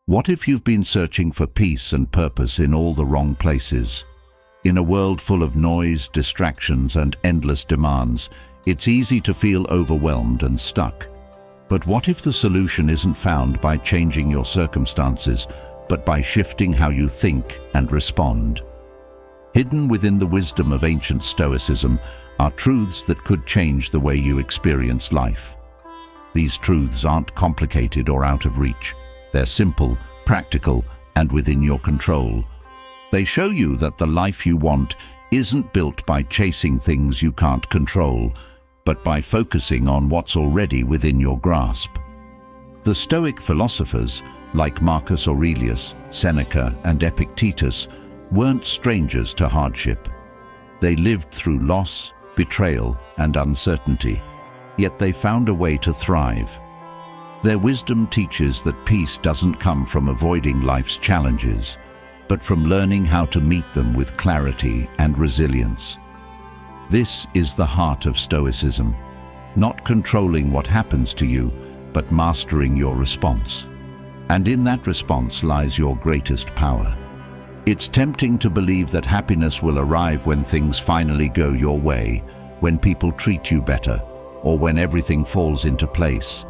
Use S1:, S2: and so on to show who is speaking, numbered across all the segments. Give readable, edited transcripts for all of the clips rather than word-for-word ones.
S1: What if you've been searching for peace and purpose in all the wrong places? In a world full of noise, distractions, and endless demands, it's easy to feel overwhelmed and stuck. But what if the solution isn't found by changing your circumstances, but by shifting how you think and respond? Hidden within the wisdom of ancient Stoicism are truths that could change the way you experience life. These truths aren't complicated or out of reach. They're simple, practical, and within your control. They show you that the life you want isn't built by chasing things you can't control, but by focusing on what's already within your grasp. The Stoic philosophers, like Marcus Aurelius, Seneca, and Epictetus, weren't strangers to hardship. They lived through loss, betrayal, and uncertainty, yet they found a way to thrive. Their wisdom teaches that peace doesn't come from avoiding life's challenges, but from learning how to meet them with clarity and resilience. This is the heart of Stoicism, not controlling what happens to you, but mastering your response. And in that response lies your greatest power. It's tempting to believe that happiness will arrive when things finally go your way, when people treat you better, or when everything falls into place.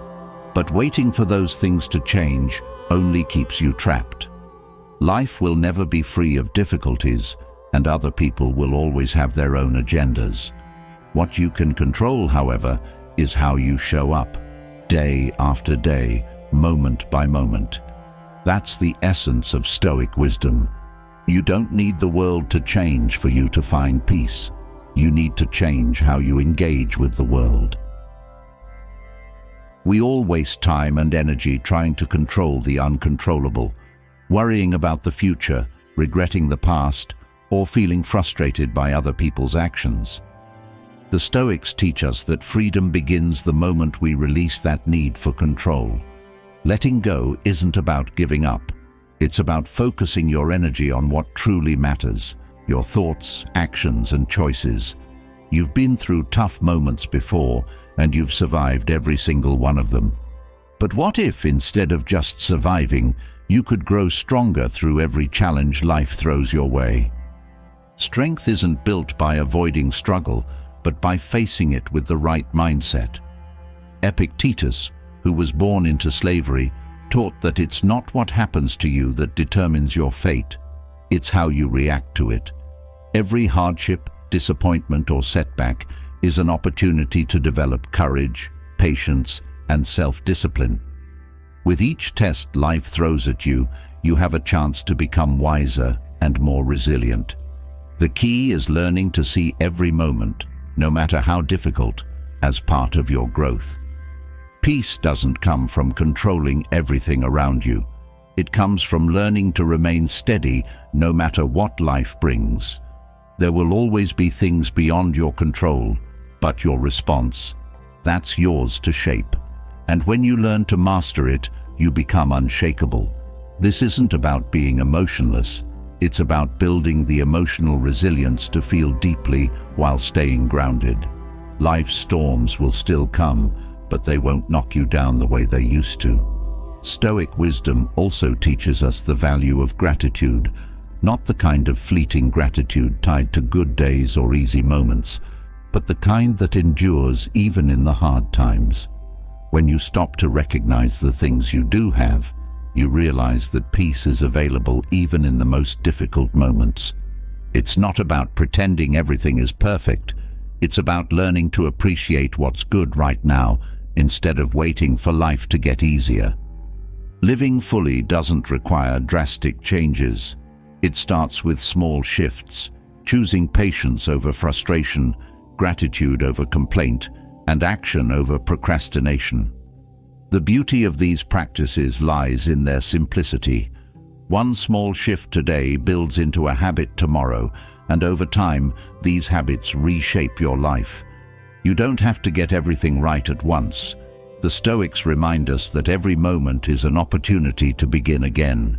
S1: But waiting for those things to change only keeps you trapped. Life will never be free of difficulties, and other people will always have their own agendas. What you can control, however, is how you show up, day after day, moment by moment. That's the essence of Stoic wisdom. You don't need the world to change for you to find peace. You need to change how you engage with the world. We all waste time and energy trying to control the uncontrollable, worrying about the future, regretting the past, or feeling frustrated by other people's actions. The Stoics teach us that freedom begins the moment we release that need for control. Letting go isn't about giving up. It's about focusing your energy on what truly matters, your thoughts, actions, and choices. You've been through tough moments before, and you've survived every single one of them. But what if, instead of just surviving, you could grow stronger through every challenge life throws your way? Strength isn't built by avoiding struggle, but by facing it with the right mindset. Epictetus, who was born into slavery, taught that it's not what happens to you that determines your fate, it's how you react to it. Every hardship, disappointment, or setback is an opportunity to develop courage, patience, and self-discipline. With each test life throws at you, you have a chance to become wiser and more resilient. The key is learning to see every moment, no matter how difficult, as part of your growth. Peace doesn't come from controlling everything around you. It comes from learning to remain steady no matter what life brings. There will always be things beyond your control, but your response, that's yours to shape. And when you learn to master it, you become unshakable. This isn't about being emotionless. It's about building the emotional resilience to feel deeply while staying grounded. Life's storms will still come, but they won't knock you down the way they used to. Stoic wisdom also teaches us the value of gratitude, not the kind of fleeting gratitude tied to good days or easy moments, but the kind that endures even in the hard times. When you stop to recognize the things you do have, you realize that peace is available even in the most difficult moments. It's not about pretending everything is perfect. It's about learning to appreciate what's good right now instead of waiting for life to get easier. Living fully doesn't require drastic changes. It starts with small shifts, choosing patience over frustration, gratitude over complaint, and action over procrastination. The beauty of these practices lies in their simplicity. One small shift today builds into a habit tomorrow, and over time, these habits reshape your life. You don't have to get everything right at once. The Stoics remind us that every moment is an opportunity to begin again.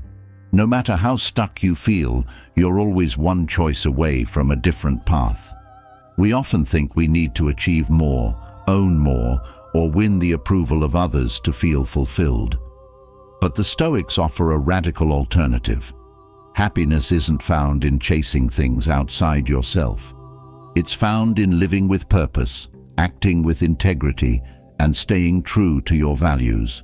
S1: No matter how stuck you feel, you're always one choice away from a different path. We often think we need to achieve more, own more, or win the approval of others to feel fulfilled. But the Stoics offer a radical alternative. Happiness isn't found in chasing things outside yourself. It's found in living with purpose, acting with integrity, and staying true to your values.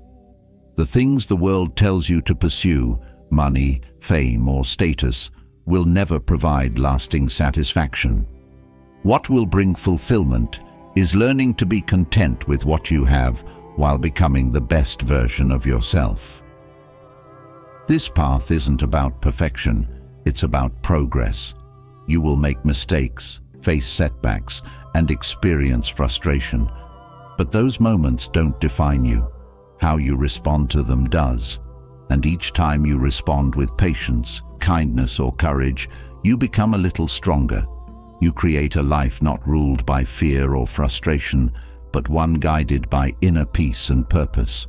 S1: The things the world tells you to pursue, money, fame, or status, will never provide lasting satisfaction. What will bring fulfillment is learning to be content with what you have while becoming the best version of yourself. This path isn't about perfection, it's about progress. You will make mistakes, face setbacks, and experience frustration. But those moments don't define you. How you respond to them does. And each time you respond with patience, kindness, or courage, you become a little stronger. You create a life not ruled by fear or frustration, but one guided by inner peace and purpose.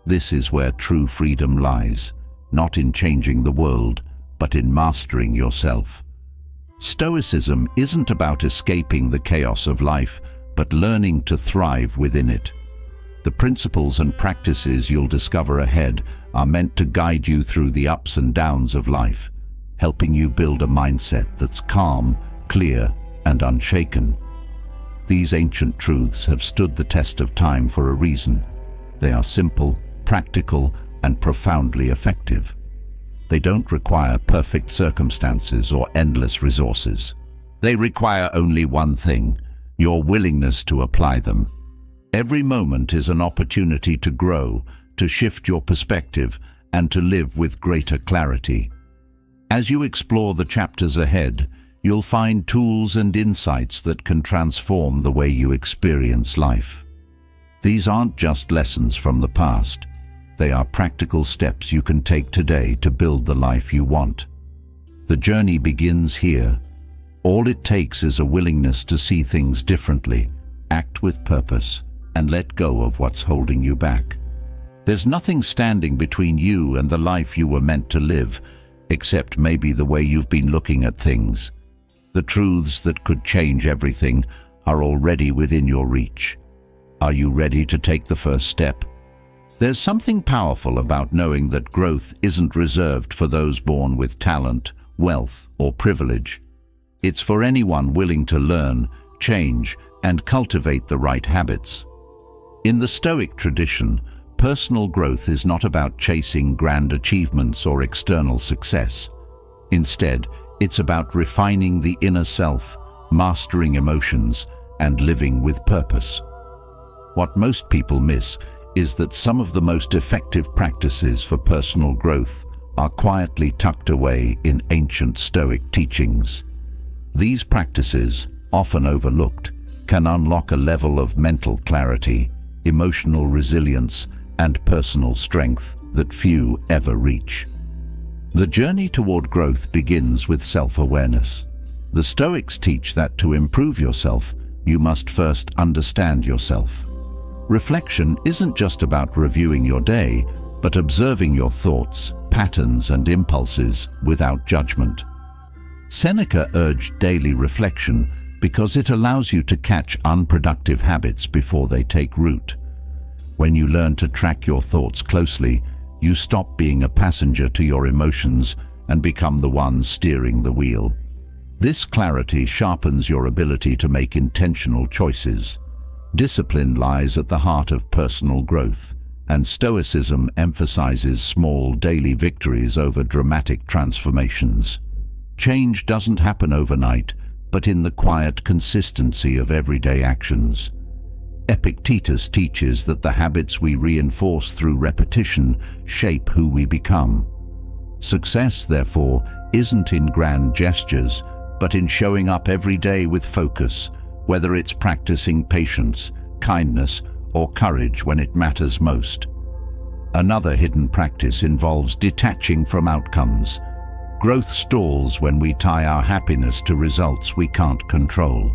S1: This is where true freedom lies, not in changing the world, but in mastering yourself. Stoicism isn't about escaping the chaos of life, but learning to thrive within it. The principles and practices you'll discover ahead are meant to guide you through the ups and downs of life, helping you build a mindset that's calm, clear, and unshaken. These ancient truths have stood the test of time for a reason. They are simple, practical, and profoundly effective. They don't require perfect circumstances or endless resources. They require only one thing: your willingness to apply them. Every moment is an opportunity to grow, to shift your perspective, and to live with greater clarity. As you explore the chapters ahead, you'll find tools and insights that can transform the way you experience life. These aren't just lessons from the past. They are practical steps you can take today to build the life you want. The journey begins here. All it takes is a willingness to see things differently, act with purpose, and let go of what's holding you back. There's nothing standing between you and the life you were meant to live, except maybe the way you've been looking at things. The truths that could change everything are already within your reach. Are you ready to take the first step? There's something powerful about knowing that growth isn't reserved for those born with talent, wealth, or privilege. It's for anyone willing to learn, change, and cultivate the right habits. In the Stoic tradition, personal growth is not about chasing grand achievements or external success. Instead, it's about refining the inner self, mastering emotions, and living with purpose. What most people miss is that some of the most effective practices for personal growth are quietly tucked away in ancient Stoic teachings. These practices, often overlooked, can unlock a level of mental clarity, emotional resilience, and personal strength that few ever reach. The journey toward growth begins with self-awareness. The Stoics teach that to improve yourself, you must first understand yourself. Reflection isn't just about reviewing your day, but observing your thoughts, patterns, and impulses without judgment. Seneca urged daily reflection because it allows you to catch unproductive habits before they take root. When you learn to track your thoughts closely, you stop being a passenger to your emotions and become the one steering the wheel. This clarity sharpens your ability to make intentional choices. Discipline lies at the heart of personal growth, and Stoicism emphasizes small daily victories over dramatic transformations. Change doesn't happen overnight, but in the quiet consistency of everyday actions. Epictetus teaches that the habits we reinforce through repetition shape who we become. Success, therefore, isn't in grand gestures, but in showing up every day with focus, whether it's practicing patience, kindness, or courage when it matters most. Another hidden practice involves detaching from outcomes. Growth stalls when we tie our happiness to results we can't control.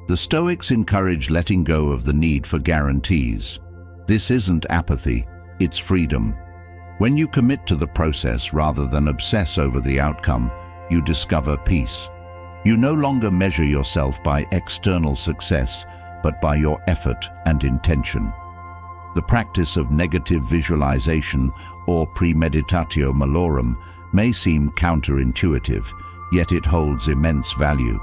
S1: The Stoics encourage letting go of the need for guarantees. This isn't apathy, it's freedom. When you commit to the process rather than obsess over the outcome, you discover peace. You no longer measure yourself by external success, but by your effort and intention. The practice of negative visualization, or premeditatio malorum, may seem counterintuitive, yet it holds immense value.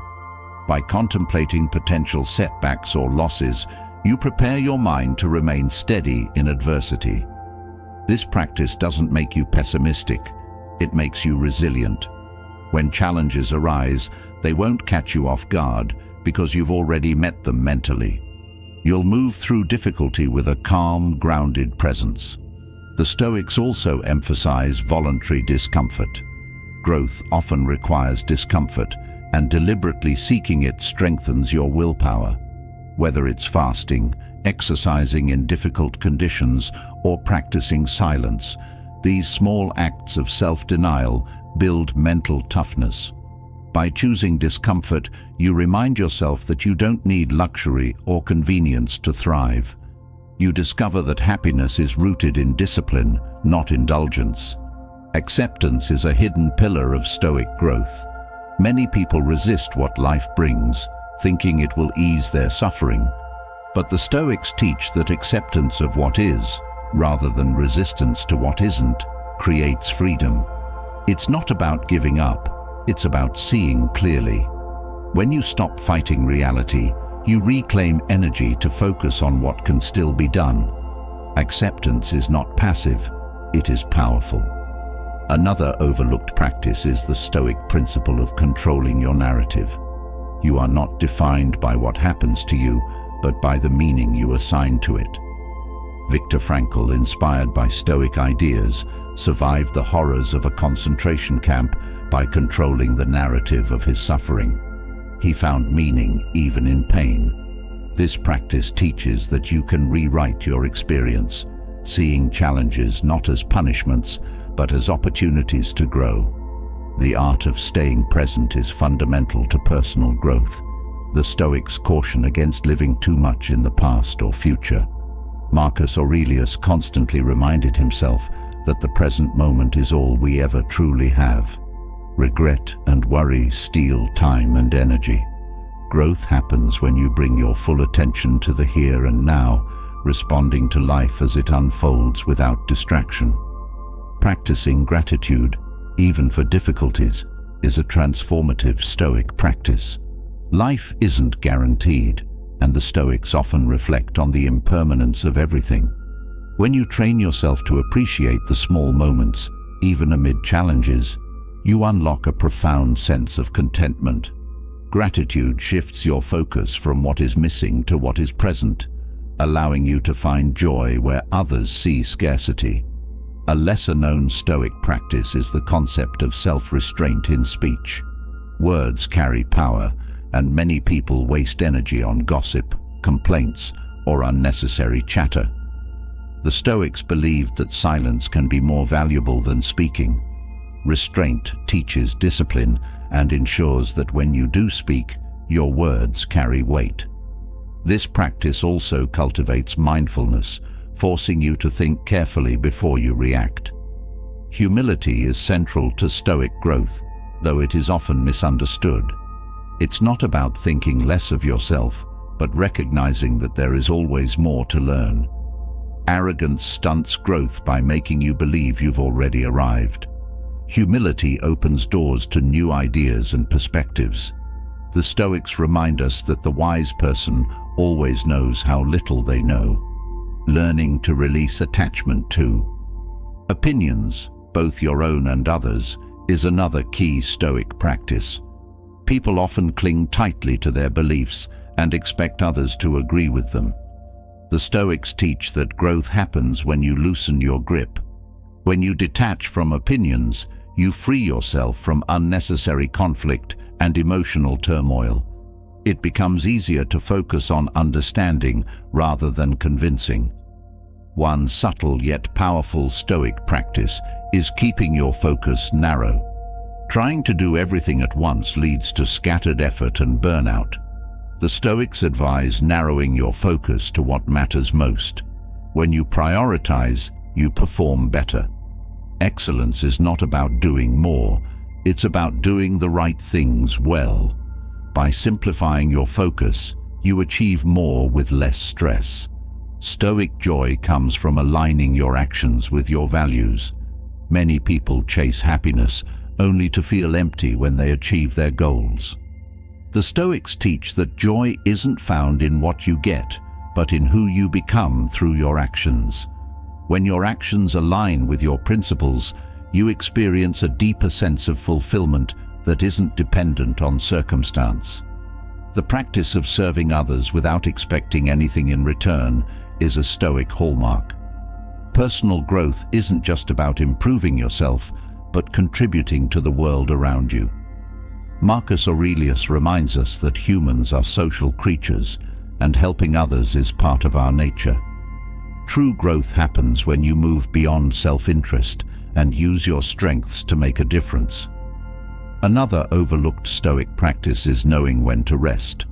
S1: By contemplating potential setbacks or losses, you prepare your mind to remain steady in adversity. This practice doesn't make you pessimistic, it makes you resilient. When challenges arise, they won't catch you off guard because you've already met them mentally. You'll move through difficulty with a calm, grounded presence. The Stoics also emphasize voluntary discomfort. Growth often requires discomfort, and deliberately seeking it strengthens your willpower. Whether it's fasting, exercising in difficult conditions, or practicing silence, these small acts of self-denial build mental toughness. By choosing discomfort, you remind yourself that you don't need luxury or convenience to thrive. You discover that happiness is rooted in discipline, not indulgence. Acceptance is a hidden pillar of Stoic growth. Many people resist what life brings, thinking it will ease their suffering. But the Stoics teach that acceptance of what is, rather than resistance to what isn't, creates freedom. It's not about giving up. It's about seeing clearly. When you stop fighting reality, you reclaim energy to focus on what can still be done. Acceptance is not passive, it is powerful. Another overlooked practice is the Stoic principle of controlling your narrative. You are not defined by what happens to you, but by the meaning you assign to it. Viktor Frankl, inspired by Stoic ideas, survived the horrors of a concentration camp by controlling the narrative of his suffering. He found meaning even in pain. This practice teaches that you can rewrite your experience, seeing challenges not as punishments, but as opportunities to grow. The art of staying present is fundamental to personal growth. The Stoics caution against living too much in the past or future. Marcus Aurelius constantly reminded himself that the present moment is all we ever truly have. Regret and worry steal time and energy. Growth happens when you bring your full attention to the here and now, responding to life as it unfolds without distraction. Practicing gratitude, even for difficulties, is a transformative Stoic practice. Life isn't guaranteed, and the Stoics often reflect on the impermanence of everything. When you train yourself to appreciate the small moments, even amid challenges, you unlock a profound sense of contentment. Gratitude shifts your focus from what is missing to what is present, allowing you to find joy where others see scarcity. A lesser-known Stoic practice is the concept of self-restraint in speech. Words carry power, and many people waste energy on gossip, complaints, or unnecessary chatter. The Stoics believed that silence can be more valuable than speaking. Restraint teaches discipline and ensures that when you do speak, your words carry weight. This practice also cultivates mindfulness, forcing you to think carefully before you react. Humility is central to Stoic growth, though it is often misunderstood. It's not about thinking less of yourself, but recognizing that there is always more to learn. Arrogance stunts growth by making you believe you've already arrived. Humility opens doors to new ideas and perspectives. The Stoics remind us that the wise person always knows how little they know. Learning to release attachment to opinions, both your own and others, is another key Stoic practice. People often cling tightly to their beliefs and expect others to agree with them. The Stoics teach that growth happens when you loosen your grip. When you detach from opinions, you free yourself from unnecessary conflict and emotional turmoil. It becomes easier to focus on understanding rather than convincing. One subtle yet powerful Stoic practice is keeping your focus narrow. Trying to do everything at once leads to scattered effort and burnout. The Stoics advise narrowing your focus to what matters most. When you prioritize, you perform better. Excellence is not about doing more, it's about doing the right things well. By simplifying your focus, you achieve more with less stress. Stoic joy comes from aligning your actions with your values. Many people chase happiness only to feel empty when they achieve their goals. The Stoics teach that joy isn't found in what you get, but in who you become through your actions. When your actions align with your principles, you experience a deeper sense of fulfillment that isn't dependent on circumstance. The practice of serving others without expecting anything in return is a Stoic hallmark. Personal growth isn't just about improving yourself, but contributing to the world around you. Marcus Aurelius reminds us that humans are social creatures, and helping others is part of our nature. True growth happens when you move beyond self-interest and use your strengths to make a difference. Another overlooked Stoic practice is knowing when to rest.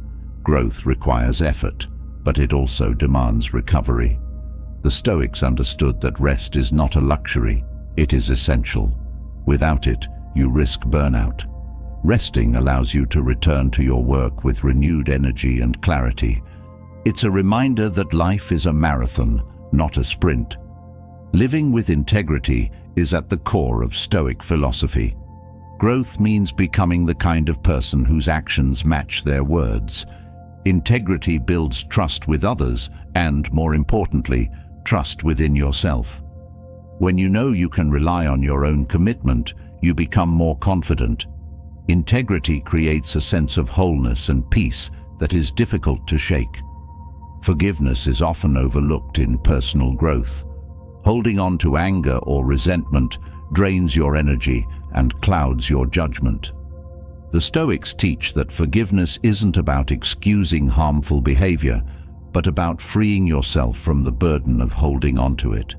S1: Growth requires effort, but it also demands recovery. The Stoics understood that rest is not a luxury, it is essential. Without it, you risk burnout. Resting allows you to return to your work with renewed energy and clarity. It's a reminder that life is a marathon, not a sprint. Living with integrity is at the core of Stoic philosophy. Growth means becoming the kind of person whose actions match their words. Integrity builds trust with others and, more importantly, trust within yourself. When you know you can rely on your own commitment, you become more confident. Integrity creates a sense of wholeness and peace that is difficult to shake. Forgiveness is often overlooked in personal growth. Holding on to anger or resentment drains your energy and clouds your judgment. The Stoics teach that forgiveness isn't about excusing harmful behavior, but about freeing yourself from the burden of holding on to it.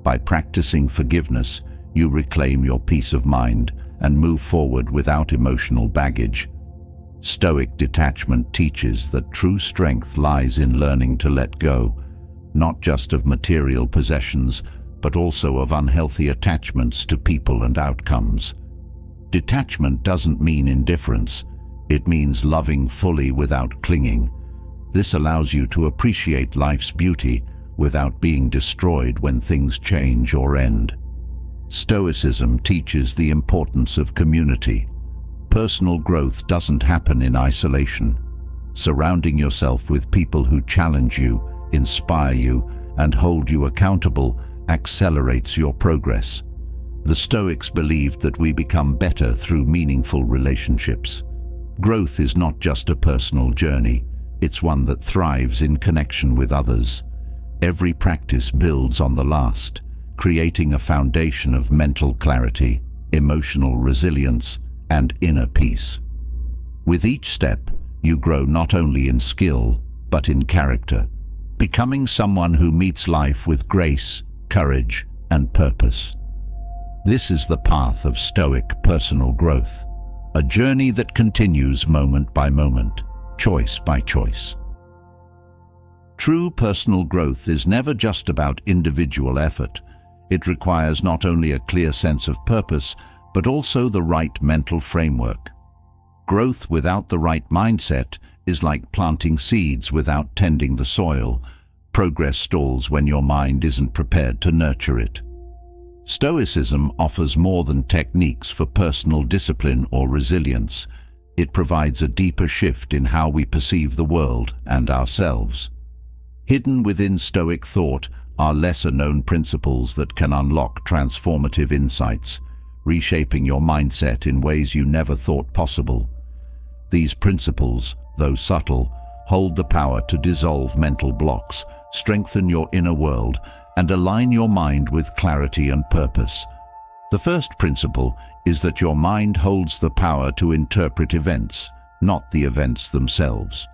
S1: By practicing forgiveness, you reclaim your peace of mind and move forward without emotional baggage. Stoic detachment teaches that true strength lies in learning to let go, not just of material possessions, but also of unhealthy attachments to people and outcomes. Detachment doesn't mean indifference, it means loving fully without clinging. This allows you to appreciate life's beauty without being destroyed when things change or end. Stoicism teaches the importance of community. Personal growth doesn't happen in isolation. Surrounding yourself with people who challenge you, inspire you, and hold you accountable accelerates your progress. The Stoics believed that we become better through meaningful relationships. Growth is not just a personal journey, it's one that thrives in connection with others. Every practice builds on the last, creating a foundation of mental clarity, emotional resilience, and inner peace. With each step, you grow not only in skill, but in character, becoming someone who meets life with grace, courage, and purpose. This is the path of Stoic personal growth, a journey that continues moment by moment, choice by choice. True personal growth is never just about individual effort. It requires not only a clear sense of purpose, but also the right mental framework. Growth without the right mindset is like planting seeds without tending the soil. Progress stalls when your mind isn't prepared to nurture it. Stoicism offers more than techniques for personal discipline or resilience. It provides a deeper shift in how we perceive the world and ourselves. Hidden within Stoic thought are lesser-known principles that can unlock transformative insights, reshaping your mindset in ways you never thought possible. These principles, though subtle, hold the power to dissolve mental blocks, strengthen your inner world, and align your mind with clarity and purpose. The first principle is that your mind holds the power to interpret events, not the events themselves.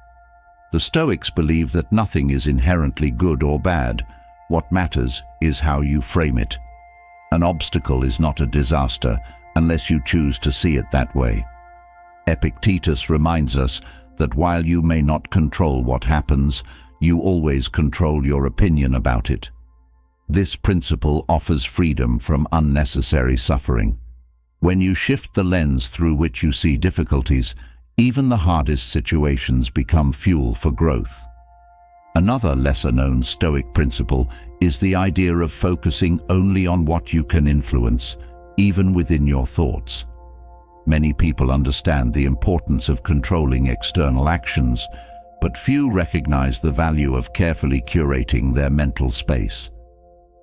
S1: The Stoics believe that nothing is inherently good or bad. What matters is how you frame it. An obstacle is not a disaster unless you choose to see it that way. Epictetus reminds us that while you may not control what happens, you always control your opinion about it. This principle offers freedom from unnecessary suffering. When you shift the lens through which you see difficulties, even the hardest situations become fuel for growth. Another lesser-known Stoic principle is the idea of focusing only on what you can influence, even within your thoughts. Many people understand the importance of controlling external actions, but few recognize the value of carefully curating their mental space.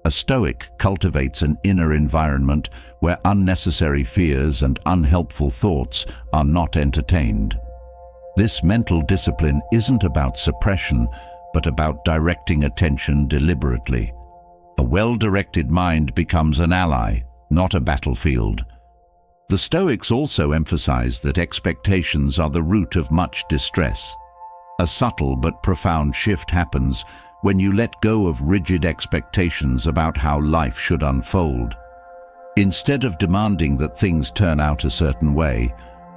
S1: A Stoic cultivates an inner environment where unnecessary fears and unhelpful thoughts are not entertained. This mental discipline isn't about suppression, but about directing attention deliberately. A well-directed mind becomes an ally, not a battlefield. The Stoics also emphasize that expectations are the root of much distress. A subtle but profound shift happens when you let go of rigid expectations about how life should unfold. Instead of demanding that things turn out a certain way,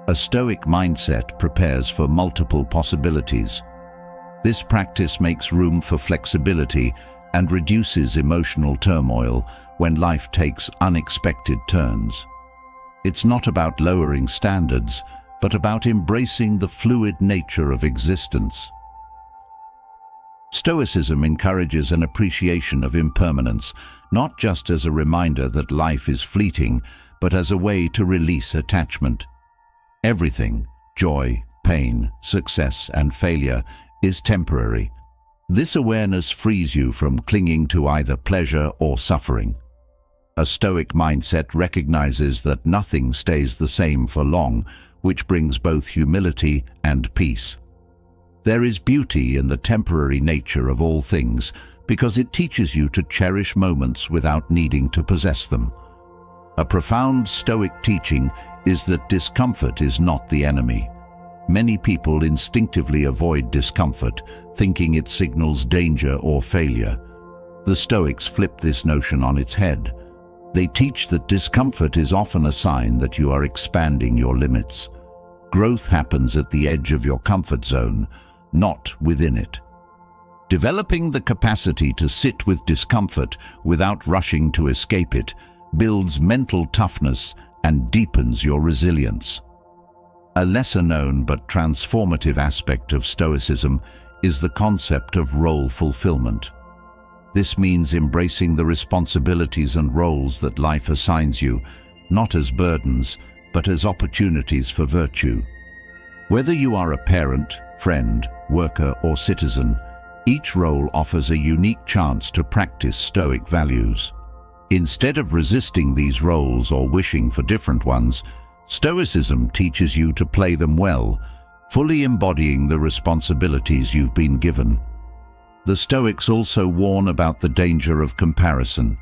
S1: a Stoic mindset prepares for multiple possibilities. This practice makes room for flexibility and reduces emotional turmoil when life takes unexpected turns. It's not about lowering standards, but about embracing the fluid nature of existence. Stoicism encourages an appreciation of impermanence, not just as a reminder that life is fleeting, but as a way to release attachment. Everything, joy, pain, success, and failure, is temporary. This awareness frees you from clinging to either pleasure or suffering. A Stoic mindset recognizes that nothing stays the same for long, which brings both humility and peace. There is beauty in the temporary nature of all things because it teaches you to cherish moments without needing to possess them. A profound Stoic teaching is that discomfort is not the enemy. Many people instinctively avoid discomfort, thinking it signals danger or failure. The Stoics flip this notion on its head. They teach that discomfort is often a sign that you are expanding your limits. Growth happens at the edge of your comfort zone, not within it. Developing the capacity to sit with discomfort without rushing to escape it builds mental toughness and deepens your resilience. A lesser-known but transformative aspect of Stoicism is the concept of role fulfillment. This means embracing the responsibilities and roles that life assigns you, not as burdens, but as opportunities for virtue. Whether you are a parent, friend, worker, or citizen, each role offers a unique chance to practice Stoic values. Instead of resisting these roles or wishing for different ones, Stoicism teaches you to play them well, fully embodying the responsibilities you've been given. The Stoics also warn about the danger of comparison.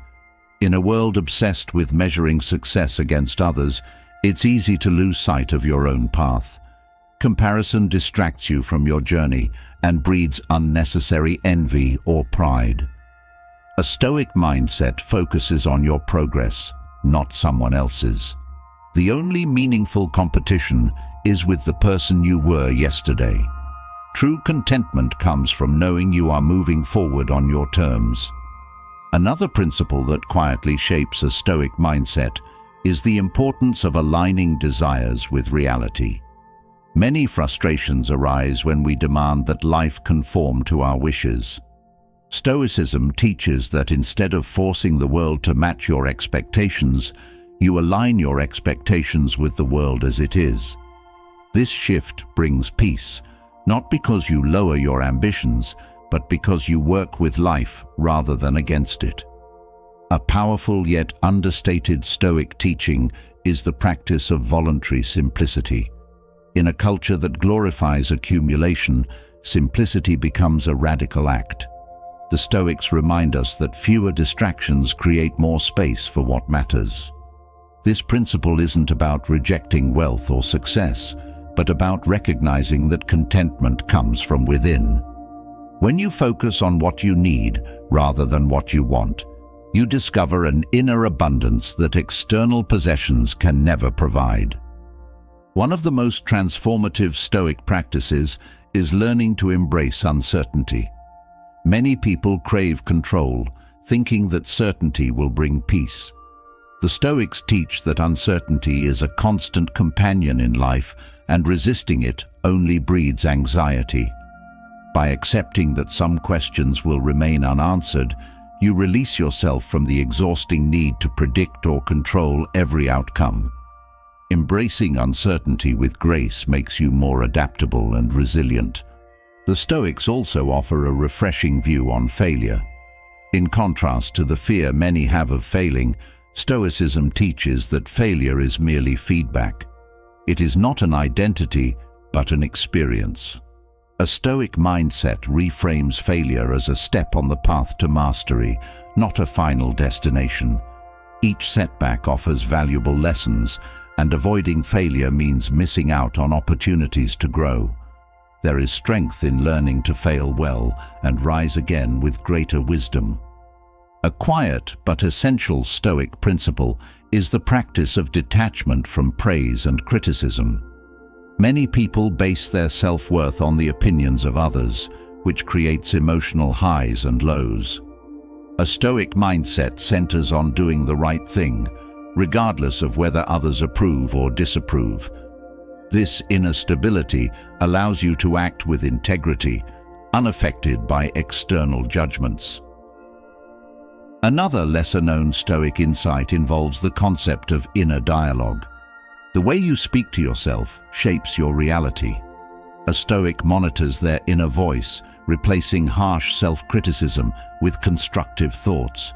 S1: In a world obsessed with measuring success against others, it's easy to lose sight of your own path. Comparison distracts you from your journey and breeds unnecessary envy or pride. A Stoic mindset focuses on your progress, not someone else's. The only meaningful competition is with the person you were yesterday. True contentment comes from knowing you are moving forward on your terms. Another principle that quietly shapes a Stoic mindset is the importance of aligning desires with reality. Many frustrations arise when we demand that life conform to our wishes. Stoicism teaches that instead of forcing the world to match your expectations, you align your expectations with the world as it is. This shift brings peace, not because you lower your ambitions, but because you work with life rather than against it. A powerful yet understated Stoic teaching is the practice of voluntary simplicity. In a culture that glorifies accumulation, simplicity becomes a radical act. The Stoics remind us that fewer distractions create more space for what matters. This principle isn't about rejecting wealth or success, but about recognizing that contentment comes from within. When you focus on what you need rather than what you want, you discover an inner abundance that external possessions can never provide. One of the most transformative Stoic practices is learning to embrace uncertainty. Many people crave control, thinking that certainty will bring peace. The Stoics teach that uncertainty is a constant companion in life, and resisting it only breeds anxiety. By accepting that some questions will remain unanswered, you release yourself from the exhausting need to predict or control every outcome. Embracing uncertainty with grace makes you more adaptable and resilient. The Stoics also offer a refreshing view on failure. In contrast to the fear many have of failing, Stoicism teaches that failure is merely feedback. It is not an identity, but an experience. A Stoic mindset reframes failure as a step on the path to mastery, not a final destination. Each setback offers valuable lessons, and avoiding failure means missing out on opportunities to grow. There is strength in learning to fail well and rise again with greater wisdom. A quiet but essential Stoic principle is the practice of detachment from praise and criticism. Many people base their self-worth on the opinions of others, which creates emotional highs and lows. A Stoic mindset centers on doing the right thing, regardless of whether others approve or disapprove. This inner stability allows you to act with integrity, unaffected by external judgments. Another lesser-known Stoic insight involves the concept of inner dialogue. The way you speak to yourself shapes your reality. A Stoic monitors their inner voice, replacing harsh self-criticism with constructive thoughts.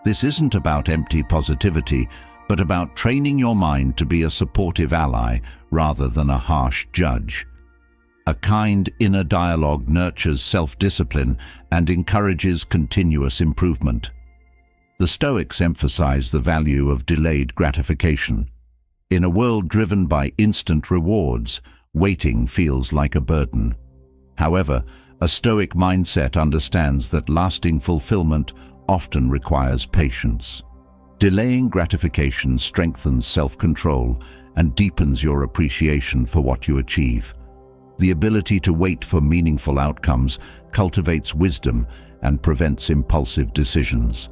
S1: This isn't about empty positivity, but about training your mind to be a supportive ally rather than a harsh judge. A kind inner dialogue nurtures self-discipline and encourages continuous improvement. The Stoics emphasize the value of delayed gratification. In a world driven by instant rewards, waiting feels like a burden. However, a Stoic mindset understands that lasting fulfillment often requires patience. Delaying gratification strengthens self-control and deepens your appreciation for what you achieve. The ability to wait for meaningful outcomes cultivates wisdom and prevents impulsive decisions.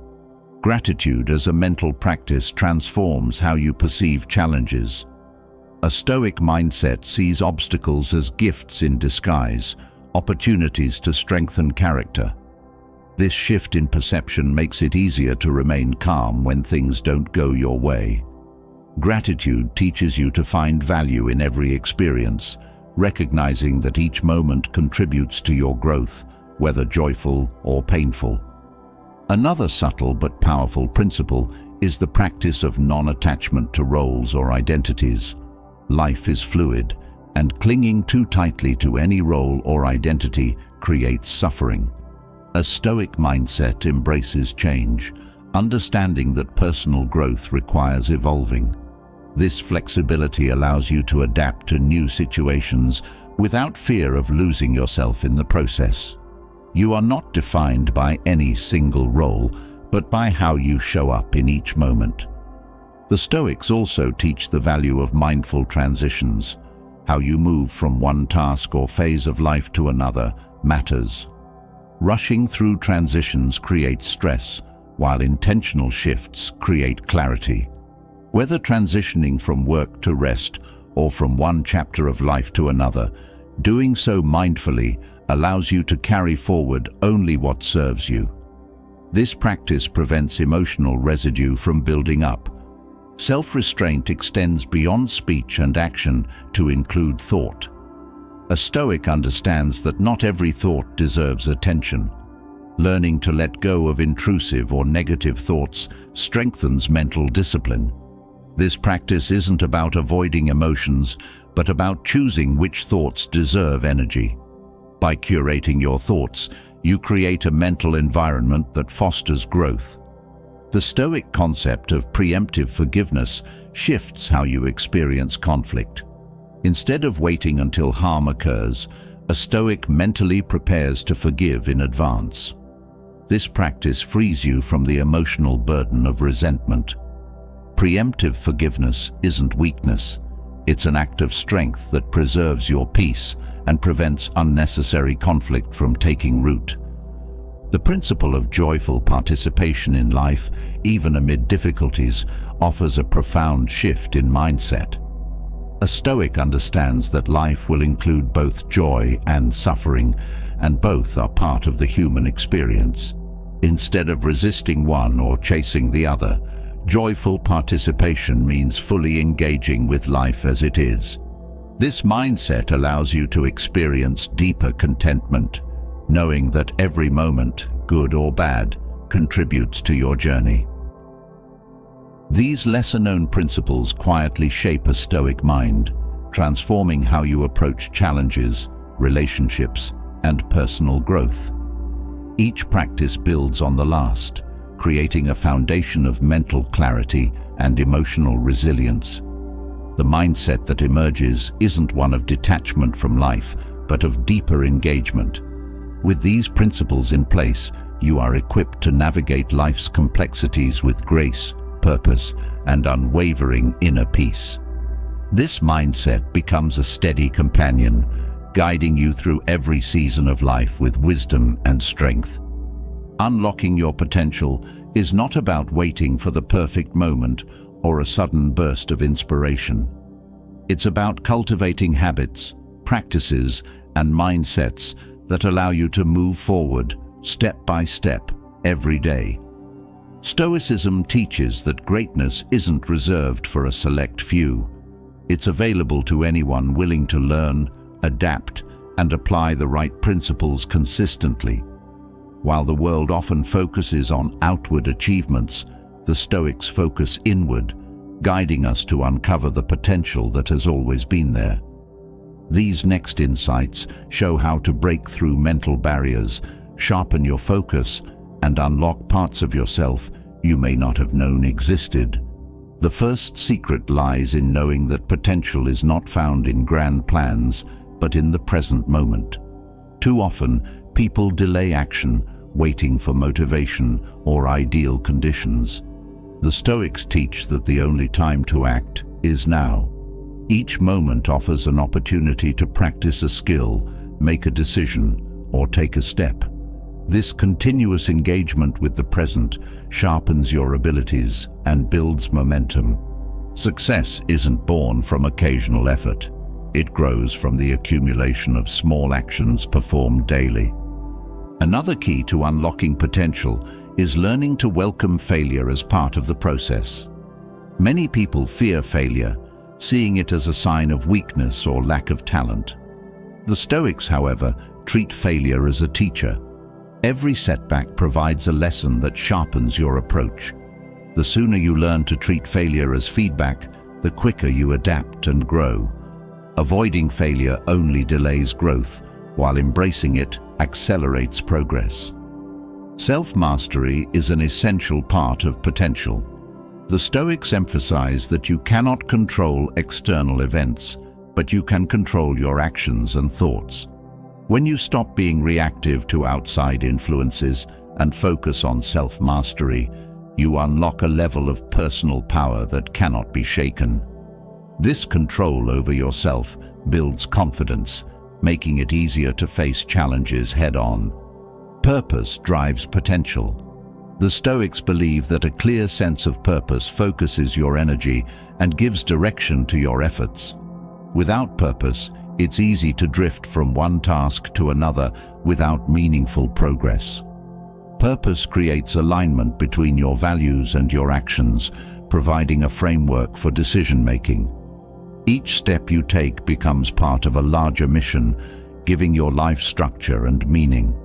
S1: Gratitude as a mental practice transforms how you perceive challenges. A Stoic mindset sees obstacles as gifts in disguise, opportunities to strengthen character. This shift in perception makes it easier to remain calm when things don't go your way. Gratitude teaches you to find value in every experience, recognizing that each moment contributes to your growth, whether joyful or painful. Another subtle but powerful principle is the practice of non-attachment to roles or identities. Life is fluid, and clinging too tightly to any role or identity creates suffering. A Stoic mindset embraces change, understanding that personal growth requires evolving. This flexibility allows you to adapt to new situations without fear of losing yourself in the process. You are not defined by any single role, but by how you show up in each moment. The Stoics also teach the value of mindful transitions. How you move from one task or phase of life to another matters. Rushing through transitions creates stress, while intentional shifts create clarity. Whether transitioning from work to rest or from one chapter of life to another, doing so mindfully allows you to carry forward only what serves you. This practice prevents emotional residue from building up. Self-restraint extends beyond speech and action to include thought. A Stoic understands that not every thought deserves attention. Learning to let go of intrusive or negative thoughts strengthens mental discipline. This practice isn't about avoiding emotions, but about choosing which thoughts deserve energy. By curating your thoughts, you create a mental environment that fosters growth. The Stoic concept of preemptive forgiveness shifts how you experience conflict. Instead of waiting until harm occurs, a Stoic mentally prepares to forgive in advance. This practice frees you from the emotional burden of resentment. Preemptive forgiveness isn't weakness. It's an act of strength that preserves your peace and prevents unnecessary conflict from taking root. The principle of joyful participation in life, even amid difficulties, offers a profound shift in mindset. A Stoic understands that life will include both joy and suffering, and both are part of the human experience. Instead of resisting one or chasing the other, joyful participation means fully engaging with life as it is. This mindset allows you to experience deeper contentment, knowing that every moment, good or bad, contributes to your journey. These lesser-known principles quietly shape a Stoic mind, transforming how you approach challenges, relationships, and personal growth. Each practice builds on the last, creating a foundation of mental clarity and emotional resilience. The mindset that emerges isn't one of detachment from life, but of deeper engagement. With these principles in place, you are equipped to navigate life's complexities with grace, purpose, and unwavering inner peace. This mindset becomes a steady companion, guiding you through every season of life with wisdom and strength. Unlocking your potential is not about waiting for the perfect moment or a sudden burst of inspiration. It's about cultivating habits, practices, and mindsets that allow you to move forward, step by step, every day. Stoicism teaches that greatness isn't reserved for a select few. It's available to anyone willing to learn, adapt, and apply the right principles consistently. While the world often focuses on outward achievements, the Stoics focus inward, guiding us to uncover the potential that has always been there. These next insights show how to break through mental barriers, sharpen your focus, and unlock parts of yourself you may not have known existed. The first secret lies in knowing that potential is not found in grand plans, but in the present moment. Too often, people delay action, waiting for motivation or ideal conditions. The Stoics teach that the only time to act is now. Each moment offers an opportunity to practice a skill, make a decision, or take a step. This continuous engagement with the present sharpens your abilities and builds momentum. Success isn't born from occasional effort. It grows from the accumulation of small actions performed daily. Another key to unlocking potential is learning to welcome failure as part of the process. Many people fear failure, seeing it as a sign of weakness or lack of talent. The Stoics, however, treat failure as a teacher. Every setback provides a lesson that sharpens your approach. The sooner you learn to treat failure as feedback, the quicker you adapt and grow. Avoiding failure only delays growth, while embracing it accelerates progress. Self-mastery is an essential part of potential. The Stoics emphasize that you cannot control external events, but you can control your actions and thoughts. When you stop being reactive to outside influences and focus on self-mastery, you unlock a level of personal power that cannot be shaken. This control over yourself builds confidence, making it easier to face challenges head-on. Purpose drives potential. The Stoics believe that a clear sense of purpose focuses your energy and gives direction to your efforts. Without purpose, it's easy to drift from one task to another without meaningful progress. Purpose creates alignment between your values and your actions, providing a framework for decision-making. Each step you take becomes part of a larger mission, giving your life structure and meaning.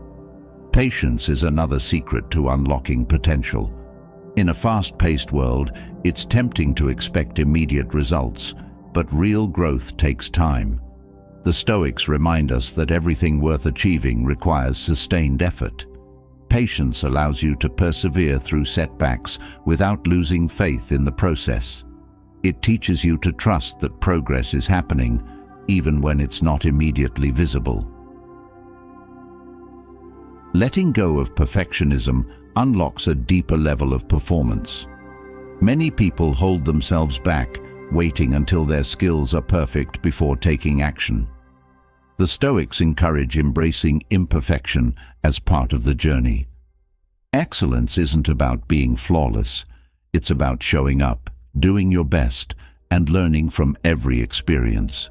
S1: Patience is another secret to unlocking potential. In a fast-paced world, it's tempting to expect immediate results, but real growth takes time. The Stoics remind us that everything worth achieving requires sustained effort. Patience allows you to persevere through setbacks without losing faith in the process. It teaches you to trust that progress is happening, even when it's not immediately visible. Letting go of perfectionism unlocks a deeper level of performance. Many people hold themselves back, waiting until their skills are perfect before taking action. The Stoics encourage embracing imperfection as part of the journey. Excellence isn't about being flawless. It's about showing up, doing your best, and learning from every experience.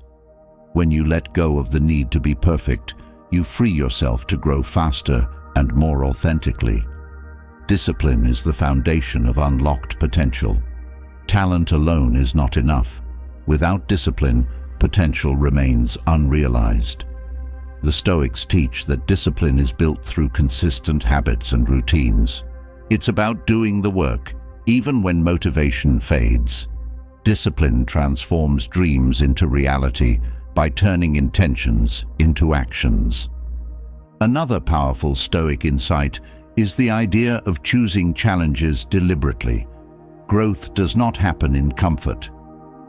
S1: When you let go of the need to be perfect, you free yourself to grow faster and more authentically. Discipline is the foundation of unlocked potential. Talent alone is not enough. Without discipline, potential remains unrealized. The Stoics teach that discipline is built through consistent habits and routines. It's about doing the work, even when motivation fades. Discipline transforms dreams into reality by turning intentions into actions. Another powerful Stoic insight is the idea of choosing challenges deliberately. Growth does not happen in comfort.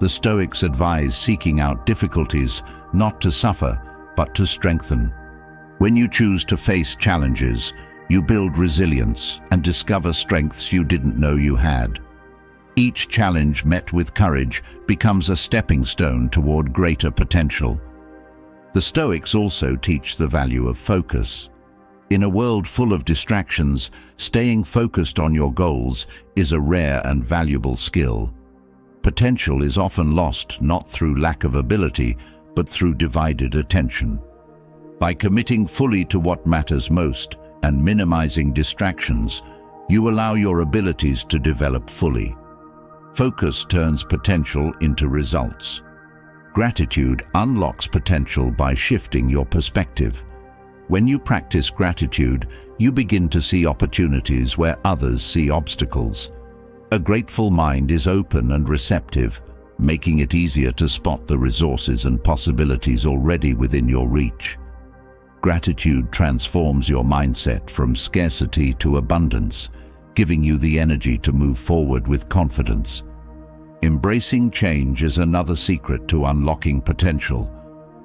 S1: The Stoics advise seeking out difficulties not to suffer, but to strengthen. When you choose to face challenges, you build resilience and discover strengths you didn't know you had. Each challenge met with courage becomes a stepping stone toward greater potential. The Stoics also teach the value of focus. In a world full of distractions, staying focused on your goals is a rare and valuable skill. Potential is often lost not through lack of ability, but through divided attention. By committing fully to what matters most and minimizing distractions, you allow your abilities to develop fully. Focus turns potential into results. Gratitude unlocks potential by shifting your perspective. When you practice gratitude, you begin to see opportunities where others see obstacles. A grateful mind is open and receptive, making it easier to spot the resources and possibilities already within your reach. Gratitude transforms your mindset from scarcity to abundance, giving you the energy to move forward with confidence. Embracing change is another secret to unlocking potential.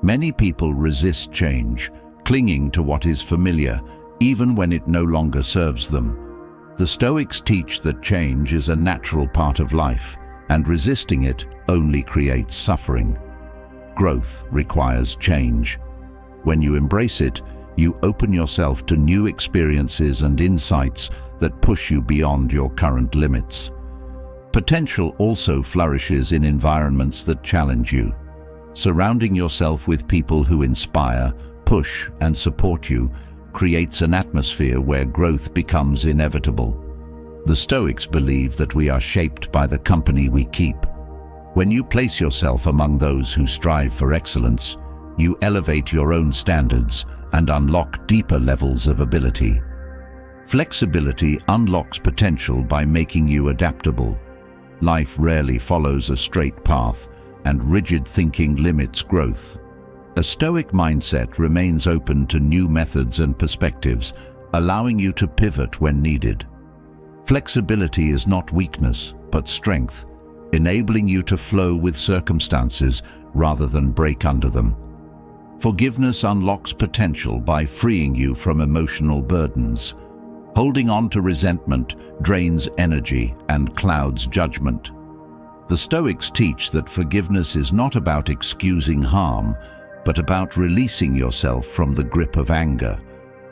S1: Many people resist change, clinging to what is familiar, even when it no longer serves them. The Stoics teach that change is a natural part of life, and resisting it only creates suffering. Growth requires change. When you embrace it, you open yourself to new experiences and insights that push you beyond your current limits. Potential also flourishes in environments that challenge you. Surrounding yourself with people who inspire, push, and support you creates an atmosphere where growth becomes inevitable. The Stoics believe that we are shaped by the company we keep. When you place yourself among those who strive for excellence, you elevate your own standards and unlock deeper levels of ability. Flexibility unlocks potential by making you adaptable. Life rarely follows a straight path, and rigid thinking limits growth. A Stoic mindset remains open to new methods and perspectives, allowing you to pivot when needed. Flexibility is not weakness, but strength, enabling you to flow with circumstances rather than break under them. Forgiveness unlocks potential by freeing you from emotional burdens. Holding on to resentment drains energy and clouds judgment. The Stoics teach that forgiveness is not about excusing harm, but about releasing yourself from the grip of anger.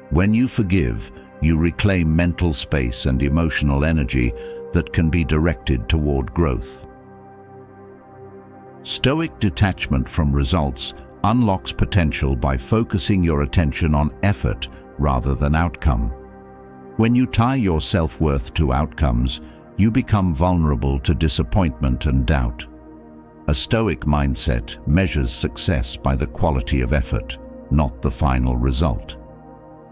S1: When you forgive, you reclaim mental space and emotional energy that can be directed toward growth. Stoic detachment from results unlocks potential by focusing your attention on effort rather than outcome. When you tie your self-worth to outcomes, you become vulnerable to disappointment and doubt. A Stoic mindset measures success by the quality of effort, not the final result.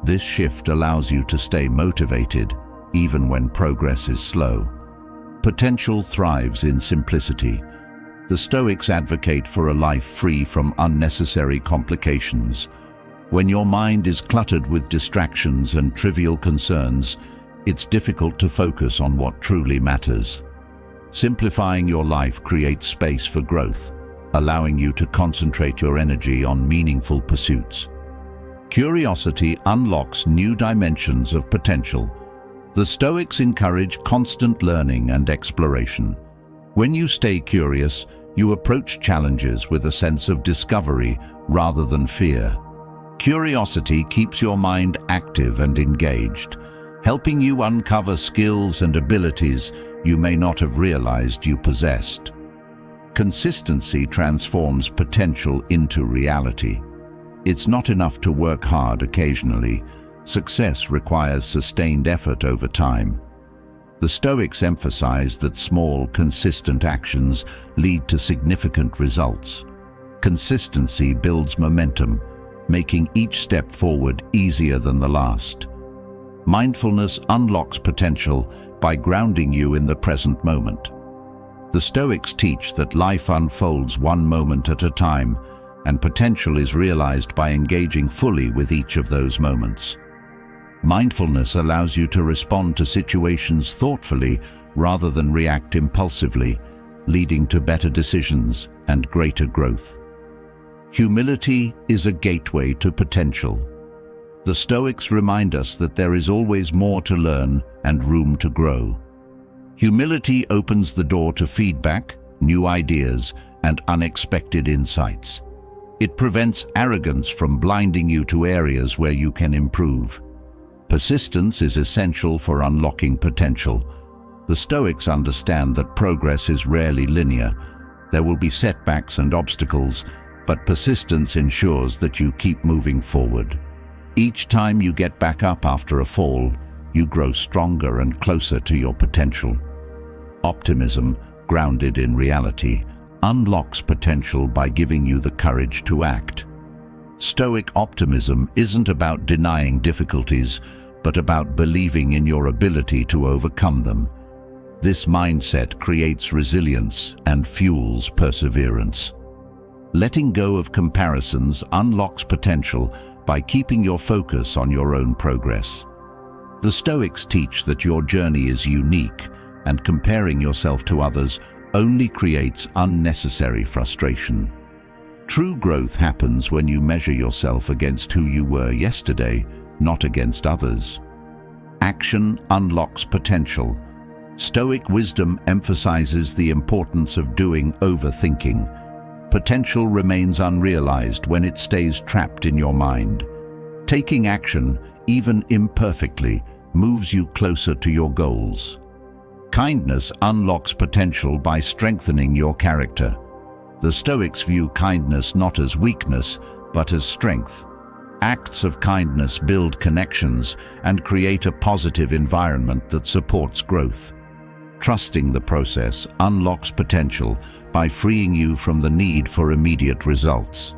S1: This shift allows you to stay motivated, even when progress is slow. Potential thrives in simplicity. The Stoics advocate for a life free from unnecessary complications. When your mind is cluttered with distractions and trivial concerns, it's difficult to focus on what truly matters. Simplifying your life creates space for growth, allowing you to concentrate your energy on meaningful pursuits. Curiosity unlocks new dimensions of potential. The Stoics encourage constant learning and exploration. When you stay curious, you approach challenges with a sense of discovery rather than fear. Curiosity keeps your mind active and engaged, helping you uncover skills and abilities you may not have realized you possessed. Consistency transforms potential into reality. It's not enough to work hard occasionally. Success requires sustained effort over time. The Stoics emphasize that small, consistent actions lead to significant results. Consistency builds momentum, making each step forward easier than the last. Mindfulness unlocks potential by grounding you in the present moment. The Stoics teach that life unfolds one moment at a time, and potential is realized by engaging fully with each of those moments. Mindfulness allows you to respond to situations thoughtfully rather than react impulsively, leading to better decisions and greater growth. Humility is a gateway to potential. The Stoics remind us that there is always more to learn and room to grow. Humility opens the door to feedback, new ideas, and unexpected insights. It prevents arrogance from blinding you to areas where you can improve. Persistence is essential for unlocking potential. The Stoics understand that progress is rarely linear. There will be setbacks and obstacles, but persistence ensures that you keep moving forward. Each time you get back up after a fall, you grow stronger and closer to your potential. Optimism, grounded in reality, unlocks potential by giving you the courage to act. Stoic optimism isn't about denying difficulties, but about believing in your ability to overcome them. This mindset creates resilience and fuels perseverance. Letting go of comparisons unlocks potential by keeping your focus on your own progress. The Stoics teach that your journey is unique, and comparing yourself to others only creates unnecessary frustration. True growth happens when you measure yourself against who you were yesterday, not against others. Action unlocks potential. Stoic wisdom emphasizes the importance of doing over thinking. Potential remains unrealized when it stays trapped in your mind. Taking action, even imperfectly, moves you closer to your goals. Kindness unlocks potential by strengthening your character. The Stoics view kindness not as weakness, but as strength. Acts of kindness build connections and create a positive environment that supports growth. Trusting the process unlocks potential by freeing you from the need for immediate results.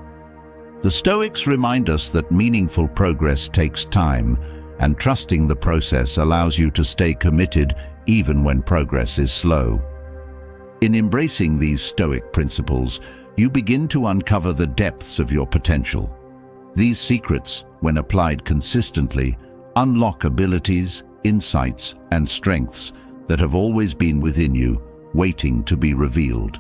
S1: The Stoics remind us that meaningful progress takes time, and trusting the process allows you to stay committed even when progress is slow. In embracing these Stoic principles, you begin to uncover the depths of your potential. These secrets, when applied consistently, unlock abilities, insights, and strengths that have always been within you, waiting to be revealed.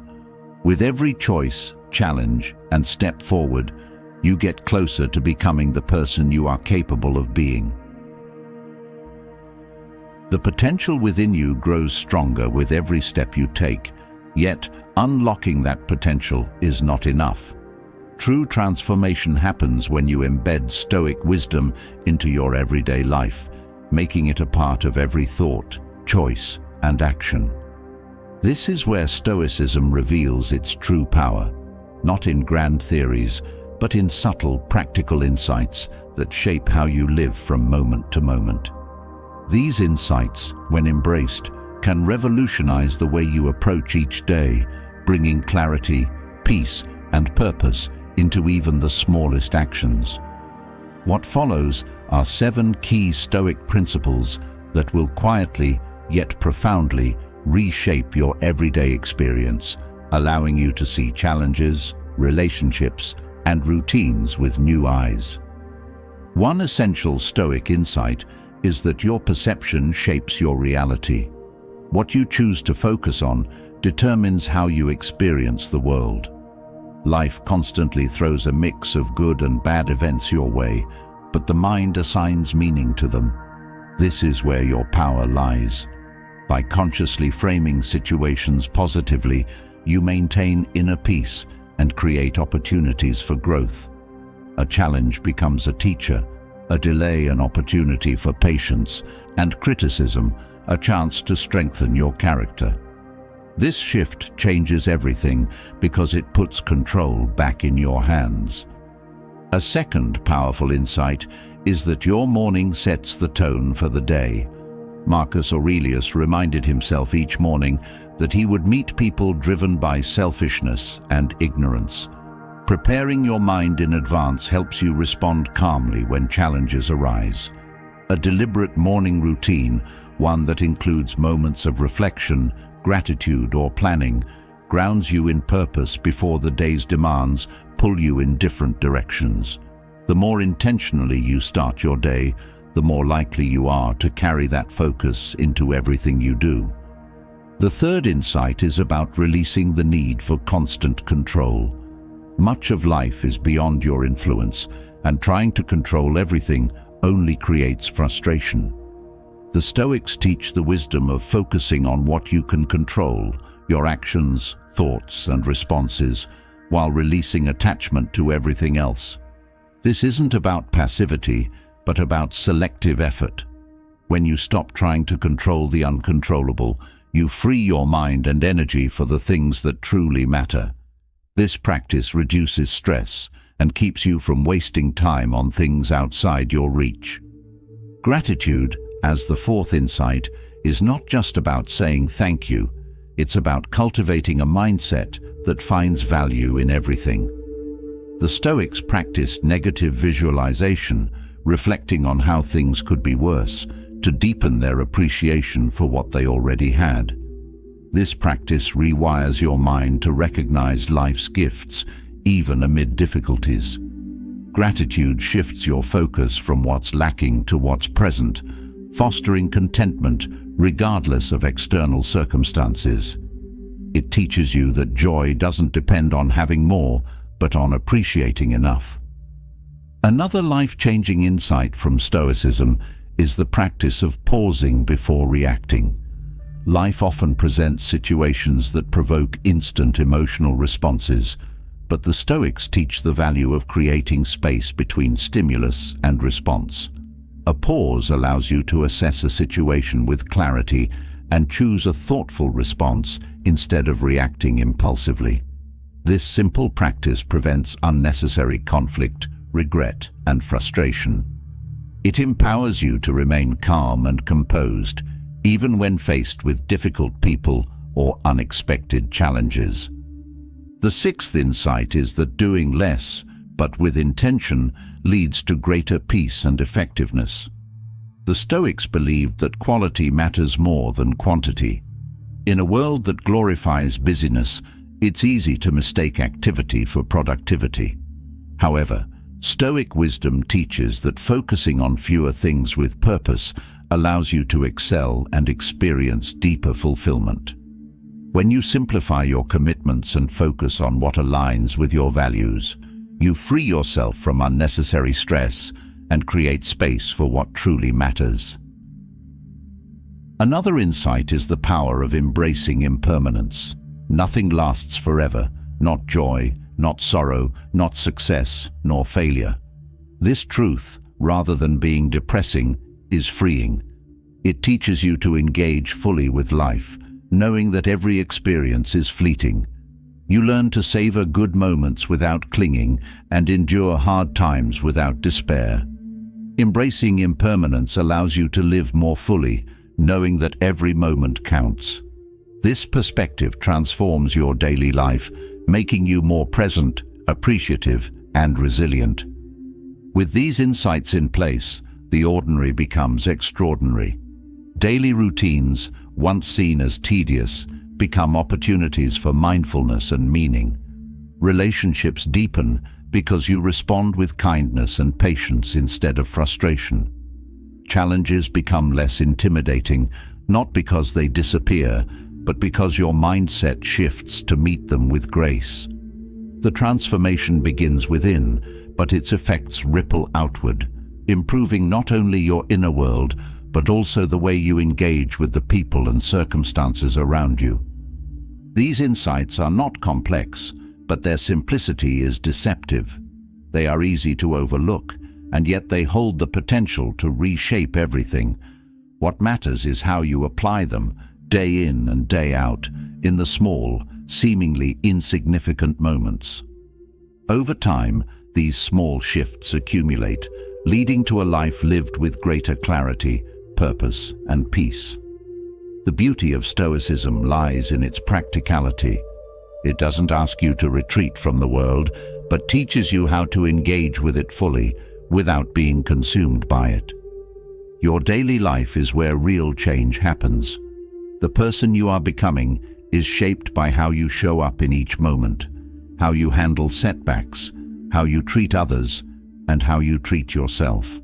S1: With every choice, challenge, and step forward, you get closer to becoming the person you are capable of being. The potential within you grows stronger with every step you take, yet unlocking that potential is not enough. True transformation happens when you embed Stoic wisdom into your everyday life, making it a part of every thought, choice, and action. This is where Stoicism reveals its true power, not in grand theories, but in subtle, practical insights that shape how you live from moment to moment. These insights, when embraced, can revolutionize the way you approach each day, bringing clarity, peace, and purpose into even the smallest actions. What follows are 7 key Stoic principles that will quietly, yet profoundly, reshape your everyday experience, allowing you to see challenges, relationships, and routines with new eyes. One essential Stoic insight is that your perception shapes your reality. What you choose to focus on determines how you experience the world. Life constantly throws a mix of good and bad events your way, but the mind assigns meaning to them. This is where your power lies. By consciously framing situations positively, you maintain inner peace and create opportunities for growth. A challenge becomes a teacher, a delay an opportunity for patience, and criticism a chance to strengthen your character. This shift changes everything because it puts control back in your hands. A second powerful insight is that your morning sets the tone for the day. Marcus Aurelius reminded himself each morning that he would meet people driven by selfishness and ignorance. Preparing your mind in advance helps you respond calmly when challenges arise. A deliberate morning routine, one that includes moments of reflection, gratitude, or planning, grounds you in purpose before the day's demands pull you in different directions. The more intentionally you start your day, the more likely you are to carry that focus into everything you do. The third insight is about releasing the need for constant control. Much of life is beyond your influence, and trying to control everything only creates frustration. The Stoics teach the wisdom of focusing on what you can control, your actions, thoughts, and responses, while releasing attachment to everything else. This isn't about passivity, but about selective effort. When you stop trying to control the uncontrollable, you free your mind and energy for the things that truly matter. This practice reduces stress and keeps you from wasting time on things outside your reach. Gratitude, as the fourth insight, is not just about saying thank you. It's about cultivating a mindset that finds value in everything. The Stoics practiced negative visualization, reflecting on how things could be worse, to deepen their appreciation for what they already had. This practice rewires your mind to recognize life's gifts, even amid difficulties. Gratitude shifts your focus from what's lacking to what's present, fostering contentment regardless of external circumstances. It teaches you that joy doesn't depend on having more, but on appreciating enough. Another life-changing insight from Stoicism is the practice of pausing before reacting. Life often presents situations that provoke instant emotional responses, but the Stoics teach the value of creating space between stimulus and response. A pause allows you to assess a situation with clarity and choose a thoughtful response instead of reacting impulsively. This simple practice prevents unnecessary conflict, regret, and frustration. It empowers you to remain calm and composed, even when faced with difficult people or unexpected challenges. The sixth insight is that doing less, but with intention, leads to greater peace and effectiveness. The Stoics believed that quality matters more than quantity. In a world that glorifies busyness, it's easy to mistake activity for productivity. However, Stoic wisdom teaches that focusing on fewer things with purpose allows you to excel and experience deeper fulfillment. When you simplify your commitments and focus on what aligns with your values, you free yourself from unnecessary stress and create space for what truly matters. Another insight is the power of embracing impermanence. Nothing lasts forever, not joy, not sorrow, not success, nor failure. This truth, rather than being depressing, is freeing. It teaches you to engage fully with life, knowing that every experience is fleeting. You learn to savor good moments without clinging and endure hard times without despair. Embracing impermanence allows you to live more fully, knowing that every moment counts. This perspective transforms your daily life, making you more present, appreciative, and resilient. With these insights in place, the ordinary becomes extraordinary. Daily routines, once seen as tedious, become opportunities for mindfulness and meaning. Relationships deepen because you respond with kindness and patience instead of frustration. Challenges become less intimidating, not because they disappear, but because your mindset shifts to meet them with grace. The transformation begins within, but its effects ripple outward, improving not only your inner world, but also the way you engage with the people and circumstances around you. These insights are not complex, but their simplicity is deceptive. They are easy to overlook, and yet they hold the potential to reshape everything. What matters is how you apply them, day in and day out, in the small, seemingly insignificant moments. Over time, these small shifts accumulate, leading to a life lived with greater clarity, purpose, and peace. The beauty of Stoicism lies in its practicality. It doesn't ask you to retreat from the world, but teaches you how to engage with it fully, without being consumed by it. Your daily life is where real change happens. The person you are becoming is shaped by how you show up in each moment, how you handle setbacks, how you treat others, and how you treat yourself.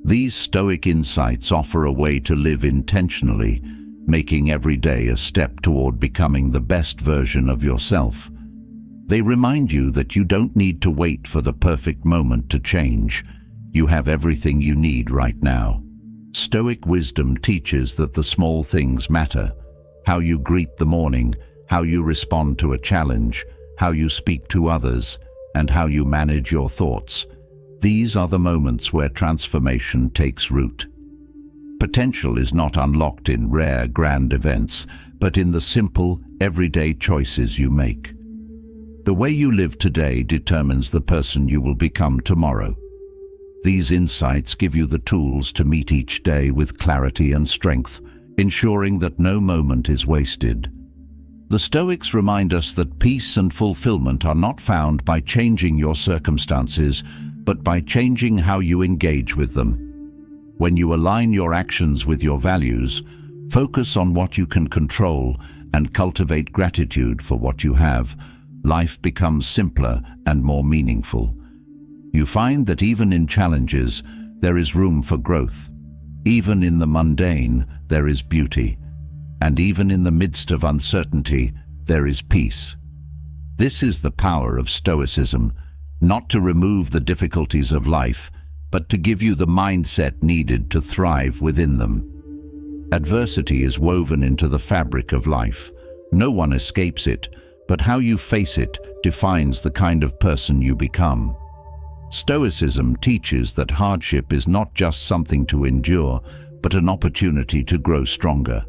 S1: These Stoic insights offer a way to live intentionally, making every day a step toward becoming the best version of yourself. They remind you that you don't need to wait for the perfect moment to change. You have everything you need right now. Stoic wisdom teaches that the small things matter: how you greet the morning, how you respond to a challenge, how you speak to others, and how you manage your thoughts. These are the moments where transformation takes root. Potential is not unlocked in rare, grand events, but in the simple, everyday choices you make. The way you live today determines the person you will become tomorrow. These insights give you the tools to meet each day with clarity and strength, ensuring that no moment is wasted. The Stoics remind us that peace and fulfillment are not found by changing your circumstances, but by changing how you engage with them. When you align your actions with your values, focus on what you can control, and cultivate gratitude for what you have, life becomes simpler and more meaningful. You find that even in challenges, there is room for growth. Even in the mundane, there is beauty. And even in the midst of uncertainty, there is peace. This is the power of Stoicism, not to remove the difficulties of life, but to give you the mindset needed to thrive within them. Adversity is woven into the fabric of life. No one escapes it, but how you face it defines the kind of person you become. Stoicism teaches that hardship is not just something to endure, but an opportunity to grow stronger.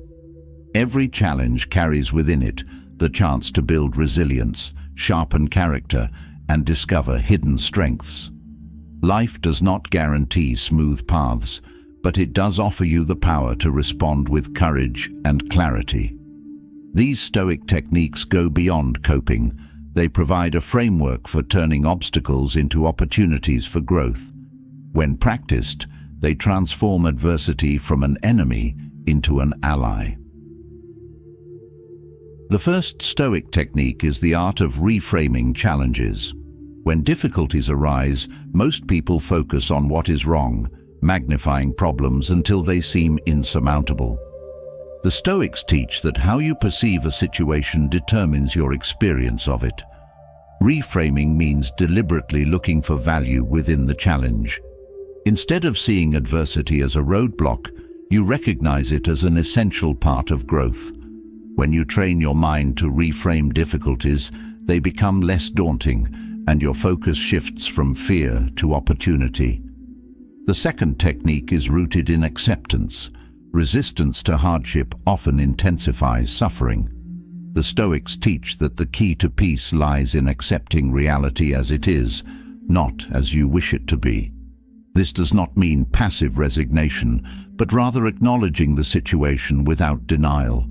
S1: Every challenge carries within it the chance to build resilience, sharpen character, and discover hidden strengths. Life does not guarantee smooth paths, but it does offer you the power to respond with courage and clarity. These Stoic techniques go beyond coping. They provide a framework for turning obstacles into opportunities for growth. When practiced, they transform adversity from an enemy into an ally. The first Stoic technique is the art of reframing challenges. When difficulties arise, most people focus on what is wrong, magnifying problems until they seem insurmountable. The Stoics teach that how you perceive a situation determines your experience of it. Reframing means deliberately looking for value within the challenge. Instead of seeing adversity as a roadblock, you recognize it as an essential part of growth. When you train your mind to reframe difficulties, they become less daunting, and your focus shifts from fear to opportunity. The second technique is rooted in acceptance. Resistance to hardship often intensifies suffering. The Stoics teach that the key to peace lies in accepting reality as it is, not as you wish it to be. This does not mean passive resignation, but rather acknowledging the situation without denial.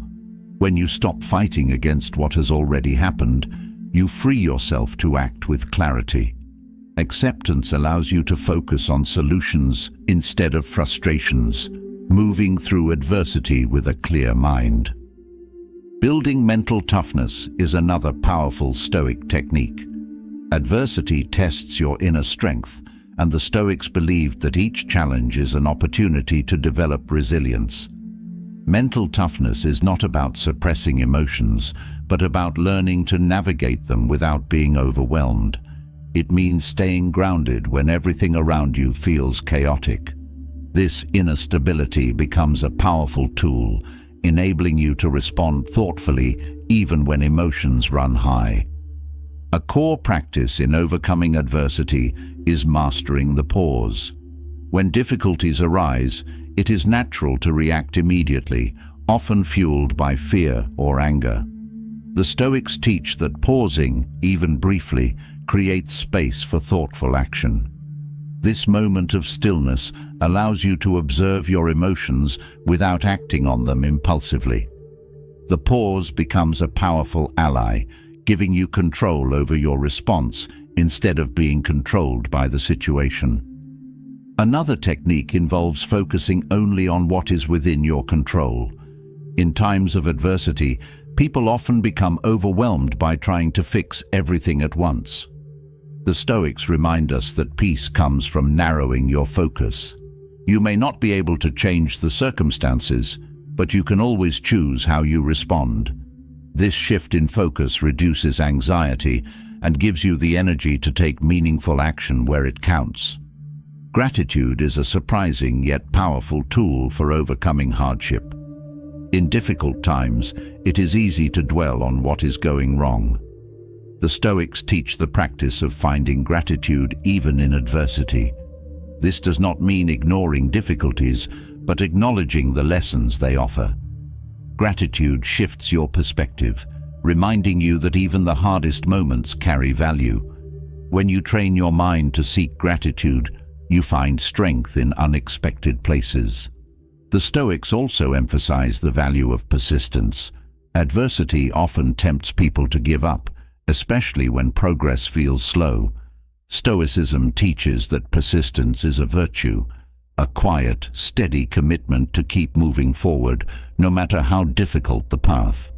S1: When you stop fighting against what has already happened, you free yourself to act with clarity. Acceptance allows you to focus on solutions instead of frustrations, moving through adversity with a clear mind. Building mental toughness is another powerful Stoic technique. Adversity tests your inner strength, and the Stoics believed that each challenge is an opportunity to develop resilience. Mental toughness is not about suppressing emotions, but about learning to navigate them without being overwhelmed. It means staying grounded when everything around you feels chaotic. This inner stability becomes a powerful tool, enabling you to respond thoughtfully even when emotions run high. A core practice in overcoming adversity is mastering the pause. When difficulties arise, it is natural to react immediately, often fueled by fear or anger. The Stoics teach that pausing, even briefly, creates space for thoughtful action. This moment of stillness allows you to observe your emotions without acting on them impulsively. The pause becomes a powerful ally, giving you control over your response instead of being controlled by the situation. Another technique involves focusing only on what is within your control. In times of adversity, people often become overwhelmed by trying to fix everything at once. The Stoics remind us that peace comes from narrowing your focus. You may not be able to change the circumstances, but you can always choose how you respond. This shift in focus reduces anxiety and gives you the energy to take meaningful action where it counts. Gratitude is a surprising yet powerful tool for overcoming hardship. In difficult times, it is easy to dwell on what is going wrong. The Stoics teach the practice of finding gratitude even in adversity. This does not mean ignoring difficulties, but acknowledging the lessons they offer. Gratitude shifts your perspective, reminding you that even the hardest moments carry value. When you train your mind to seek gratitude, you find strength in unexpected places. The Stoics also emphasize the value of persistence. Adversity often tempts people to give up, especially when progress feels slow. Stoicism teaches that persistence is a virtue, a quiet, steady commitment to keep moving forward, no matter how difficult the path.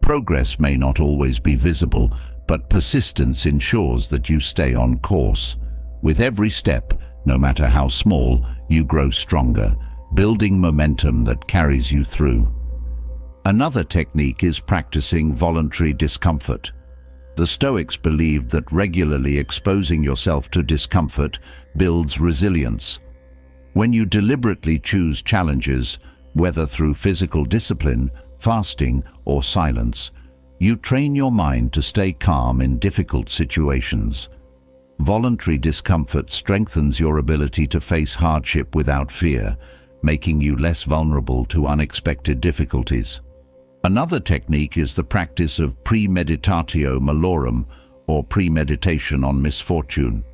S1: Progress may not always be visible, but persistence ensures that you stay on course. With every step, no matter how small, you grow stronger, building momentum that carries you through. Another technique is practicing voluntary discomfort. The Stoics believed that regularly exposing yourself to discomfort builds resilience. When you deliberately choose challenges, whether through physical discipline, fasting, or silence, you train your mind to stay calm in difficult situations. Voluntary discomfort strengthens your ability to face hardship without fear, making you less vulnerable to unexpected difficulties. Another technique is the practice of premeditatio malorum, or premeditation on misfortune.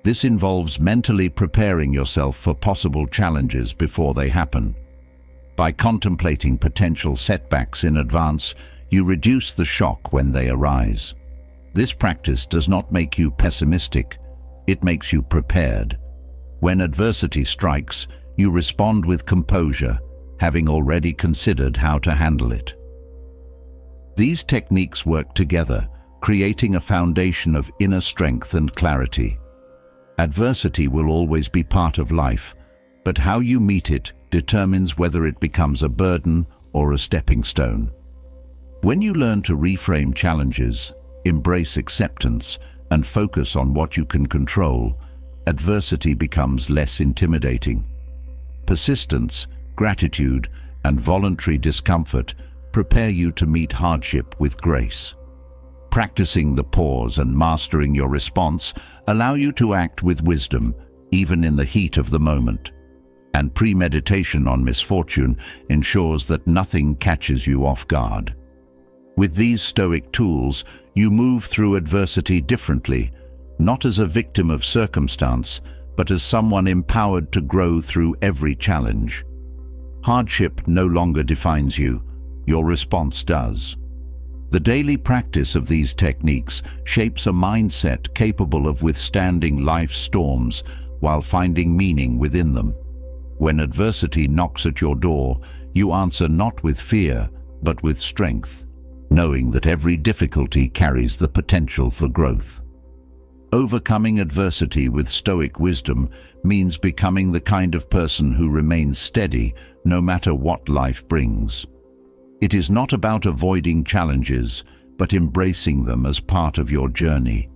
S1: This involves mentally preparing yourself for possible challenges before they happen. By contemplating potential setbacks in advance, you reduce the shock when they arise. This practice does not make you pessimistic, it makes you prepared. When adversity strikes, you respond with composure, having already considered how to handle it. These techniques work together, creating a foundation of inner strength and clarity. Adversity will always be part of life, but how you meet it determines whether it becomes a burden or a stepping stone. When you learn to reframe challenges, embrace acceptance, and focus on what you can control, adversity becomes less intimidating. Persistence, gratitude, and voluntary discomfort prepare you to meet hardship with grace. Practicing the pause and mastering your response allow you to act with wisdom, even in the heat of the moment. And premeditation on misfortune ensures that nothing catches you off guard. With these Stoic tools, you move through adversity differently, not as a victim of circumstance, but as someone empowered to grow through every challenge. Hardship no longer defines you, your response does. The daily practice of these techniques shapes a mindset capable of withstanding life's storms while finding meaning within them. When adversity knocks at your door, you answer not with fear, but with strength, knowing that every difficulty carries the potential for growth. Overcoming adversity with Stoic wisdom means becoming the kind of person who remains steady no matter what life brings. It is not about avoiding challenges, but embracing them as part of your journey.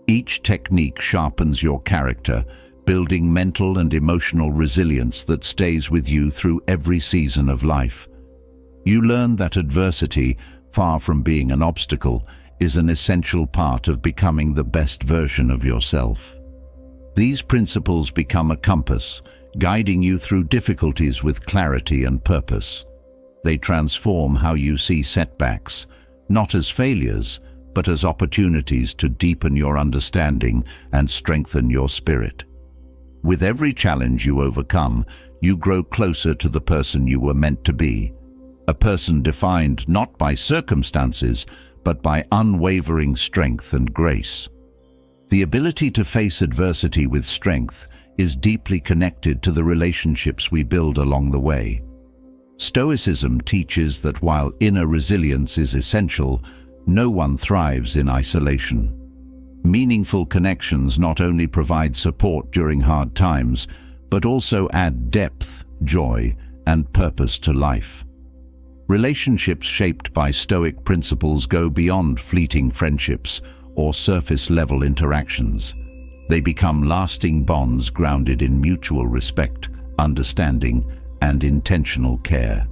S1: Each technique sharpens your character, building mental and emotional resilience that stays with you through every season of life. You learn that adversity, far from being an obstacle, is an essential part of becoming the best version of yourself. These principles become a compass, guiding you through difficulties with clarity and purpose. They transform how you see setbacks, not as failures, but as opportunities to deepen your understanding and strengthen your spirit. With every challenge you overcome, you grow closer to the person you were meant to be, a person defined not by circumstances, but by unwavering strength and grace. The ability to face adversity with strength is deeply connected to the relationships we build along the way. Stoicism teaches that while inner resilience is essential, no one thrives in isolation. Meaningful connections not only provide support during hard times, but also add depth, joy, and purpose to life. Relationships shaped by Stoic principles go beyond fleeting friendships or surface-level interactions. They become lasting bonds grounded in mutual respect, understanding, and intentional care.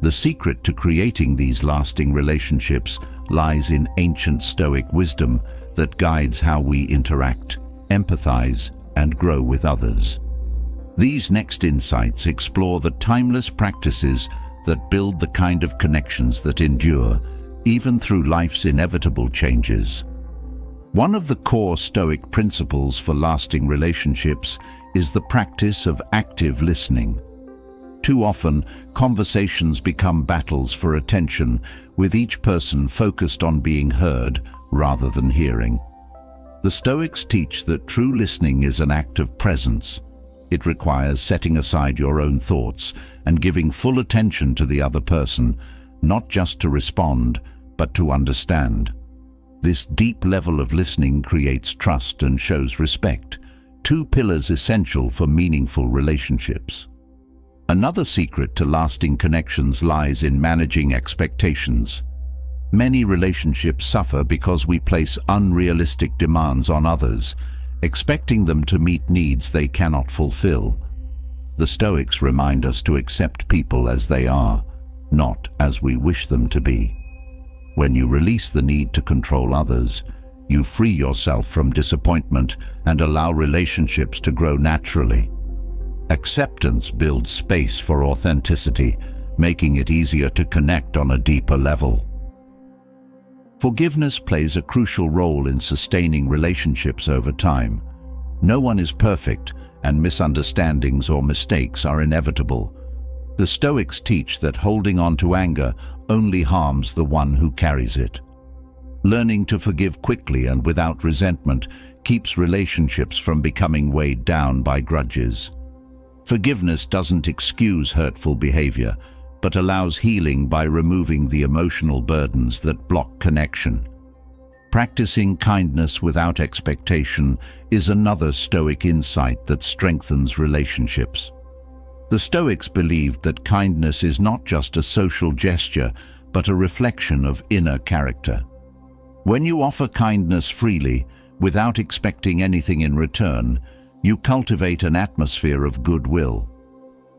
S1: The secret to creating these lasting relationships lies in ancient Stoic wisdom that guides how we interact, empathize, and grow with others. These next insights explore the timeless practices that build the kind of connections that endure, even through life's inevitable changes. One of the core Stoic principles for lasting relationships is the practice of active listening. Too often, conversations become battles for attention, with each person focused on being heard rather than hearing. The Stoics teach that true listening is an act of presence. It requires setting aside your own thoughts and giving full attention to the other person, not just to respond, but to understand. This deep level of listening creates trust and shows respect, two pillars essential for meaningful relationships. Another secret to lasting connections lies in managing expectations. Many relationships suffer because we place unrealistic demands on others, expecting them to meet needs they cannot fulfill. The Stoics remind us to accept people as they are, not as we wish them to be. When you release the need to control others, you free yourself from disappointment and allow relationships to grow naturally. Acceptance builds space for authenticity, making it easier to connect on a deeper level. Forgiveness plays a crucial role in sustaining relationships over time. No one is perfect, and misunderstandings or mistakes are inevitable. The Stoics teach that holding on to anger only harms the one who carries it. Learning to forgive quickly and without resentment keeps relationships from becoming weighed down by grudges. Forgiveness doesn't excuse hurtful behavior, but allows healing by removing the emotional burdens that block connection. Practicing kindness without expectation is another Stoic insight that strengthens relationships. The Stoics believed that kindness is not just a social gesture, but a reflection of inner character. When you offer kindness freely, without expecting anything in return, you cultivate an atmosphere of goodwill.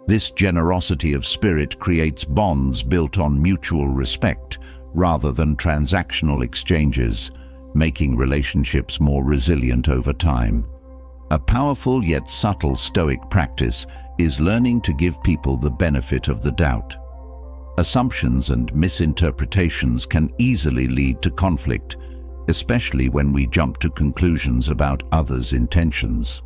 S1: This generosity of spirit creates bonds built on mutual respect rather than transactional exchanges, making relationships more resilient over time. A powerful yet subtle Stoic practice is learning to give people the benefit of the doubt. Assumptions and misinterpretations can easily lead to conflict, especially when we jump to conclusions about others' intentions.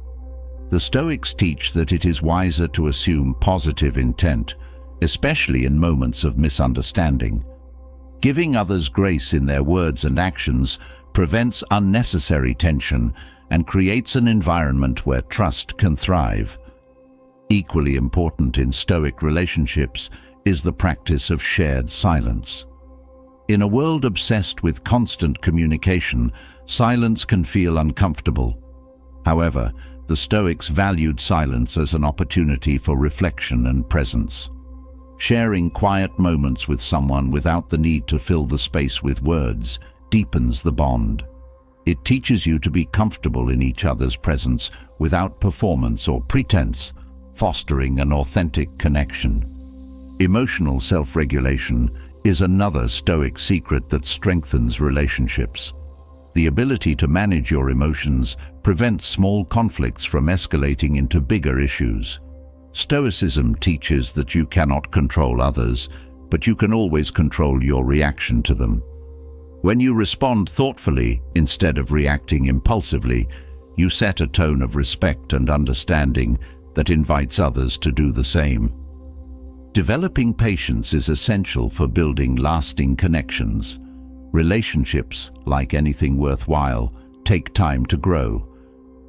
S1: The Stoics teach that it is wiser to assume positive intent, especially in moments of misunderstanding. Giving others grace in their words and actions prevents unnecessary tension and creates an environment where trust can thrive. Equally important in Stoic relationships is the practice of shared silence. In a world obsessed with constant communication, silence can feel uncomfortable. However, the Stoics valued silence as an opportunity for reflection and presence. Sharing quiet moments with someone without the need to fill the space with words deepens the bond. It teaches you to be comfortable in each other's presence without performance or pretense, fostering an authentic connection. Emotional self-regulation is another Stoic secret that strengthens relationships. The ability to manage your emotions prevents small conflicts from escalating into bigger issues. Stoicism teaches that you cannot control others, but you can always control your reaction to them. When you respond thoughtfully instead of reacting impulsively, you set a tone of respect and understanding that invites others to do the same. Developing patience is essential for building lasting connections. Relationships, like anything worthwhile, take time to grow.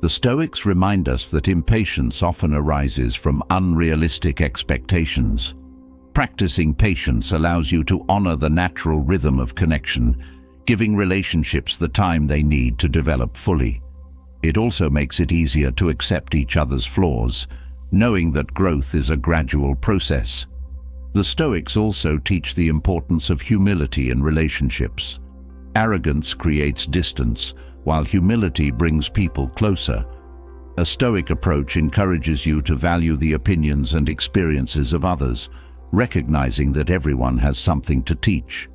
S1: The Stoics remind us that impatience often arises from unrealistic expectations. Practicing patience allows you to honor the natural rhythm of connection, giving relationships the time they need to develop fully. It also makes it easier to accept each other's flaws, knowing that growth is a gradual process. The Stoics also teach the importance of humility in relationships. Arrogance creates distance, while humility brings people closer. A Stoic approach encourages you to value the opinions and experiences of others, recognizing that everyone has something to teach.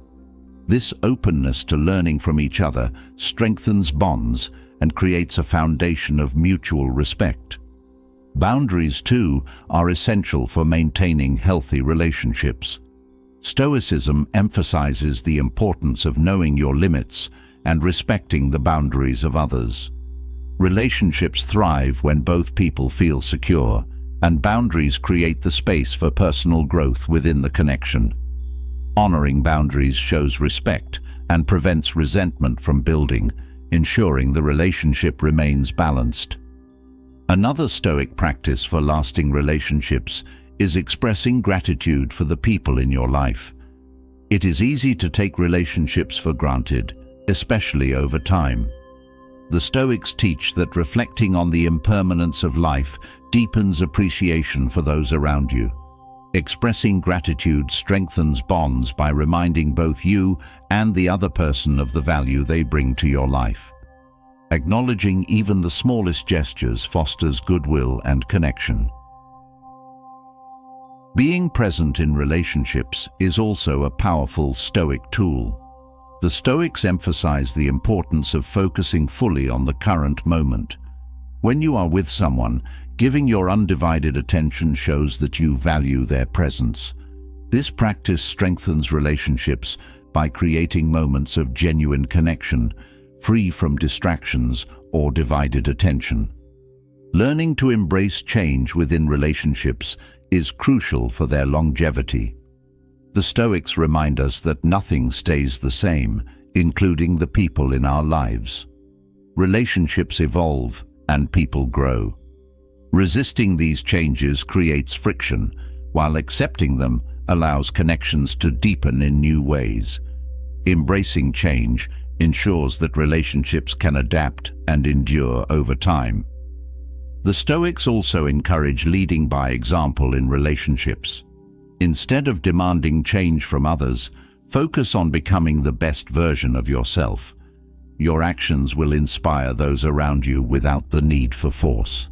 S1: This openness to learning from each other strengthens bonds and creates a foundation of mutual respect. Boundaries, too, are essential for maintaining healthy relationships. Stoicism emphasizes the importance of knowing your limits and respecting the boundaries of others. Relationships thrive when both people feel secure, and boundaries create the space for personal growth within the connection. Honoring boundaries shows respect and prevents resentment from building, ensuring the relationship remains balanced. Another Stoic practice for lasting relationships is expressing gratitude for the people in your life. It is easy to take relationships for granted, especially over time. The Stoics teach that reflecting on the impermanence of life deepens appreciation for those around you. Expressing gratitude strengthens bonds by reminding both you and the other person of the value they bring to your life. Acknowledging even the smallest gestures fosters goodwill and connection. Being present in relationships is also a powerful Stoic tool. The Stoics emphasize the importance of focusing fully on the current moment. When you are with someone, giving your undivided attention shows that you value their presence. This practice strengthens relationships by creating moments of genuine connection, free from distractions or divided attention. Learning to embrace change within relationships is crucial for their longevity. The Stoics remind us that nothing stays the same, including the people in our lives. Relationships evolve and people grow. Resisting these changes creates friction, while accepting them allows connections to deepen in new ways. Embracing change ensures that relationships can adapt and endure over time. The Stoics also encourage leading by example in relationships. Instead of demanding change from others, focus on becoming the best version of yourself. Your actions will inspire those around you without the need for force.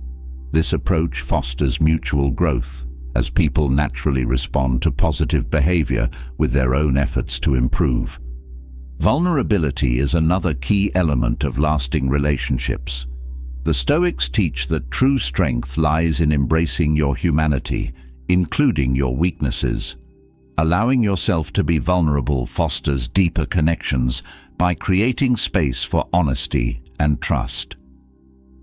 S1: This approach fosters mutual growth, as people naturally respond to positive behavior with their own efforts to improve. Vulnerability is another key element of lasting relationships. The Stoics teach that true strength lies in embracing your humanity, including your weaknesses. Allowing yourself to be vulnerable fosters deeper connections by creating space for honesty and trust.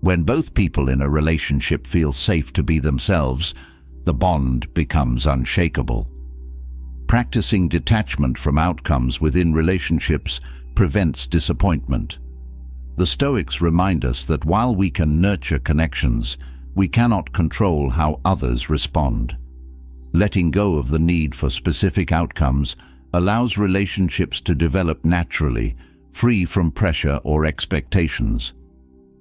S1: When both people in a relationship feel safe to be themselves, the bond becomes unshakable. Practicing detachment from outcomes within relationships prevents disappointment. The Stoics remind us that while we can nurture connections, we cannot control how others respond. Letting go of the need for specific outcomes allows relationships to develop naturally, free from pressure or expectations.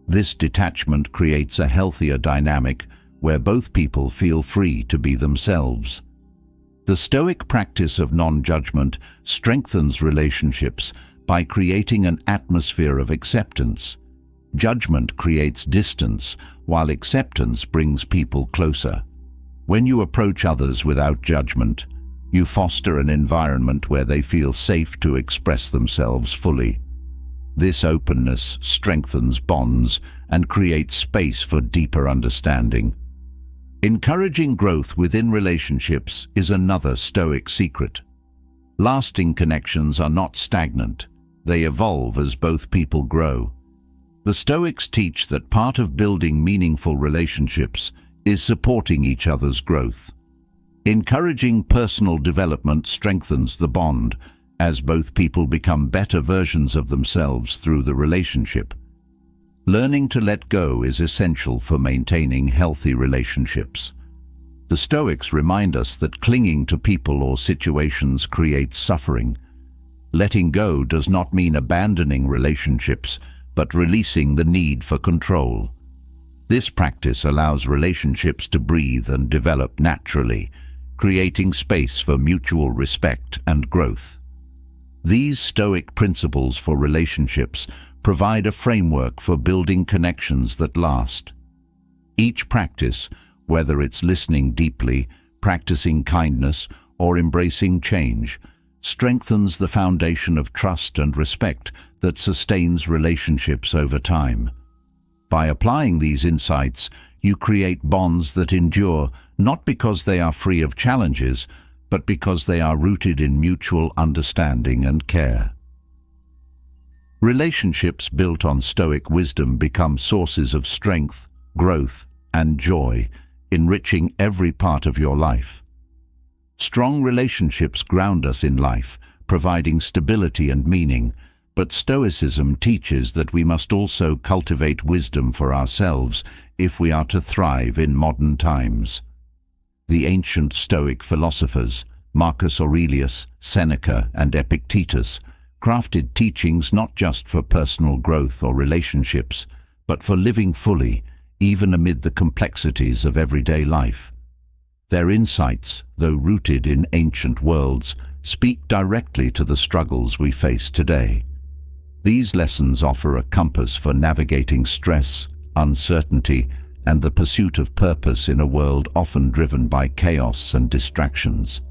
S1: This detachment creates a healthier dynamic where both people feel free to be themselves. The Stoic practice of non-judgment strengthens relationships by creating an atmosphere of acceptance. Judgment creates distance, while acceptance brings people closer. When you approach others without judgment, you foster an environment where they feel safe to express themselves fully. This openness strengthens bonds and creates space for deeper understanding. Encouraging growth within relationships is another Stoic secret. Lasting connections are not stagnant. They evolve as both people grow. The Stoics teach that part of building meaningful relationships is supporting each other's growth. Encouraging personal development strengthens the bond, as both people become better versions of themselves through the relationship. Learning to let go is essential for maintaining healthy relationships. The Stoics remind us that clinging to people or situations creates suffering. Letting go does not mean abandoning relationships, but releasing the need for control. This practice allows relationships to breathe and develop naturally, creating space for mutual respect and growth. These Stoic principles for relationships provide a framework for building connections that last. Each practice, whether it's listening deeply, practicing kindness, or embracing change, strengthens the foundation of trust and respect that sustains relationships over time. By applying these insights, you create bonds that endure not because they are free of challenges, but because they are rooted in mutual understanding and care. Relationships built on Stoic wisdom become sources of strength, growth, and joy, enriching every part of your life. Strong relationships ground us in life, providing stability and meaning, but Stoicism teaches that we must also cultivate wisdom for ourselves if we are to thrive in modern times. The ancient Stoic philosophers, Marcus Aurelius, Seneca, and Epictetus, crafted teachings not just for personal growth or relationships, but for living fully, even amid the complexities of everyday life. Their insights, though rooted in ancient worlds, speak directly to the struggles we face today. These lessons offer a compass for navigating stress, uncertainty, and the pursuit of purpose in a world often driven by chaos and distractions.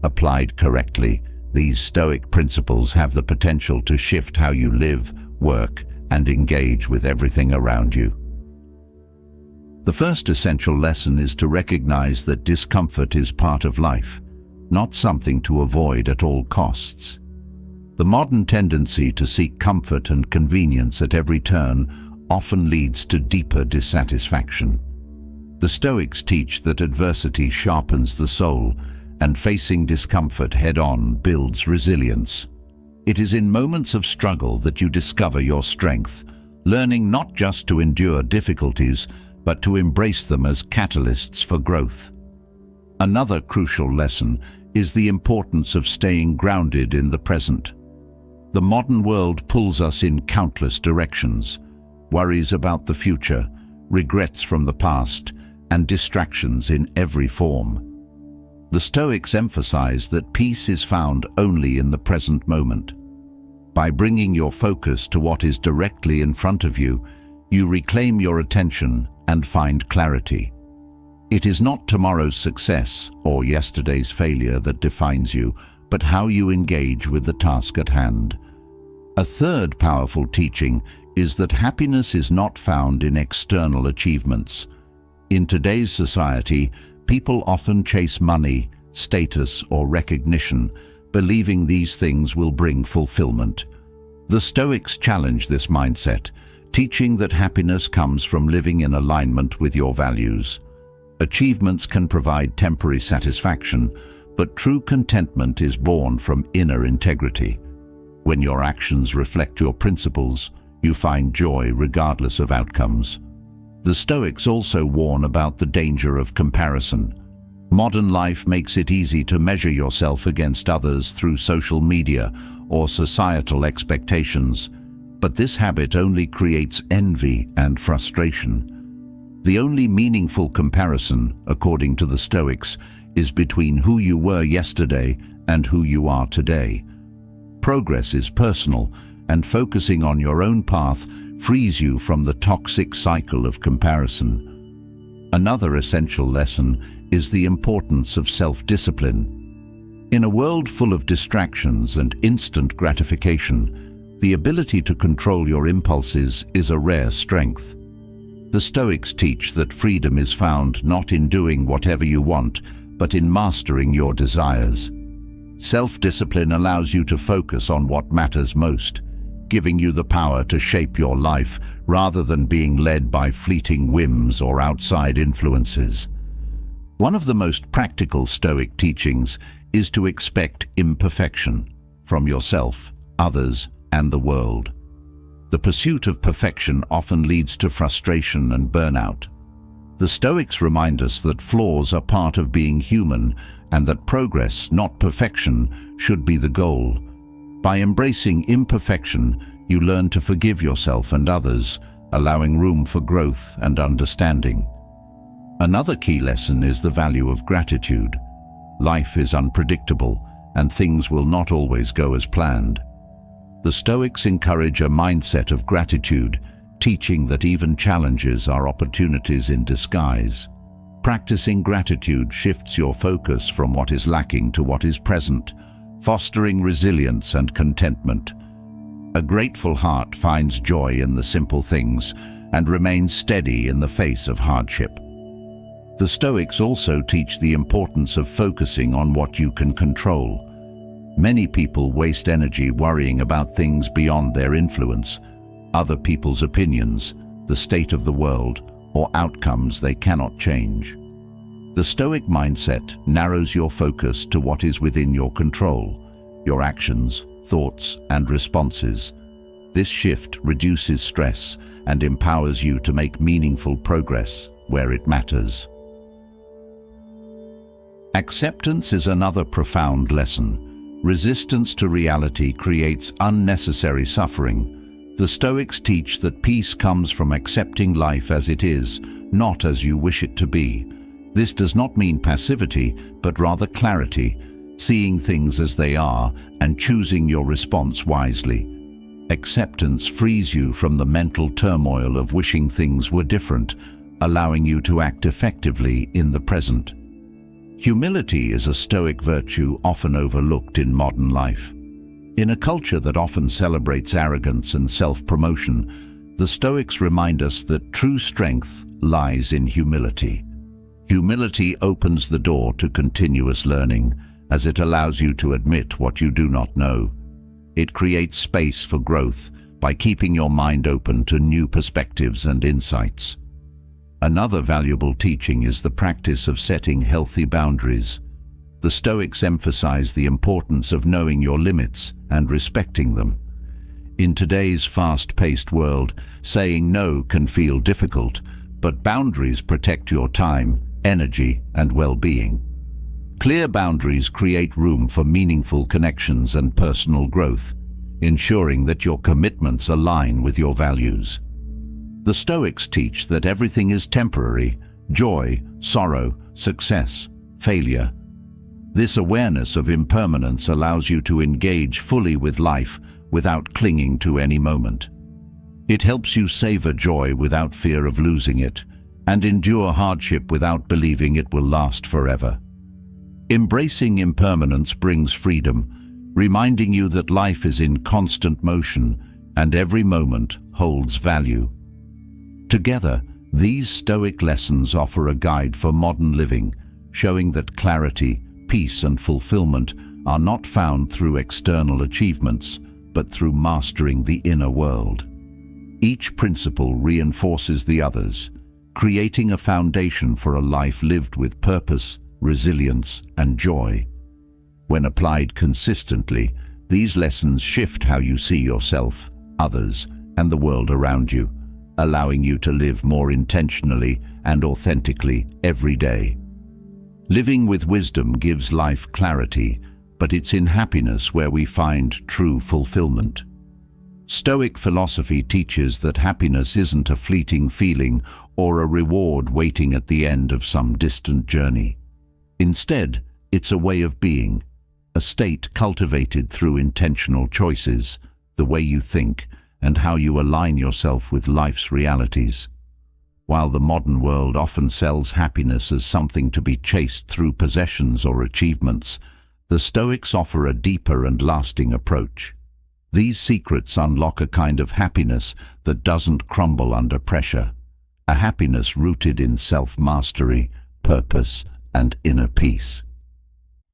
S1: Applied correctly, these Stoic principles have the potential to shift how you live, work, and engage with everything around you. The first essential lesson is to recognize that discomfort is part of life, not something to avoid at all costs. The modern tendency to seek comfort and convenience at every turn often leads to deeper dissatisfaction. The Stoics teach that adversity sharpens the soul, and facing discomfort head-on builds resilience. It is in moments of struggle that you discover your strength, learning not just to endure difficulties, but to embrace them as catalysts for growth. Another crucial lesson is the importance of staying grounded in the present. The modern world pulls us in countless directions: worries about the future, regrets from the past, and distractions in every form. The Stoics emphasize that peace is found only in the present moment. By bringing your focus to what is directly in front of you, you reclaim your attention and find clarity. It is not tomorrow's success or yesterday's failure that defines you, but how you engage with the task at hand. A third powerful teaching is that happiness is not found in external achievements. In today's society, people often chase money, status, or recognition, believing these things will bring fulfillment. The Stoics challenge this mindset, teaching that happiness comes from living in alignment with your values. Achievements can provide temporary satisfaction, but true contentment is born from inner integrity. When your actions reflect your principles, you find joy regardless of outcomes. The Stoics also warn about the danger of comparison. Modern life makes it easy to measure yourself against others through social media or societal expectations, but this habit only creates envy and frustration. The only meaningful comparison, according to the Stoics, is between who you were yesterday and who you are today. Progress is personal, and focusing on your own path frees you from the toxic cycle of comparison. Another essential lesson is the importance of self-discipline. In a world full of distractions and instant gratification, the ability to control your impulses is a rare strength. The Stoics teach that freedom is found not in doing whatever you want, but in mastering your desires. Self-discipline allows you to focus on what matters most, giving you the power to shape your life rather than being led by fleeting whims or outside influences. One of the most practical Stoic teachings is to expect imperfection from yourself, others, and the world. The pursuit of perfection often leads to frustration and burnout. The Stoics remind us that flaws are part of being human and that progress, not perfection, should be the goal. By embracing imperfection, you learn to forgive yourself and others, allowing room for growth and understanding. Another key lesson is the value of gratitude. Life is unpredictable, and things will not always go as planned. The Stoics encourage a mindset of gratitude, teaching that even challenges are opportunities in disguise. Practicing gratitude shifts your focus from what is lacking to what is present, fostering resilience and contentment. A grateful heart finds joy in the simple things and remains steady in the face of hardship. The Stoics also teach the importance of focusing on what you can control. Many people waste energy worrying about things beyond their influence, other people's opinions, the state of the world, or outcomes they cannot change. The Stoic mindset narrows your focus to what is within your control, your actions, thoughts, and responses. This shift reduces stress and empowers you to make meaningful progress where it matters. Acceptance is another profound lesson. Resistance to reality creates unnecessary suffering. The Stoics teach that peace comes from accepting life as it is, not as you wish it to be. This does not mean passivity, but rather clarity, seeing things as they are and choosing your response wisely. Acceptance frees you from the mental turmoil of wishing things were different, allowing you to act effectively in the present. Humility is a Stoic virtue often overlooked in modern life. In a culture that often celebrates arrogance and self-promotion, the Stoics remind us that true strength lies in humility. Humility opens the door to continuous learning, as it allows you to admit what you do not know. It creates space for growth by keeping your mind open to new perspectives and insights. Another valuable teaching is the practice of setting healthy boundaries. The Stoics emphasize the importance of knowing your limits and respecting them. In today's fast-paced world, saying no can feel difficult, but boundaries protect your time, energy, and well-being. Clear boundaries create room for meaningful connections and personal growth, ensuring that your commitments align with your values. The Stoics teach that everything is temporary: joy, sorrow, success, failure. This awareness of impermanence allows you to engage fully with life without clinging to any moment. It helps you savor joy without fear of losing it, and endure hardship without believing it will last forever. Embracing impermanence brings freedom, reminding you that life is in constant motion and every moment holds value. Together, these Stoic lessons offer a guide for modern living, showing that clarity, peace, and fulfillment are not found through external achievements, but through mastering the inner world. Each principle reinforces the others, creating a foundation for a life lived with purpose, resilience, and joy. When applied consistently, these lessons shift how you see yourself, others, and the world around you, allowing you to live more intentionally and authentically every day. Living with wisdom gives life clarity, but it's in happiness where we find true fulfillment. Stoic philosophy teaches that happiness isn't a fleeting feeling or a reward waiting at the end of some distant journey. Instead, it's a way of being, a state cultivated through intentional choices, the way you think, and how you align yourself with life's realities. While the modern world often sells happiness as something to be chased through possessions or achievements, the Stoics offer a deeper and lasting approach. These secrets unlock a kind of happiness that doesn't crumble under pressure, a happiness rooted in self-mastery, purpose, and inner peace.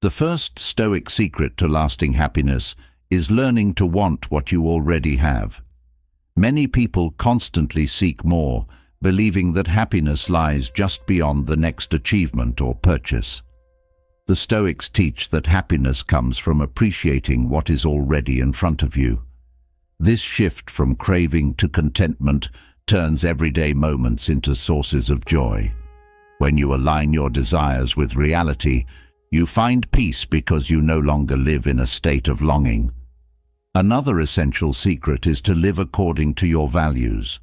S1: The first Stoic secret to lasting happiness is learning to want what you already have. Many people constantly seek more, believing that happiness lies just beyond the next achievement or purchase. The Stoics teach that happiness comes from appreciating what is already in front of you. This shift from craving to contentment turns everyday moments into sources of joy. When you align your desires with reality, you find peace because you no longer live in a state of longing. Another essential secret is to live according to your values.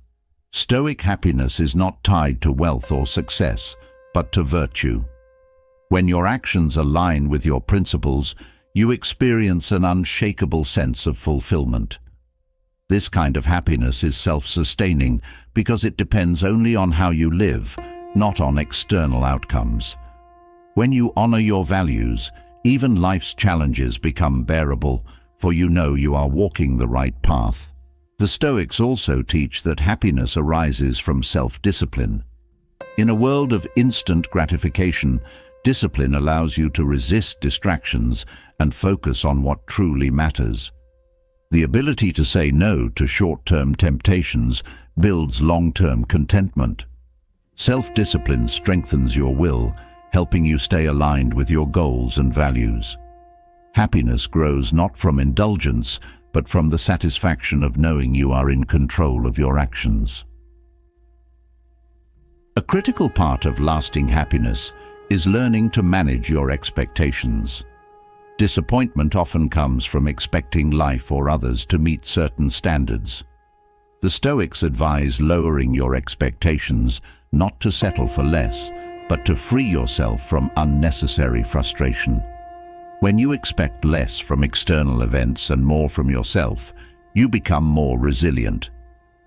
S1: Stoic happiness is not tied to wealth or success, but to virtue. When your actions align with your principles, you experience an unshakable sense of fulfillment. This kind of happiness is self-sustaining because it depends only on how you live, not on external outcomes. When you honor your values, even life's challenges become bearable, for you know you are walking the right path. The Stoics also teach that happiness arises from self-discipline. In a world of instant gratification, discipline allows you to resist distractions and focus on what truly matters. The ability to say no to short-term temptations builds long-term contentment. Self-discipline strengthens your will, helping you stay aligned with your goals and values. Happiness grows not from indulgence, but from the satisfaction of knowing you are in control of your actions. A critical part of lasting happiness is learning to manage your expectations. Disappointment often comes from expecting life or others to meet certain standards. The Stoics advise lowering your expectations, not to settle for less, but to free yourself from unnecessary frustration. When you expect less from external events and more from yourself, you become more resilient.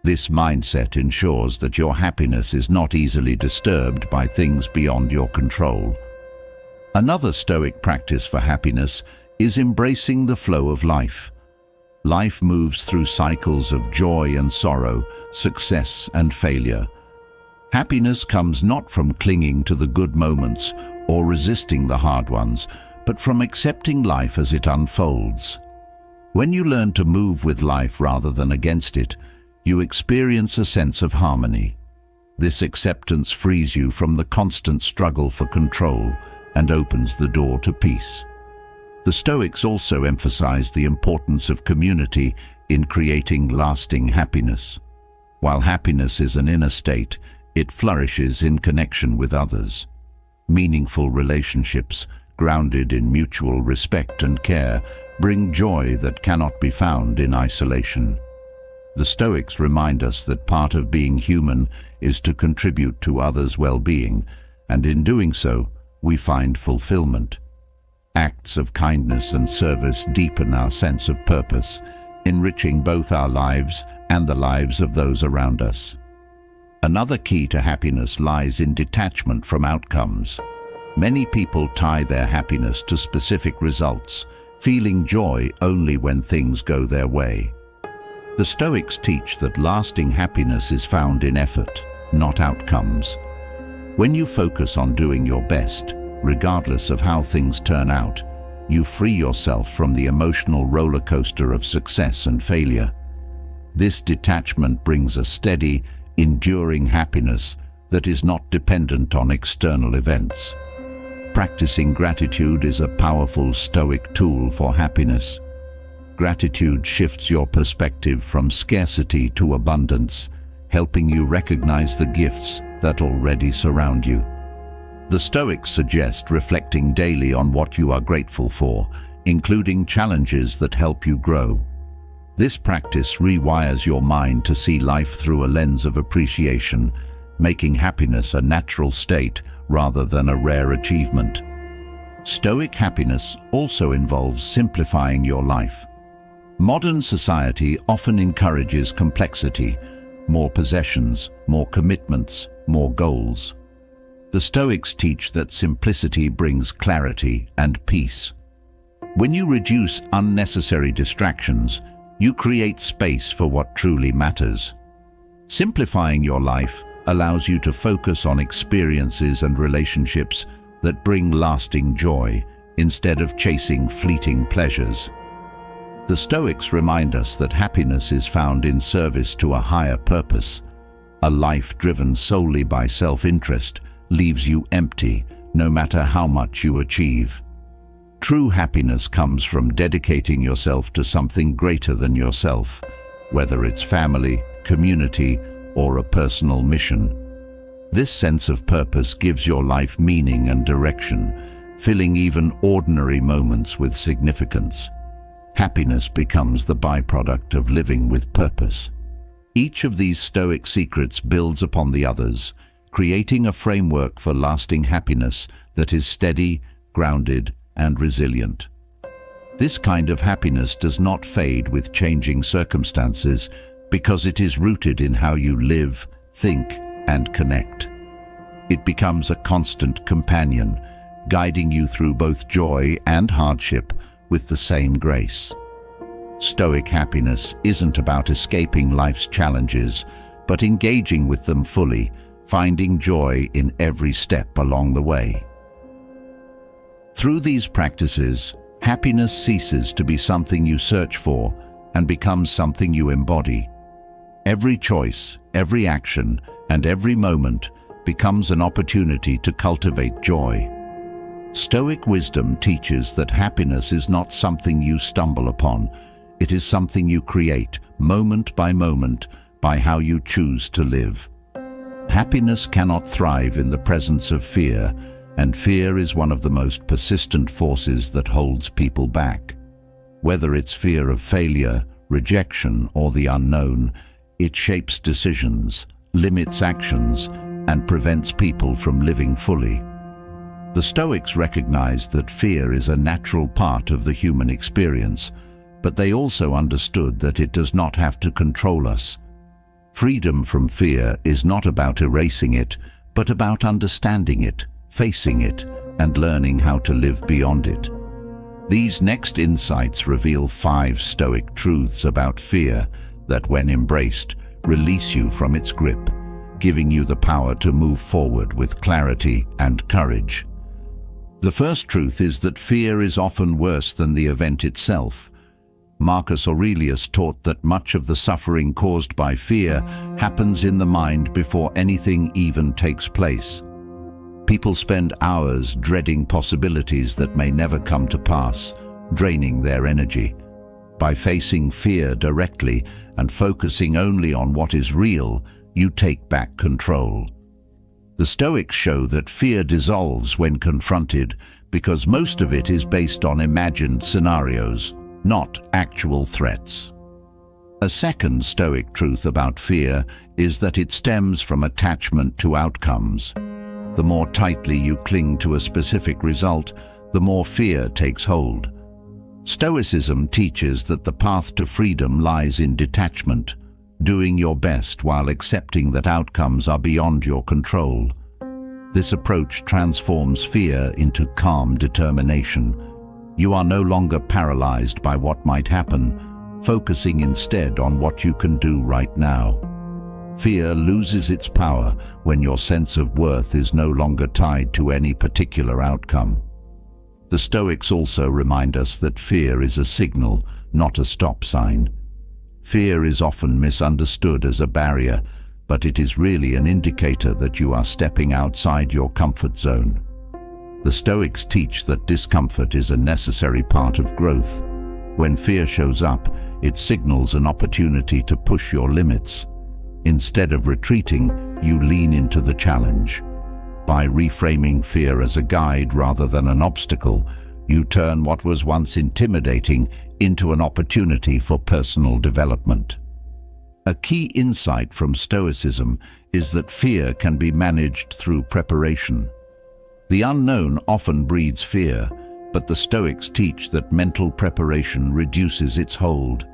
S1: This mindset ensures that your happiness is not easily disturbed by things beyond your control. Another Stoic practice for happiness is embracing the flow of life. Life moves through cycles of joy and sorrow, success and failure. Happiness comes not from clinging to the good moments or resisting the hard ones, but from accepting life as it unfolds. When you learn to move with life rather than against it, you experience a sense of harmony. This acceptance frees you from the constant struggle for control and opens the door to peace. The Stoics also emphasize the importance of community in creating lasting happiness. While happiness is an inner state, it flourishes in connection with others. Meaningful relationships, grounded in mutual respect and care, bring joy that cannot be found in isolation. The Stoics remind us that part of being human is to contribute to others' well-being, and in doing so, we find fulfillment. Acts of kindness and service deepen our sense of purpose, enriching both our lives and the lives of those around us. Another key to happiness lies in detachment from outcomes. Many people tie their happiness to specific results, feeling joy only when things go their way. The Stoics teach that lasting happiness is found in effort, not outcomes. When you focus on doing your best, regardless of how things turn out, you free yourself from the emotional roller coaster of success and failure. This detachment brings a steady, enduring happiness that is not dependent on external events. Practicing gratitude is a powerful Stoic tool for happiness. Gratitude shifts your perspective from scarcity to abundance, helping you recognize the gifts that already surround you. The Stoics suggest reflecting daily on what you are grateful for, including challenges that help you grow. This practice rewires your mind to see life through a lens of appreciation, making happiness a natural state rather than a rare achievement. Stoic happiness also involves simplifying your life. Modern society often encourages complexity, more possessions, more commitments, more goals. The Stoics teach that simplicity brings clarity and peace. When you reduce unnecessary distractions, you create space for what truly matters. Simplifying your life allows you to focus on experiences and relationships that bring lasting joy instead of chasing fleeting pleasures. The Stoics remind us that happiness is found in service to a higher purpose. A life driven solely by self-interest leaves you empty, no matter how much you achieve. True happiness comes from dedicating yourself to something greater than yourself, whether it's family, community, or a personal mission. This sense of purpose gives your life meaning and direction, filling even ordinary moments with significance. Happiness becomes the byproduct of living with purpose. Each of these Stoic secrets builds upon the others, creating a framework for lasting happiness that is steady, grounded, and resilient. This kind of happiness does not fade with changing circumstances because it is rooted in how you live, think, and connect. It becomes a constant companion, guiding you through both joy and hardship with the same grace. Stoic happiness isn't about escaping life's challenges, but engaging with them fully, finding joy in every step along the way. Through these practices, happiness ceases to be something you search for and becomes something you embody. Every choice, every action, and every moment becomes an opportunity to cultivate joy. Stoic wisdom teaches that happiness is not something you stumble upon. It is something you create, moment by moment, by how you choose to live. Happiness cannot thrive in the presence of fear, and fear is one of the most persistent forces that holds people back. Whether it's fear of failure, rejection, or the unknown, it shapes decisions, limits actions, and prevents people from living fully. The Stoics recognized that fear is a natural part of the human experience, but they also understood that it does not have to control us. Freedom from fear is not about erasing it, but about understanding it, facing it, and learning how to live beyond it. These next insights reveal 5 Stoic truths about fear that, when embraced, release you from its grip, giving you the power to move forward with clarity and courage. The first truth is that fear is often worse than the event itself. Marcus Aurelius taught that much of the suffering caused by fear happens in the mind before anything even takes place. People spend hours dreading possibilities that may never come to pass, draining their energy. By facing fear directly and focusing only on what is real, you take back control. The Stoics show that fear dissolves when confronted because most of it is based on imagined scenarios, not actual threats. A second Stoic truth about fear is that it stems from attachment to outcomes. The more tightly you cling to a specific result, the more fear takes hold. Stoicism teaches that the path to freedom lies in detachment, doing your best while accepting that outcomes are beyond your control. This approach transforms fear into calm determination. You are no longer paralyzed by what might happen, focusing instead on what you can do right now. Fear loses its power when your sense of worth is no longer tied to any particular outcome. The Stoics also remind us that fear is a signal, not a stop sign. Fear is often misunderstood as a barrier, but it is really an indicator that you are stepping outside your comfort zone. The Stoics teach that discomfort is a necessary part of growth. When fear shows up, it signals an opportunity to push your limits. Instead of retreating, you lean into the challenge. By reframing fear as a guide rather than an obstacle, you turn what was once intimidating into an opportunity for personal development. A key insight from Stoicism is that fear can be managed through preparation. The unknown often breeds fear, but the Stoics teach that mental preparation reduces its hold.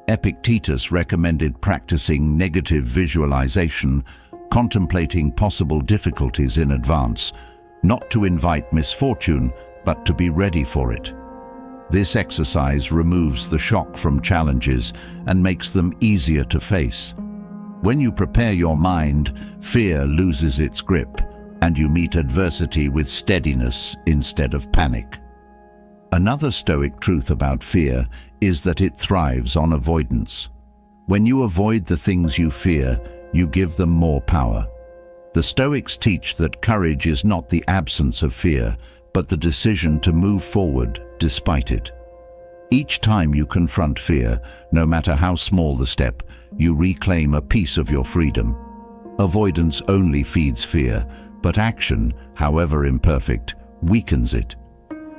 S1: Epictetus recommended practicing negative visualization, contemplating possible difficulties in advance, not to invite misfortune, but to be ready for it. This exercise removes the shock from challenges and makes them easier to face. When you prepare your mind, fear loses its grip, and you meet adversity with steadiness instead of panic. Another Stoic truth about fear is that it thrives on avoidance. When you avoid the things you fear, you give them more power. The Stoics teach that courage is not the absence of fear, but the decision to move forward despite it. Each time you confront fear, no matter how small the step, you reclaim a piece of your freedom. Avoidance only feeds fear, but action, however imperfect, weakens it.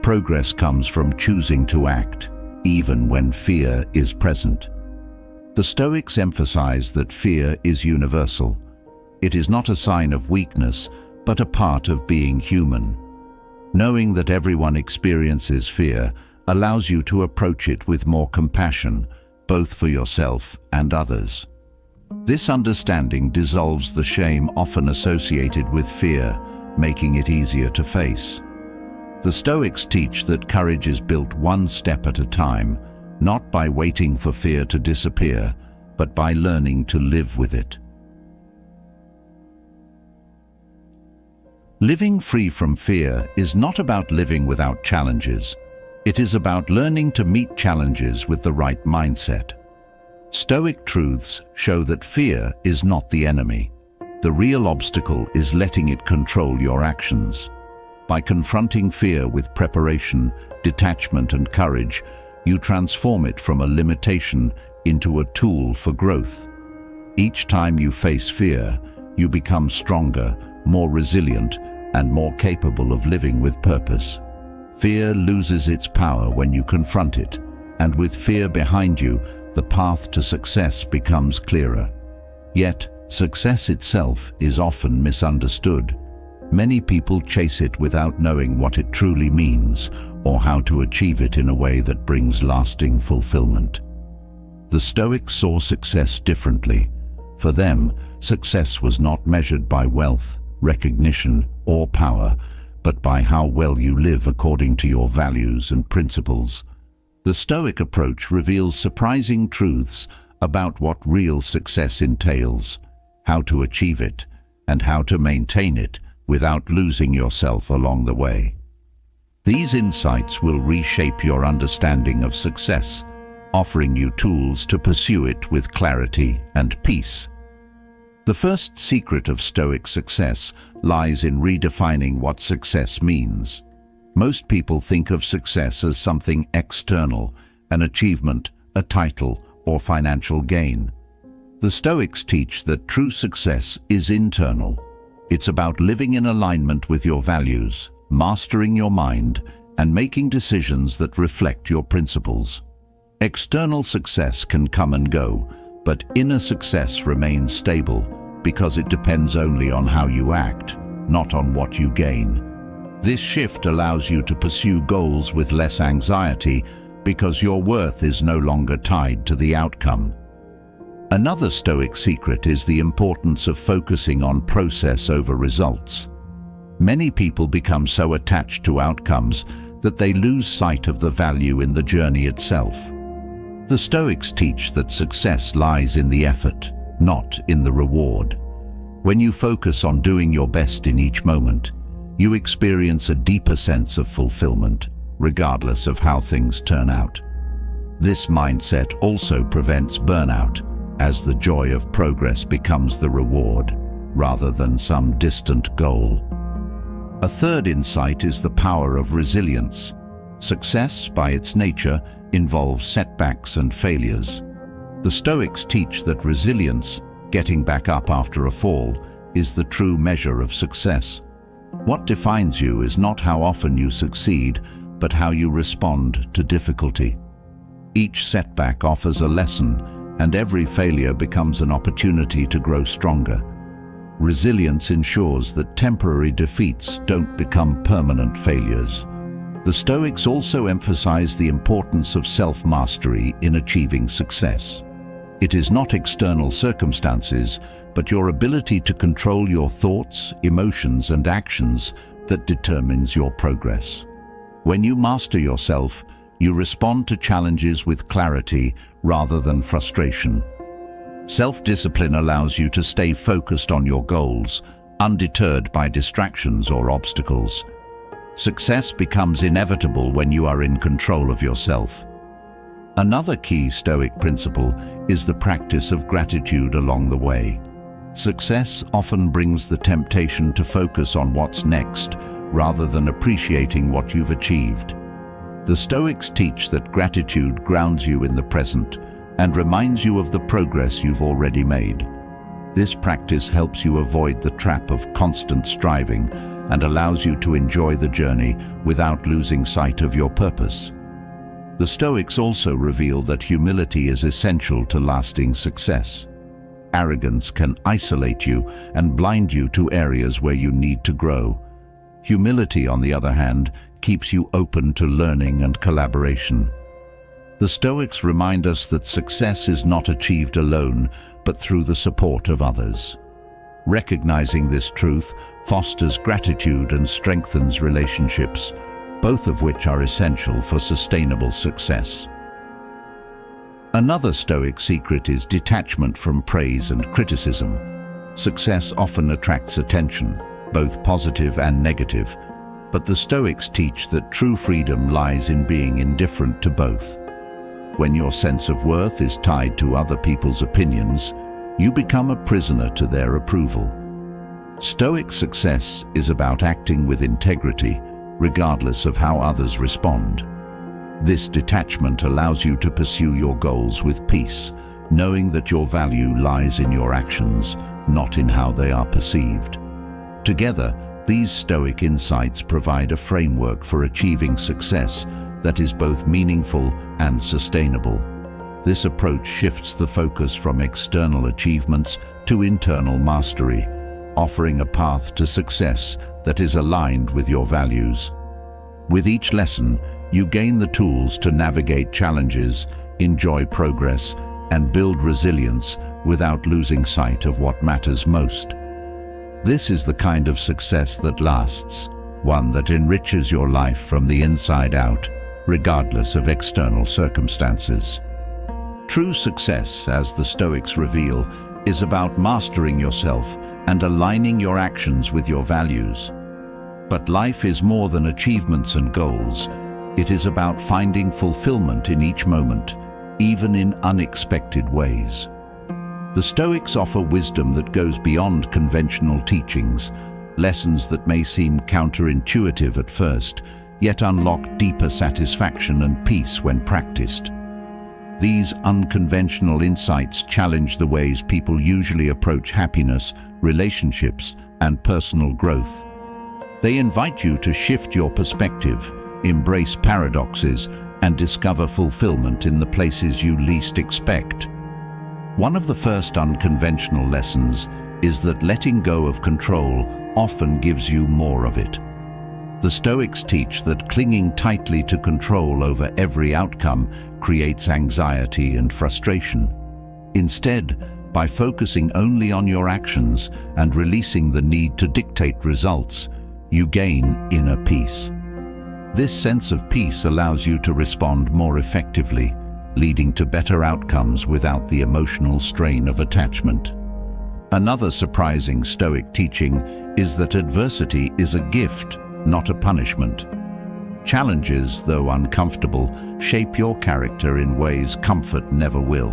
S1: Progress comes from choosing to act, even when fear is present. The Stoics emphasize that fear is universal. It is not a sign of weakness, but a part of being human. Knowing that everyone experiences fear allows you to approach it with more compassion, both for yourself and others. This understanding dissolves the shame often associated with fear, making it easier to face. The Stoics teach that courage is built one step at a time, not by waiting for fear to disappear, but by learning to live with it. Living free from fear is not about living without challenges. It is about learning to meet challenges with the right mindset. Stoic truths show that fear is not the enemy. The real obstacle is letting it control your actions. By confronting fear with preparation, detachment, and courage, you transform it from a limitation into a tool for growth. Each time you face fear, you become stronger, more resilient, and more capable of living with purpose. Fear loses its power when you confront it, and with fear behind you, the path to success becomes clearer. Yet, success itself is often misunderstood. Many people chase it without knowing what it truly means or how to achieve it in a way that brings lasting fulfillment. The Stoics saw success differently. For them, success was not measured by wealth, recognition, or power, but by how well you live according to your values and principles. The Stoic approach reveals surprising truths about what real success entails, how to achieve it, and how to maintain it without losing yourself along the way. These insights will reshape your understanding of success, offering you tools to pursue it with clarity and peace. The first secret of Stoic success lies in redefining what success means. Most people think of success as something external, an achievement, a title, or financial gain. The Stoics teach that true success is internal. It's about living in alignment with your values, mastering your mind, and making decisions that reflect your principles. External success can come and go, but inner success remains stable because it depends only on how you act, not on what you gain. This shift allows you to pursue goals with less anxiety because your worth is no longer tied to the outcome. Another Stoic secret is the importance of focusing on process over results. Many people become so attached to outcomes that they lose sight of the value in the journey itself. The Stoics teach that success lies in the effort, not in the reward. When you focus on doing your best in each moment, you experience a deeper sense of fulfillment, regardless of how things turn out. This mindset also prevents burnout, as the joy of progress becomes the reward, rather than some distant goal. A third insight is the power of resilience. Success, by its nature, involves setbacks and failures. The Stoics teach that resilience, getting back up after a fall, is the true measure of success. What defines you is not how often you succeed, but how you respond to difficulty. Each setback offers a lesson, and every failure becomes an opportunity to grow stronger. Resilience ensures that temporary defeats don't become permanent failures. The Stoics also emphasize the importance of self-mastery in achieving success. It is not external circumstances, but your ability to control your thoughts, emotions, and actions that determines your progress. When you master yourself, you respond to challenges with clarity rather than frustration. Self-discipline allows you to stay focused on your goals, undeterred by distractions or obstacles. Success becomes inevitable when you are in control of yourself. Another key Stoic principle is the practice of gratitude along the way. Success often brings the temptation to focus on what's next, rather than appreciating what you've achieved. The Stoics teach that gratitude grounds you in the present and reminds you of the progress you've already made. This practice helps you avoid the trap of constant striving and allows you to enjoy the journey without losing sight of your purpose. The Stoics also reveal that humility is essential to lasting success. Arrogance can isolate you and blind you to areas where you need to grow. Humility, on the other hand, keeps you open to learning and collaboration. The Stoics remind us that success is not achieved alone, but through the support of others. Recognizing this truth fosters gratitude and strengthens relationships, both of which are essential for sustainable success. Another Stoic secret is detachment from praise and criticism. Success often attracts attention, both positive and negative, but the Stoics teach that true freedom lies in being indifferent to both. When your sense of worth is tied to other people's opinions, you become a prisoner to their approval. Stoic success is about acting with integrity, regardless of how others respond. This detachment allows you to pursue your goals with peace, knowing that your value lies in your actions, not in how they are perceived. Together, these Stoic insights provide a framework for achieving success that is both meaningful and sustainable. This approach shifts the focus from external achievements to internal mastery, offering a path to success that is aligned with your values. With each lesson, you gain the tools to navigate challenges, enjoy progress, and build resilience without losing sight of what matters most. This is the kind of success that lasts, one that enriches your life from the inside out, regardless of external circumstances. True success, as the Stoics reveal, is about mastering yourself and aligning your actions with your values. But life is more than achievements and goals. It is about finding fulfillment in each moment, even in unexpected ways. The Stoics offer wisdom that goes beyond conventional teachings, lessons that may seem counterintuitive at first, yet unlock deeper satisfaction and peace when practiced. These unconventional insights challenge the ways people usually approach happiness, relationships, and personal growth. They invite you to shift your perspective, embrace paradoxes, and discover fulfillment in the places you least expect. One of the first unconventional lessons is that letting go of control often gives you more of it. The Stoics teach that clinging tightly to control over every outcome creates anxiety and frustration. Instead, by focusing only on your actions and releasing the need to dictate results, you gain inner peace. This sense of peace allows you to respond more effectively, leading to better outcomes without the emotional strain of attachment. Another surprising Stoic teaching is that adversity is a gift, not a punishment. Challenges, though uncomfortable, shape your character in ways comfort never will.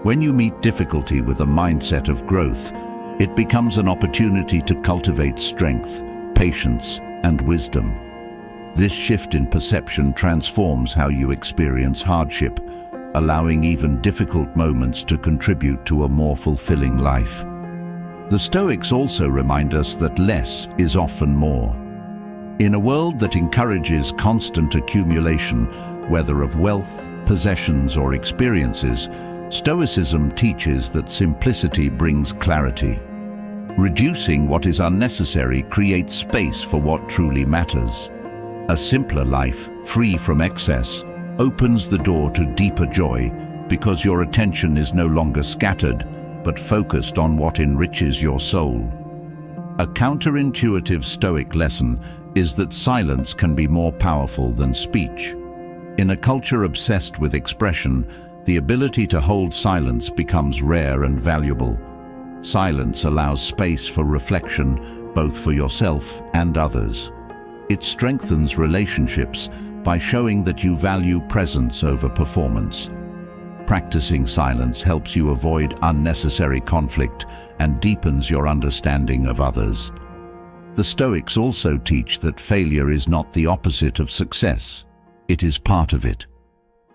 S1: When you meet difficulty with a mindset of growth, it becomes an opportunity to cultivate strength, patience, and wisdom. This shift in perception transforms how you experience hardship, allowing even difficult moments to contribute to a more fulfilling life. The Stoics also remind us that less is often more. In a world that encourages constant accumulation, whether of wealth, possessions, or experiences, Stoicism teaches that simplicity brings clarity. Reducing what is unnecessary creates space for what truly matters. A simpler life, free from excess, opens the door to deeper joy because your attention is no longer scattered, but focused on what enriches your soul. A counterintuitive Stoic lesson is that silence can be more powerful than speech. In a culture obsessed with expression, the ability to hold silence becomes rare and valuable. Silence allows space for reflection, both for yourself and others. It strengthens relationships by showing that you value presence over performance. Practicing silence helps you avoid unnecessary conflict and deepens your understanding of others. The Stoics also teach that failure is not the opposite of success. It is part of it.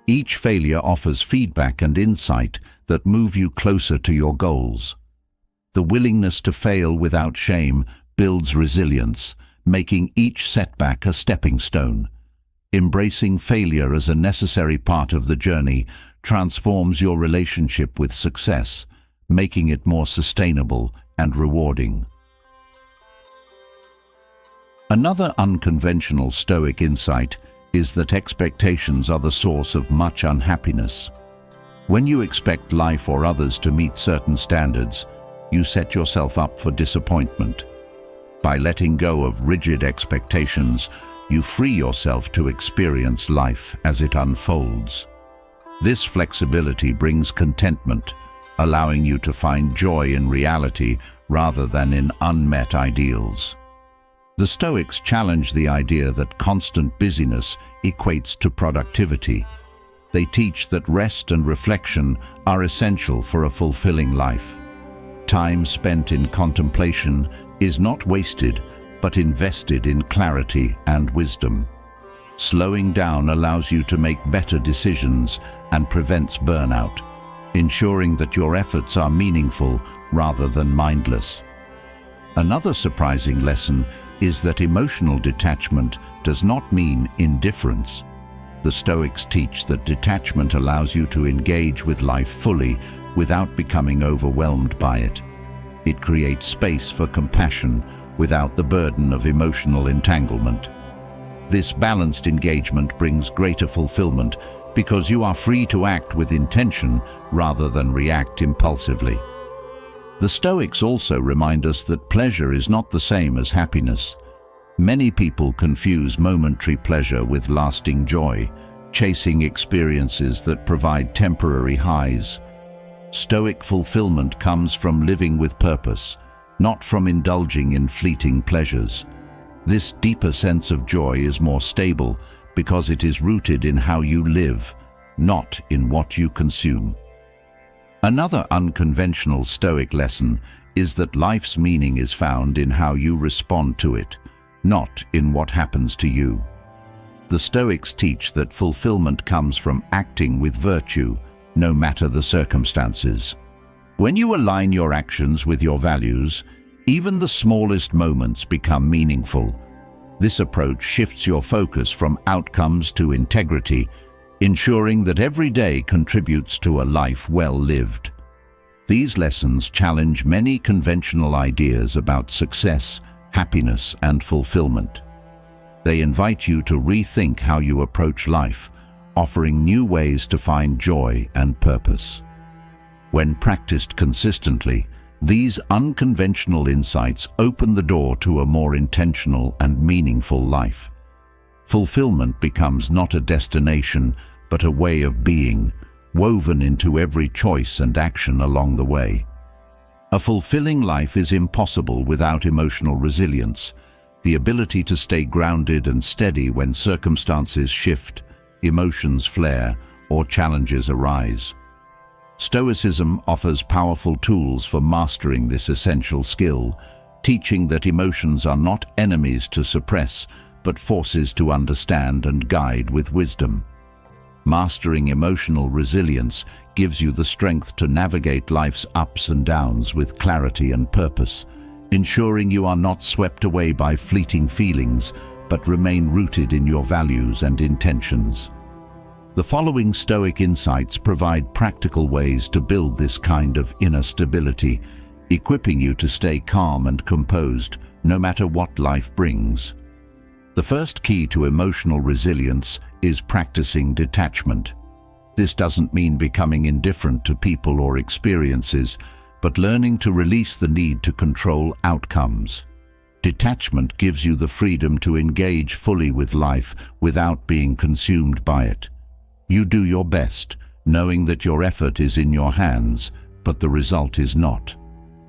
S1: Each failure offers feedback and insight that move you closer to your goals. The willingness to fail without shame builds resilience, making each setback a stepping stone. Embracing failure as a necessary part of the journey transforms your relationship with success, making it more sustainable and rewarding. Another unconventional Stoic insight is that expectations are the source of much unhappiness. When you expect life or others to meet certain standards, you set yourself up for disappointment. By letting go of rigid expectations, you free yourself to experience life as it unfolds. This flexibility brings contentment, allowing you to find joy in reality rather than in unmet ideals. The Stoics challenge the idea that constant busyness equates to productivity. They teach that rest and reflection are essential for a fulfilling life. Time spent in contemplation is not wasted, but invested in clarity and wisdom. Slowing down allows you to make better decisions and prevents burnout, ensuring that your efforts are meaningful rather than mindless. Another surprising lesson is that emotional detachment does not mean indifference. The Stoics teach that detachment allows you to engage with life fully without becoming overwhelmed by it. It creates space for compassion without the burden of emotional entanglement. This balanced engagement brings greater fulfillment because you are free to act with intention rather than react impulsively. The Stoics also remind us that pleasure is not the same as happiness. Many people confuse momentary pleasure with lasting joy, chasing experiences that provide temporary highs. Stoic fulfillment comes from living with purpose, not from indulging in fleeting pleasures. This deeper sense of joy is more stable because it is rooted in how you live, not in what you consume. Another unconventional Stoic lesson is that life's meaning is found in how you respond to it, not in what happens to you. The Stoics teach that fulfillment comes from acting with virtue, no matter the circumstances. When you align your actions with your values, even the smallest moments become meaningful. This approach shifts your focus from outcomes to integrity, ensuring that every day contributes to a life well lived. These lessons challenge many conventional ideas about success, happiness, and fulfillment. They invite you to rethink how you approach life, offering new ways to find joy and purpose. When practiced consistently, these unconventional insights open the door to a more intentional and meaningful life. Fulfillment becomes not a destination, but a way of being, woven into every choice and action along the way. A fulfilling life is impossible without emotional resilience, the ability to stay grounded and steady when circumstances shift, emotions flare, or challenges arise. Stoicism offers powerful tools for mastering this essential skill, teaching that emotions are not enemies to suppress, but forces to understand and guide with wisdom. Mastering emotional resilience gives you the strength to navigate life's ups and downs with clarity and purpose, ensuring you are not swept away by fleeting feelings, but remain rooted in your values and intentions. The following Stoic insights provide practical ways to build this kind of inner stability, equipping you to stay calm and composed no matter what life brings. The first key to emotional resilience is practicing detachment. This doesn't mean becoming indifferent to people or experiences, but learning to release the need to control outcomes. Detachment gives you the freedom to engage fully with life without being consumed by it. You do your best, knowing that your effort is in your hands, but the result is not.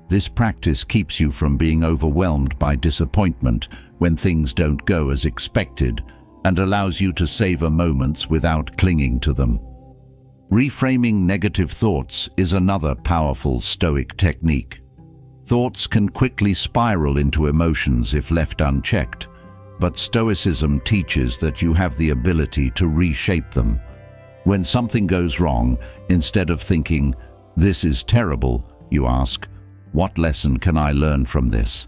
S1: This practice keeps you from being overwhelmed by disappointment, when things don't go as expected and allows you to savor moments without clinging to them. Reframing negative thoughts is another powerful Stoic technique. Thoughts can quickly spiral into emotions if left unchecked, but Stoicism teaches that you have the ability to reshape them. When something goes wrong, instead of thinking, "This is terrible," you ask, "What lesson can I learn from this?"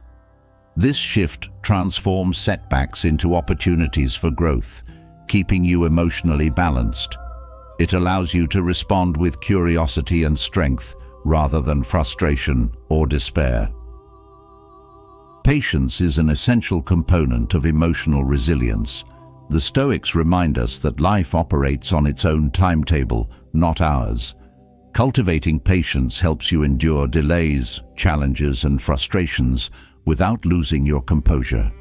S1: This shift transforms setbacks into opportunities for growth, keeping you emotionally balanced. It allows you to respond with curiosity and strength rather than frustration or despair. Patience is an essential component of emotional resilience. The Stoics remind us that life operates on its own timetable, not ours. Cultivating patience helps you endure delays, challenges, and frustrations without losing your composure.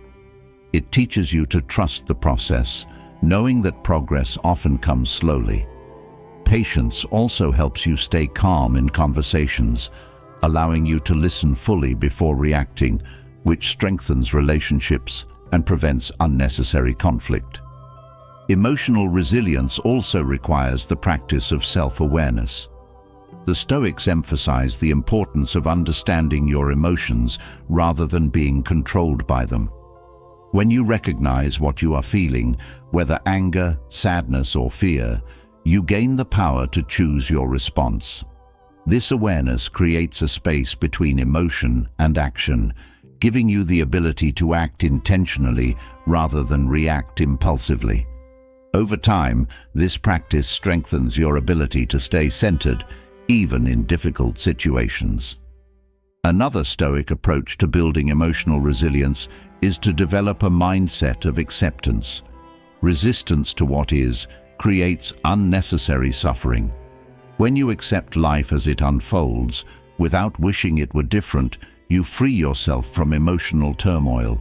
S1: It teaches you to trust the process, knowing that progress often comes slowly. Patience also helps you stay calm in conversations, allowing you to listen fully before reacting, which strengthens relationships and prevents unnecessary conflict. Emotional resilience also requires the practice of self-awareness. The Stoics emphasize the importance of understanding your emotions rather than being controlled by them. When you recognize what you are feeling, whether anger, sadness, or fear, you gain the power to choose your response. This awareness creates a space between emotion and action, giving you the ability to act intentionally rather than react impulsively. Over time, this practice strengthens your ability to stay centered, even in difficult situations. Another Stoic approach to building emotional resilience is to develop a mindset of acceptance. Resistance to what is creates unnecessary suffering. When you accept life as it unfolds, without wishing it were different, you free yourself from emotional turmoil.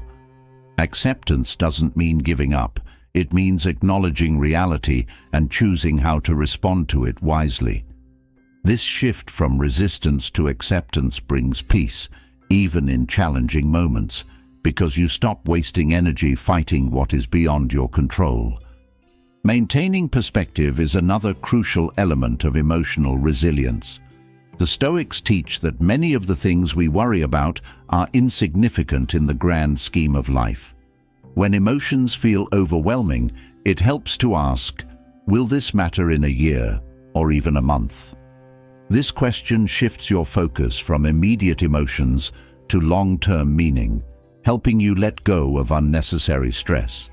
S1: Acceptance doesn't mean giving up. It means acknowledging reality and choosing how to respond to it wisely. This shift from resistance to acceptance brings peace, even in challenging moments, because you stop wasting energy fighting what is beyond your control. Maintaining perspective is another crucial element of emotional resilience. The Stoics teach that many of the things we worry about are insignificant in the grand scheme of life. When emotions feel overwhelming, it helps to ask, will this matter in a year or even a month? This question shifts your focus from immediate emotions to long-term meaning, helping you let go of unnecessary stress.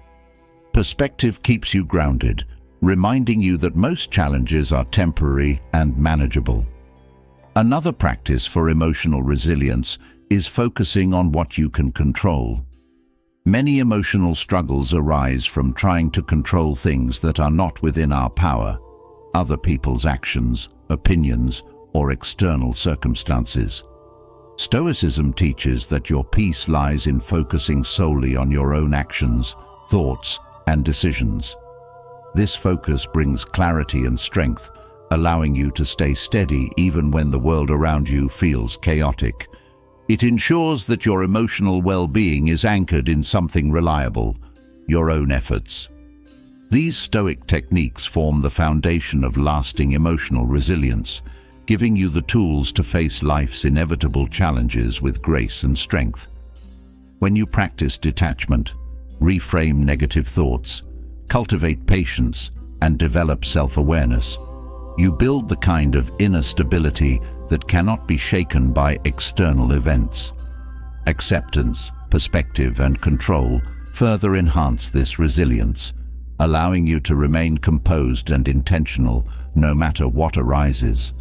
S1: Perspective keeps you grounded, reminding you that most challenges are temporary and manageable. Another practice for emotional resilience is focusing on what you can control. Many emotional struggles arise from trying to control things that are not within our power, other people's actions, opinions, or external circumstances. Stoicism teaches that your peace lies in focusing solely on your own actions, thoughts, and decisions. This focus brings clarity and strength, allowing you to stay steady even when the world around you feels chaotic. It ensures that your emotional well-being is anchored in something reliable, your own efforts. These Stoic techniques form the foundation of lasting emotional resilience, giving you the tools to face life's inevitable challenges with grace and strength. When you practice detachment, reframe negative thoughts, cultivate patience, and develop self-awareness, you build the kind of inner stability that cannot be shaken by external events. Acceptance, perspective, and control further enhance this resilience, allowing you to remain composed and intentional no matter what arises.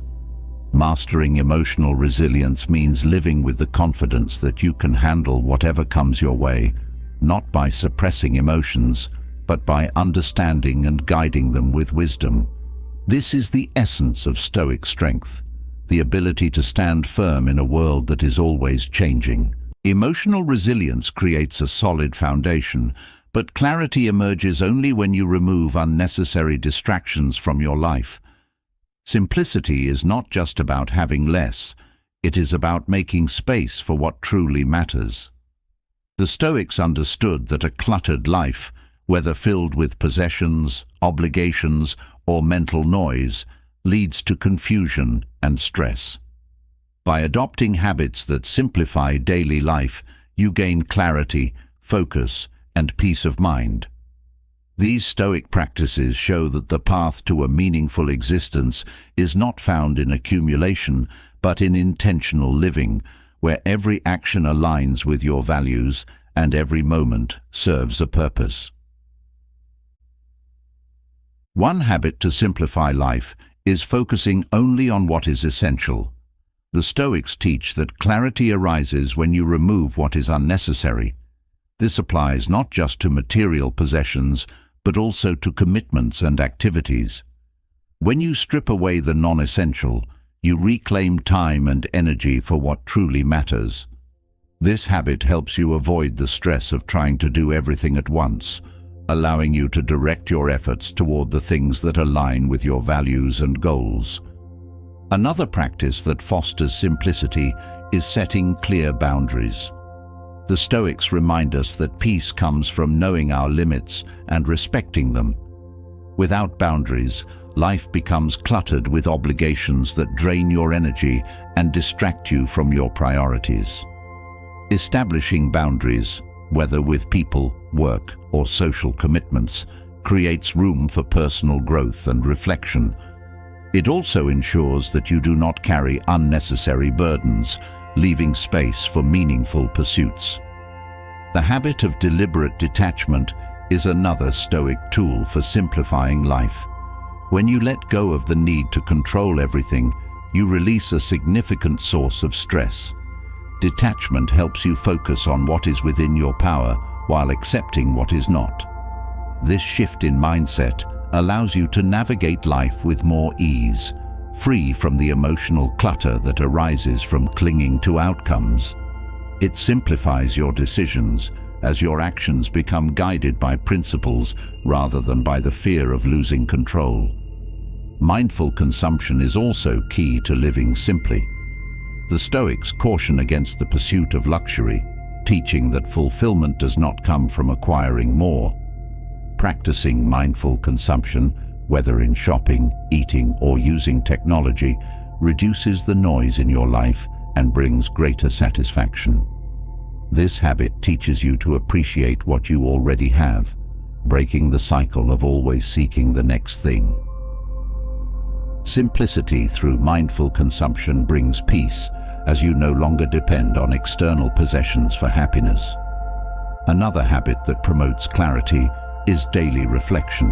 S1: Mastering emotional resilience means living with the confidence that you can handle whatever comes your way, not by suppressing emotions, but by understanding and guiding them with wisdom. This is the essence of Stoic strength, the ability to stand firm in a world that is always changing. Emotional resilience creates a solid foundation, but clarity emerges only when you remove unnecessary distractions from your life. Simplicity is not just about having less, it is about making space for what truly matters. The Stoics understood that a cluttered life, whether filled with possessions, obligations, or mental noise, leads to confusion and stress. By adopting habits that simplify daily life, you gain clarity, focus, and peace of mind. These Stoic practices show that the path to a meaningful existence is not found in accumulation, but in intentional living, where every action aligns with your values and every moment serves a purpose. One habit to simplify life is focusing only on what is essential. The Stoics teach that clarity arises when you remove what is unnecessary. This applies not just to material possessions, but also to commitments and activities. When you strip away the non-essential, you reclaim time and energy for what truly matters. This habit helps you avoid the stress of trying to do everything at once, allowing you to direct your efforts toward the things that align with your values and goals. Another practice that fosters simplicity is setting clear boundaries. The Stoics remind us that peace comes from knowing our limits and respecting them. Without boundaries, life becomes cluttered with obligations that drain your energy and distract you from your priorities. Establishing boundaries, whether with people, work, or social commitments, creates room for personal growth and reflection. It also ensures that you do not carry unnecessary burdens, leaving space for meaningful pursuits. The habit of deliberate detachment is another Stoic tool for simplifying life. When you let go of the need to control everything, you release a significant source of stress. Detachment helps you focus on what is within your power while accepting what is not. This shift in mindset allows you to navigate life with more ease, free from the emotional clutter that arises from clinging to outcomes. It simplifies your decisions as your actions become guided by principles rather than by the fear of losing control. Mindful consumption is also key to living simply. The Stoics caution against the pursuit of luxury, teaching that fulfillment does not come from acquiring more. Practicing mindful consumption, whether in shopping, eating, or using technology, reduces the noise in your life and brings greater satisfaction. This habit teaches you to appreciate what you already have, breaking the cycle of always seeking the next thing. Simplicity through mindful consumption brings peace, as you no longer depend on external possessions for happiness. Another habit that promotes clarity is daily reflection.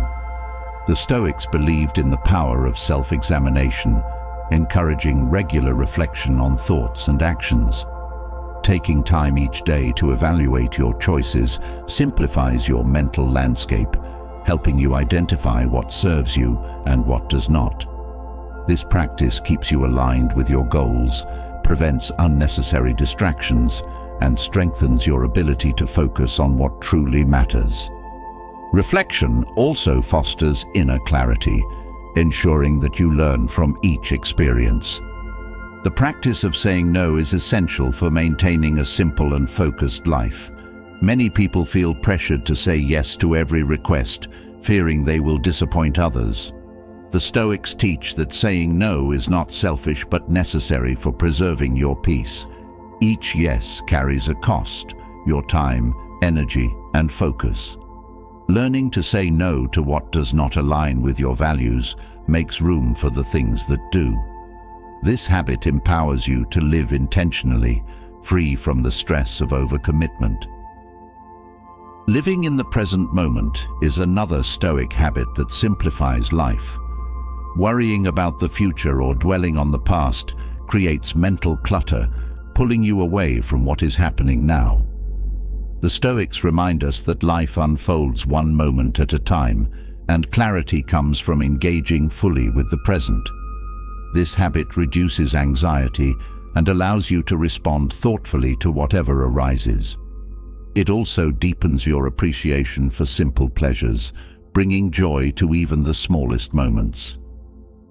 S1: The Stoics believed in the power of self-examination, encouraging regular reflection on thoughts and actions. Taking time each day to evaluate your choices simplifies your mental landscape, helping you identify what serves you and what does not. This practice keeps you aligned with your goals, prevents unnecessary distractions, and strengthens your ability to focus on what truly matters. Reflection also fosters inner clarity, ensuring that you learn from each experience. The practice of saying no is essential for maintaining a simple and focused life. Many people feel pressured to say yes to every request, fearing they will disappoint others. The Stoics teach that saying no is not selfish but necessary for preserving your peace. Each yes carries a cost: your time, energy, and focus. Learning to say no to what does not align with your values makes room for the things that do. This habit empowers you to live intentionally, free from the stress of overcommitment. Living in the present moment is another Stoic habit that simplifies life. Worrying about the future or dwelling on the past creates mental clutter, pulling you away from what is happening now. The Stoics remind us that life unfolds one moment at a time, and clarity comes from engaging fully with the present. This habit reduces anxiety and allows you to respond thoughtfully to whatever arises. It also deepens your appreciation for simple pleasures, bringing joy to even the smallest moments.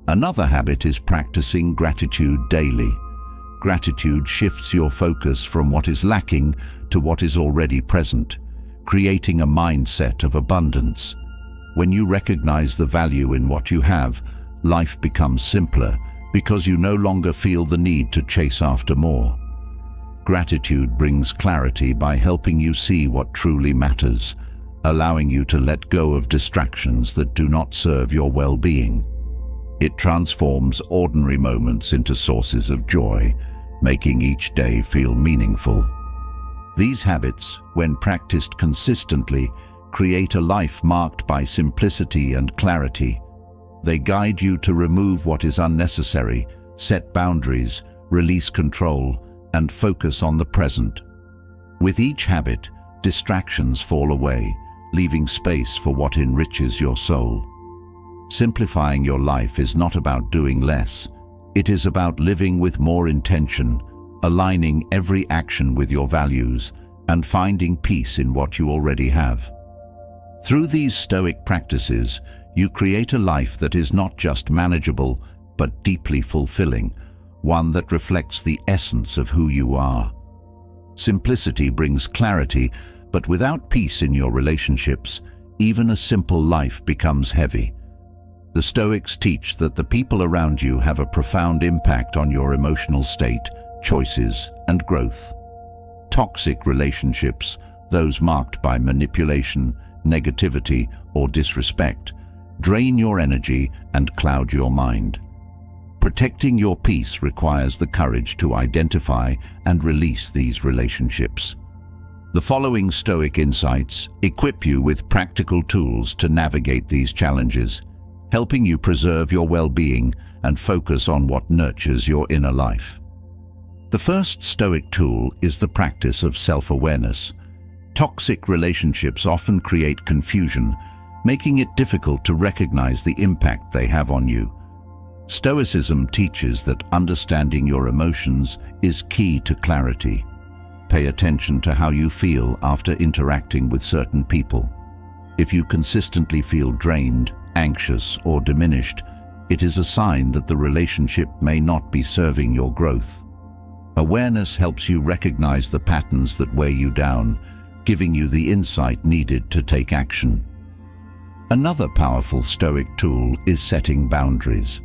S1: Another habit is practicing gratitude daily. Gratitude shifts your focus from what is lacking to what is already present, creating a mindset of abundance. When you recognize the value in what you have, life becomes simpler because you no longer feel the need to chase after more. Gratitude brings clarity by helping you see what truly matters, allowing you to let go of distractions that do not serve your well-being. It transforms ordinary moments into sources of joy, making each day feel meaningful. These habits, when practiced consistently, create a life marked by simplicity and clarity. They guide you to remove what is unnecessary, set boundaries, release control, and focus on the present. With each habit, distractions fall away, leaving space for what enriches your soul. Simplifying your life is not about doing less. It is about living with more intention, aligning every action with your values, and finding peace in what you already have. Through these Stoic practices, you create a life that is not just manageable, but deeply fulfilling, one that reflects the essence of who you are. Simplicity brings clarity, but without peace in your relationships, even a simple life becomes heavy. The Stoics teach that the people around you have a profound impact on your emotional state, choices, and growth. Toxic relationships, those marked by manipulation, negativity, or disrespect, drain your energy and cloud your mind. Protecting your peace requires the courage to identify and release these relationships. The following Stoic insights equip you with practical tools to navigate these challenges, helping you preserve your well-being and focus on what nurtures your inner life. The first Stoic tool is the practice of self-awareness. Toxic relationships often create confusion, making it difficult to recognize the impact they have on you. Stoicism teaches that understanding your emotions is key to clarity. Pay attention to how you feel after interacting with certain people. If you consistently feel drained, anxious, or diminished, it is a sign that the relationship may not be serving your growth. Awareness helps you recognize the patterns that weigh you down, giving you the insight needed to take action. Another powerful Stoic tool is setting boundaries.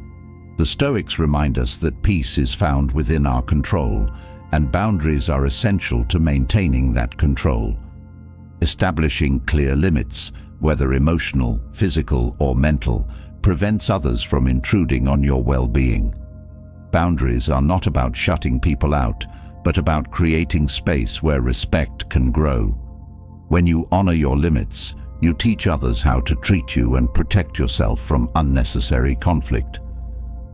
S1: The Stoics remind us that peace is found within our control, and boundaries are essential to maintaining that control. Establishing clear limits, whether emotional, physical, or mental, prevents others from intruding on your well-being. Boundaries are not about shutting people out, but about creating space where respect can grow. When you honor your limits, you teach others how to treat you and protect yourself from unnecessary conflict.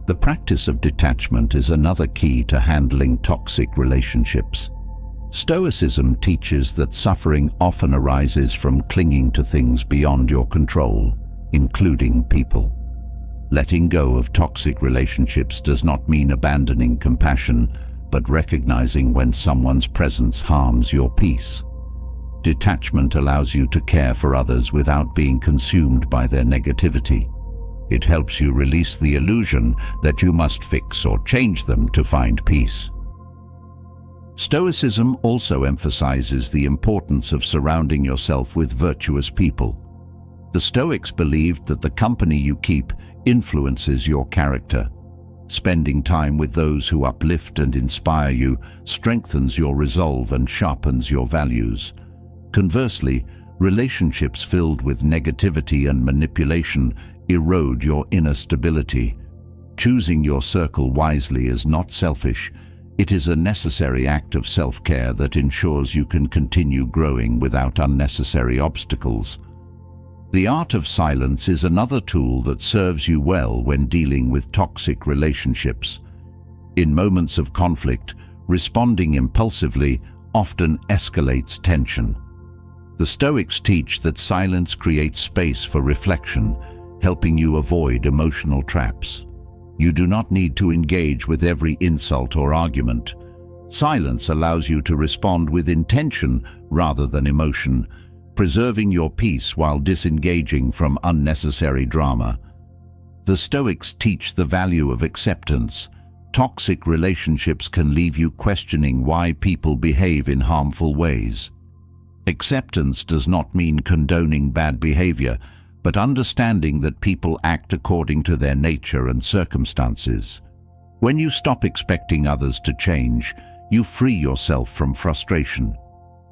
S1: The practice of detachment is another key to handling toxic relationships. Stoicism teaches that suffering often arises from clinging to things beyond your control, including people. Letting go of toxic relationships does not mean abandoning compassion, but recognizing when someone's presence harms your peace. Detachment allows you to care for others without being consumed by their negativity. It helps you release the illusion that you must fix or change them to find peace. Stoicism also emphasizes the importance of surrounding yourself with virtuous people. The Stoics believed that the company you keep influences your character. Spending time with those who uplift and inspire you strengthens your resolve and sharpens your values. Conversely, relationships filled with negativity and manipulation erode your inner stability. Choosing your circle wisely is not selfish. It is a necessary act of self-care that ensures you can continue growing without unnecessary obstacles. The art of silence is another tool that serves you well when dealing with toxic relationships. In moments of conflict, responding impulsively often escalates tension. The Stoics teach that silence creates space for reflection, helping you avoid emotional traps. You do not need to engage with every insult or argument. Silence allows you to respond with intention rather than emotion, preserving your peace while disengaging from unnecessary drama. The Stoics teach the value of acceptance, Toxic relationships can leave you questioning why people behave in harmful ways. Acceptance does not mean condoning bad behavior, but understanding that people act according to their nature and circumstances. When you stop expecting others to change, you free yourself from frustration.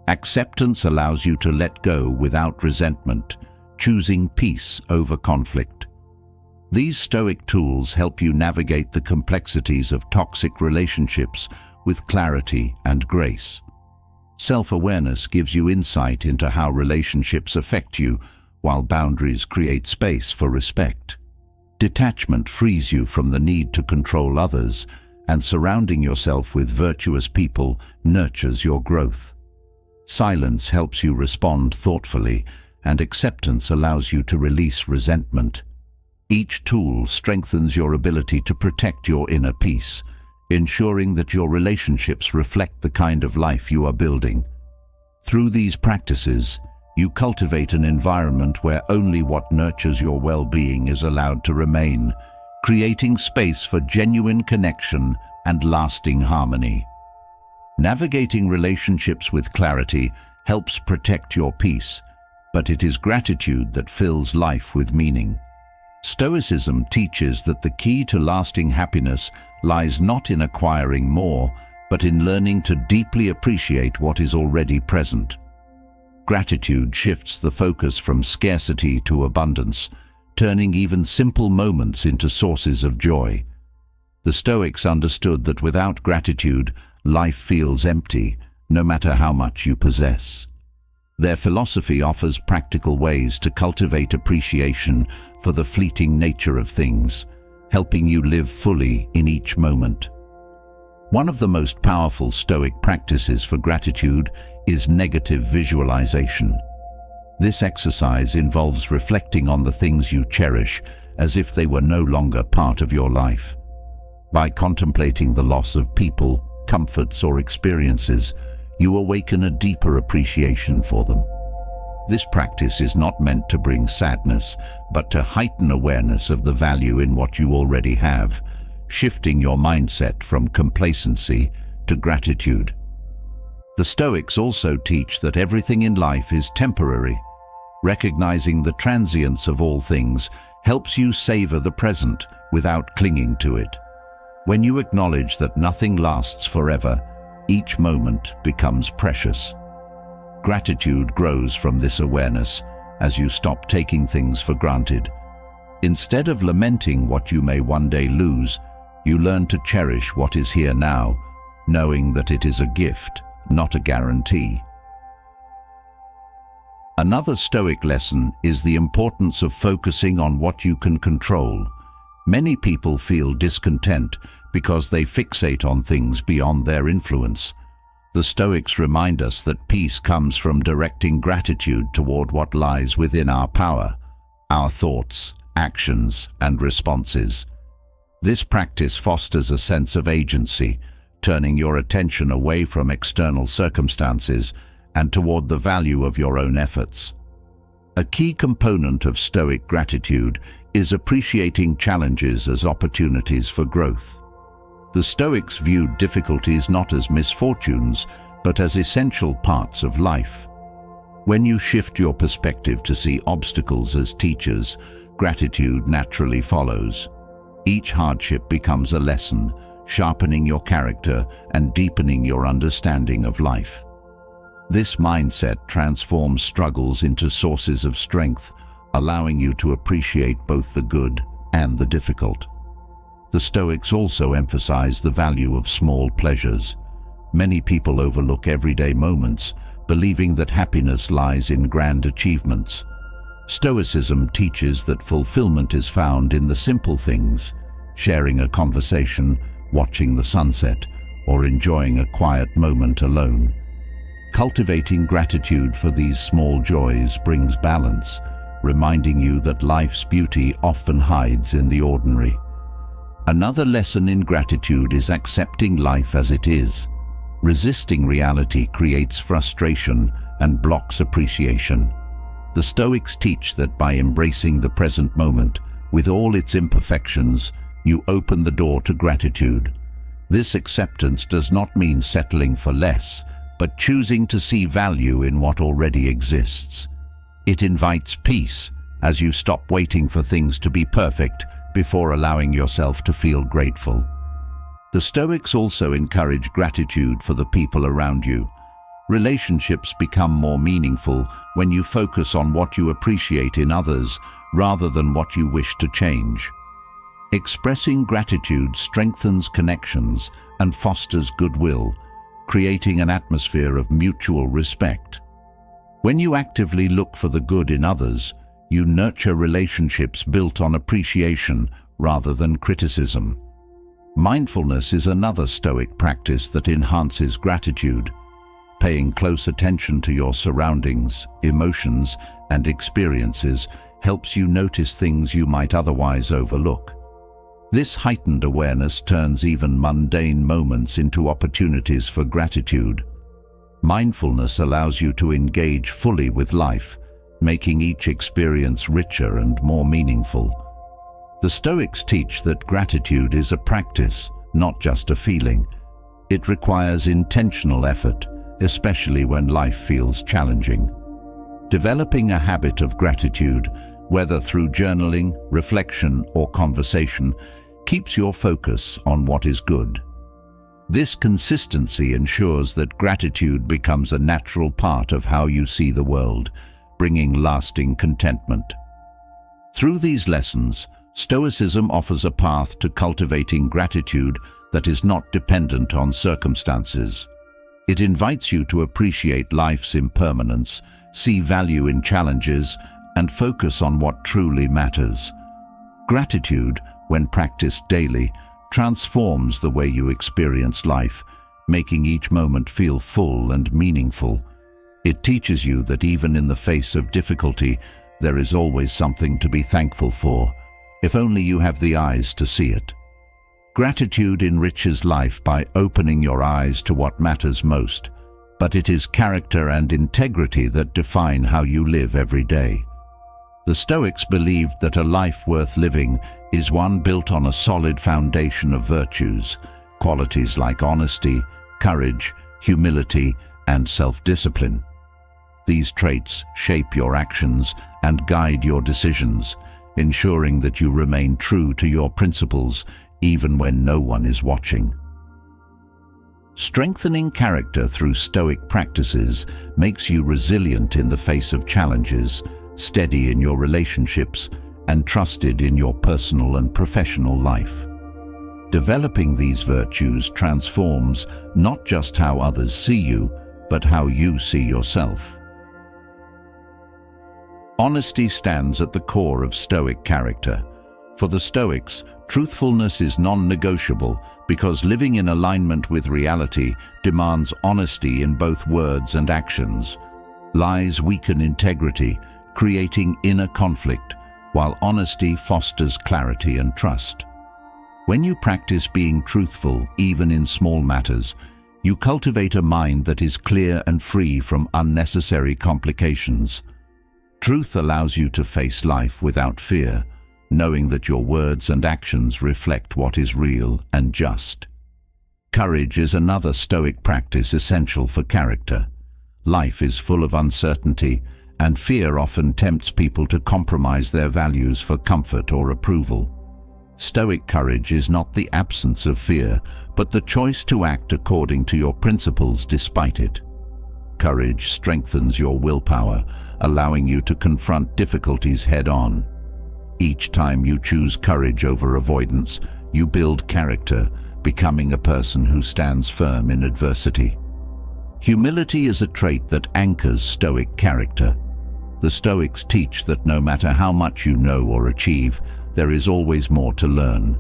S1: Acceptance allows you to let go without resentment, choosing peace over conflict. These Stoic tools help you navigate the complexities of toxic relationships with clarity and grace. Self-awareness gives you insight into how relationships affect you, while boundaries create space for respect. Detachment frees you from the need to control others, and surrounding yourself with virtuous people nurtures your growth. Silence helps you respond thoughtfully, and acceptance allows you to release resentment. Each tool strengthens your ability to protect your inner peace, ensuring that your relationships reflect the kind of life you are building. Through these practices, you cultivate an environment where only what nurtures your well-being is allowed to remain, creating space for genuine connection and lasting harmony. Navigating relationships with clarity helps protect your peace, but it is gratitude that fills life with meaning. Stoicism teaches that the key to lasting happiness lies not in acquiring more, but in learning to deeply appreciate what is already present. Gratitude shifts the focus from scarcity to abundance, turning even simple moments into sources of joy. The Stoics understood that without gratitude, life feels empty, no matter how much you possess. Their philosophy offers practical ways to cultivate appreciation for the fleeting nature of things, helping you live fully in each moment. One of the most powerful Stoic practices for gratitude is negative visualization. This exercise involves reflecting on the things you cherish as if they were no longer part of your life. By contemplating the loss of people, comforts, or experiences, you awaken a deeper appreciation for them. This practice is not meant to bring sadness, but to heighten awareness of the value in what you already have, shifting your mindset from complacency to gratitude. The Stoics also teach that everything in life is temporary. Recognizing the transience of all things helps you savor the present without clinging to it. When you acknowledge that nothing lasts forever, each moment becomes precious. Gratitude grows from this awareness as you stop taking things for granted. Instead of lamenting what you may one day lose, you learn to cherish what is here now, knowing that it is a gift, not a guarantee. Another Stoic lesson is the importance of focusing on what you can control. Many people feel discontent because they fixate on things beyond their influence. The Stoics remind us that peace comes from directing gratitude toward what lies within our power, our thoughts, actions, and responses. This practice fosters a sense of agency, turning your attention away from external circumstances and toward the value of your own efforts. A key component of Stoic gratitude is appreciating challenges as opportunities for growth. The Stoics viewed difficulties not as misfortunes, but as essential parts of life. When you shift your perspective to see obstacles as teachers, gratitude naturally follows. Each hardship becomes a lesson, sharpening your character and deepening your understanding of life. This mindset transforms struggles into sources of strength, allowing you to appreciate both the good and the difficult. The Stoics also emphasize the value of small pleasures. Many people overlook everyday moments, believing that happiness lies in grand achievements. Stoicism teaches that fulfillment is found in the simple things, sharing a conversation, watching the sunset, or enjoying a quiet moment alone. Cultivating gratitude for these small joys brings balance, reminding you that life's beauty often hides in the ordinary. Another lesson in gratitude is accepting life as it is. Resisting reality creates frustration and blocks appreciation. The Stoics teach that by embracing the present moment, with all its imperfections, you open the door to gratitude, This acceptance does not mean settling for less, but choosing to see value in what already exists. It invites peace, as you stop waiting for things to be perfect before allowing yourself to feel grateful. The Stoics also encourage gratitude for the people around you. Relationships become more meaningful when you focus on what you appreciate in others rather than what you wish to change. Expressing gratitude strengthens connections and fosters goodwill, creating an atmosphere of mutual respect. When you actively look for the good in others, you nurture relationships built on appreciation rather than criticism. Mindfulness is another Stoic practice that enhances gratitude. Paying close attention to your surroundings, emotions, and experiences helps you notice things you might otherwise overlook. This heightened awareness turns even mundane moments into opportunities for gratitude. Mindfulness allows you to engage fully with life, making each experience richer and more meaningful. The Stoics teach that gratitude is a practice, not just a feeling. It requires intentional effort, especially when life feels challenging. Developing a habit of gratitude, whether through journaling, reflection, or conversation, keeps your focus on what is good. This consistency ensures that gratitude becomes a natural part of how you see the world, bringing lasting contentment. Through these lessons, Stoicism offers a path to cultivating gratitude that is not dependent on circumstances. It invites you to appreciate life's impermanence, see value in challenges, and focus on what truly matters. Gratitude, when practiced daily, transforms the way you experience life, making each moment feel full and meaningful. It teaches you that even in the face of difficulty, there is always something to be thankful for, if only you have the eyes to see it. Gratitude enriches life by opening your eyes to what matters most, but it is character and integrity that define how you live every day. The Stoics believed that a life worth living is one built on a solid foundation of virtues, qualities like honesty, courage, humility, and self-discipline. These traits shape your actions and guide your decisions, ensuring that you remain true to your principles even when no one is watching. Strengthening character through Stoic practices makes you resilient in the face of challenges, steady in your relationships, and trusted in your personal and professional life. Developing these virtues transforms not just how others see you, but how you see yourself. Honesty stands at the core of Stoic character. For the Stoics, truthfulness is non-negotiable because living in alignment with reality demands honesty in both words and actions. Lies weaken integrity, creating inner conflict, while honesty fosters clarity and trust. When you practice being truthful, even in small matters, you cultivate a mind that is clear and free from unnecessary complications. Truth allows you to face life without fear, knowing that your words and actions reflect what is real and just. Courage is another Stoic practice essential for character. Life is full of uncertainty, and fear often tempts people to compromise their values for comfort or approval. Stoic courage is not the absence of fear, but the choice to act according to your principles despite it. Courage strengthens your willpower, allowing you to confront difficulties head-on. Each time you choose courage over avoidance, you build character, becoming a person who stands firm in adversity. Humility is a trait that anchors Stoic character. The Stoics teach that no matter how much you know or achieve, there is always more to learn.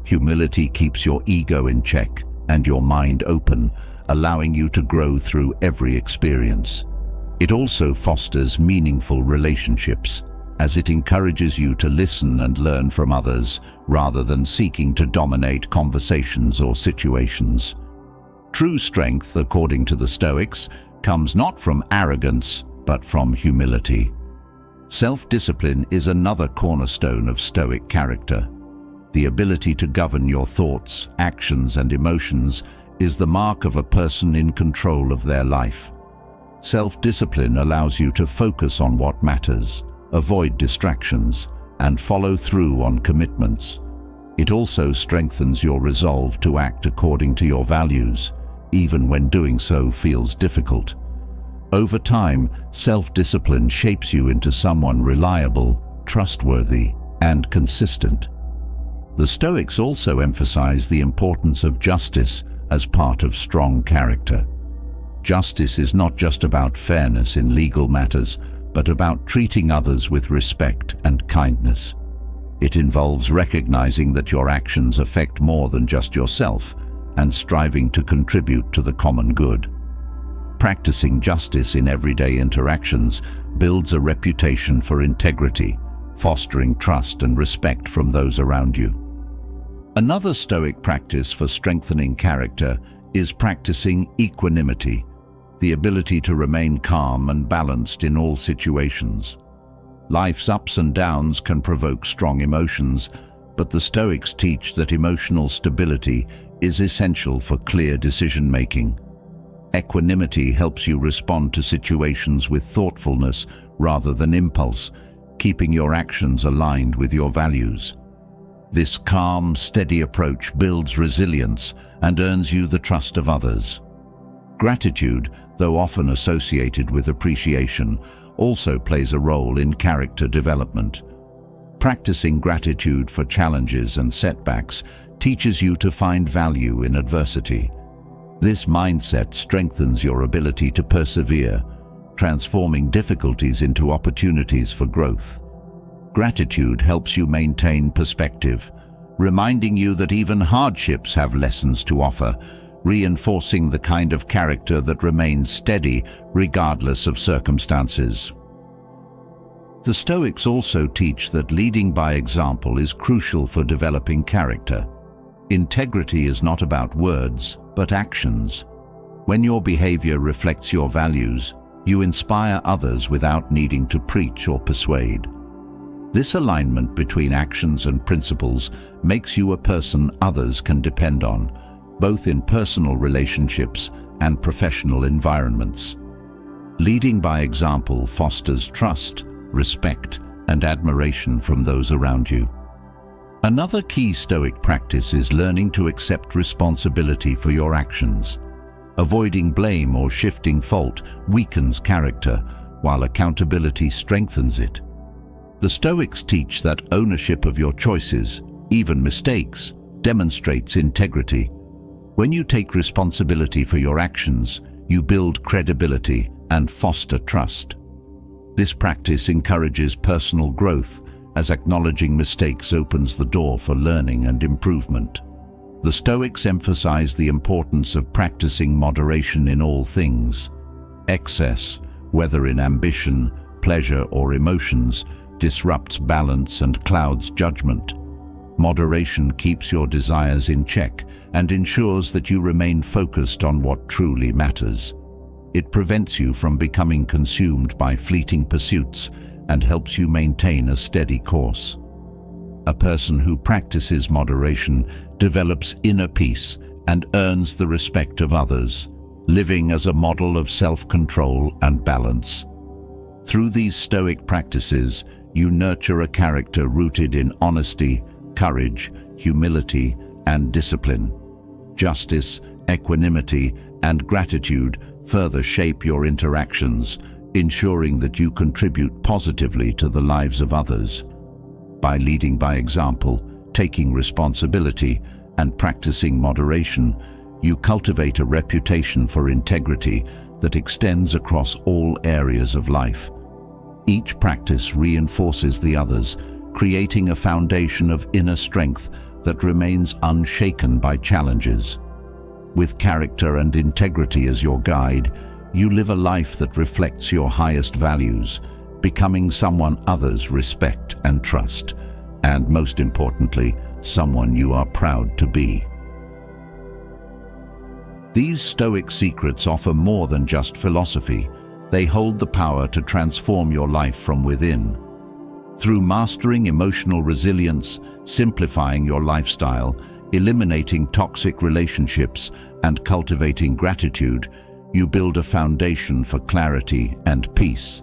S1: Humility keeps your ego in check and your mind open, allowing you to grow through every experience. It also fosters meaningful relationships, as it encourages you to listen and learn from others rather than seeking to dominate conversations or situations. True strength, according to the Stoics, comes not from arrogance, but from humility. Self-discipline is another cornerstone of Stoic character. The ability to govern your thoughts, actions, and emotions is the mark of a person in control of their life. Self-discipline allows you to focus on what matters, avoid distractions, and follow through on commitments. It also strengthens your resolve to act according to your values, even when doing so feels difficult. Over time, self-discipline shapes you into someone reliable, trustworthy, and consistent. The Stoics also emphasize the importance of justice as part of strong character. Justice is not just about fairness in legal matters, but about treating others with respect and kindness. It involves recognizing that your actions affect more than just yourself and striving to contribute to the common good. Practicing justice in everyday interactions builds a reputation for integrity, fostering trust and respect from those around you. Another Stoic practice for strengthening character is practicing equanimity, the ability to remain calm and balanced in all situations. Life's ups and downs can provoke strong emotions, but the Stoics teach that emotional stability is essential for clear decision-making. Equanimity helps you respond to situations with thoughtfulness rather than impulse, keeping your actions aligned with your values. This calm, steady approach builds resilience and earns you the trust of others. Gratitude, though often associated with appreciation, also plays a role in character development. Practicing gratitude for challenges and setbacks teaches you to find value in adversity. This mindset strengthens your ability to persevere, transforming difficulties into opportunities for growth. Gratitude helps you maintain perspective, reminding you that even hardships have lessons to offer, reinforcing the kind of character that remains steady regardless of circumstances. The Stoics also teach that leading by example is crucial for developing character. Integrity is not about words, but actions. When your behavior reflects your values, you inspire others without needing to preach or persuade. This alignment between actions and principles makes you a person others can depend on, both in personal relationships and professional environments. Leading by example fosters trust, respect, and admiration from those around you. Another key Stoic practice is learning to accept responsibility for your actions. Avoiding blame or shifting fault weakens character, while accountability strengthens it. The Stoics teach that ownership of your choices, even mistakes, demonstrates integrity. When you take responsibility for your actions, you build credibility and foster trust. This practice encourages personal growth, as acknowledging mistakes opens the door for learning and improvement. The Stoics emphasize the importance of practicing moderation in all things. Excess, whether in ambition, pleasure, or emotions, disrupts balance and clouds judgment. Moderation keeps your desires in check and ensures that you remain focused on what truly matters. It prevents you from becoming consumed by fleeting pursuits and helps you maintain a steady course. A person who practices moderation develops inner peace and earns the respect of others, living as a model of self-control and balance. Through these Stoic practices, you nurture a character rooted in honesty, courage, humility, and discipline. Justice, equanimity, and gratitude further shape your interactions, ensuring that you contribute positively to the lives of others. By leading by example, taking responsibility, and practicing moderation, you cultivate a reputation for integrity that extends across all areas of life. Each practice reinforces the others, creating a foundation of inner strength that remains unshaken by challenges. With character and integrity as your guide, you live a life that reflects your highest values, becoming someone others respect and trust, and most importantly, someone you are proud to be. These Stoic secrets offer more than just philosophy. They hold the power to transform your life from within. Through mastering emotional resilience, simplifying your lifestyle, eliminating toxic relationships, and cultivating gratitude, you build a foundation for clarity and peace.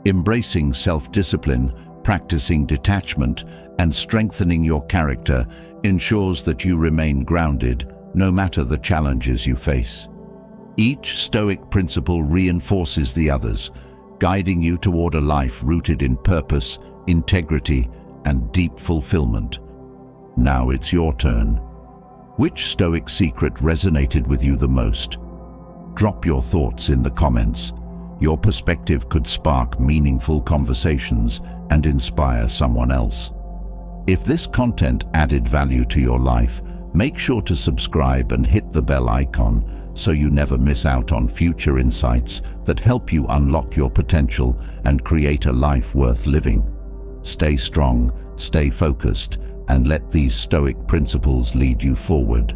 S1: Embracing self-discipline, practicing detachment, and strengthening your character ensures that you remain grounded, no matter the challenges you face. Each Stoic principle reinforces the others, guiding you toward a life rooted in purpose, integrity, and deep fulfillment. Now it's your turn. Which Stoic secret resonated with you the most? Drop your thoughts in the comments. Your perspective could spark meaningful conversations and inspire someone else. If this content added value to your life, make sure to subscribe and hit the bell icon so you never miss out on future insights that help you unlock your potential and create a life worth living. Stay strong, stay focused, and let these Stoic principles lead you forward.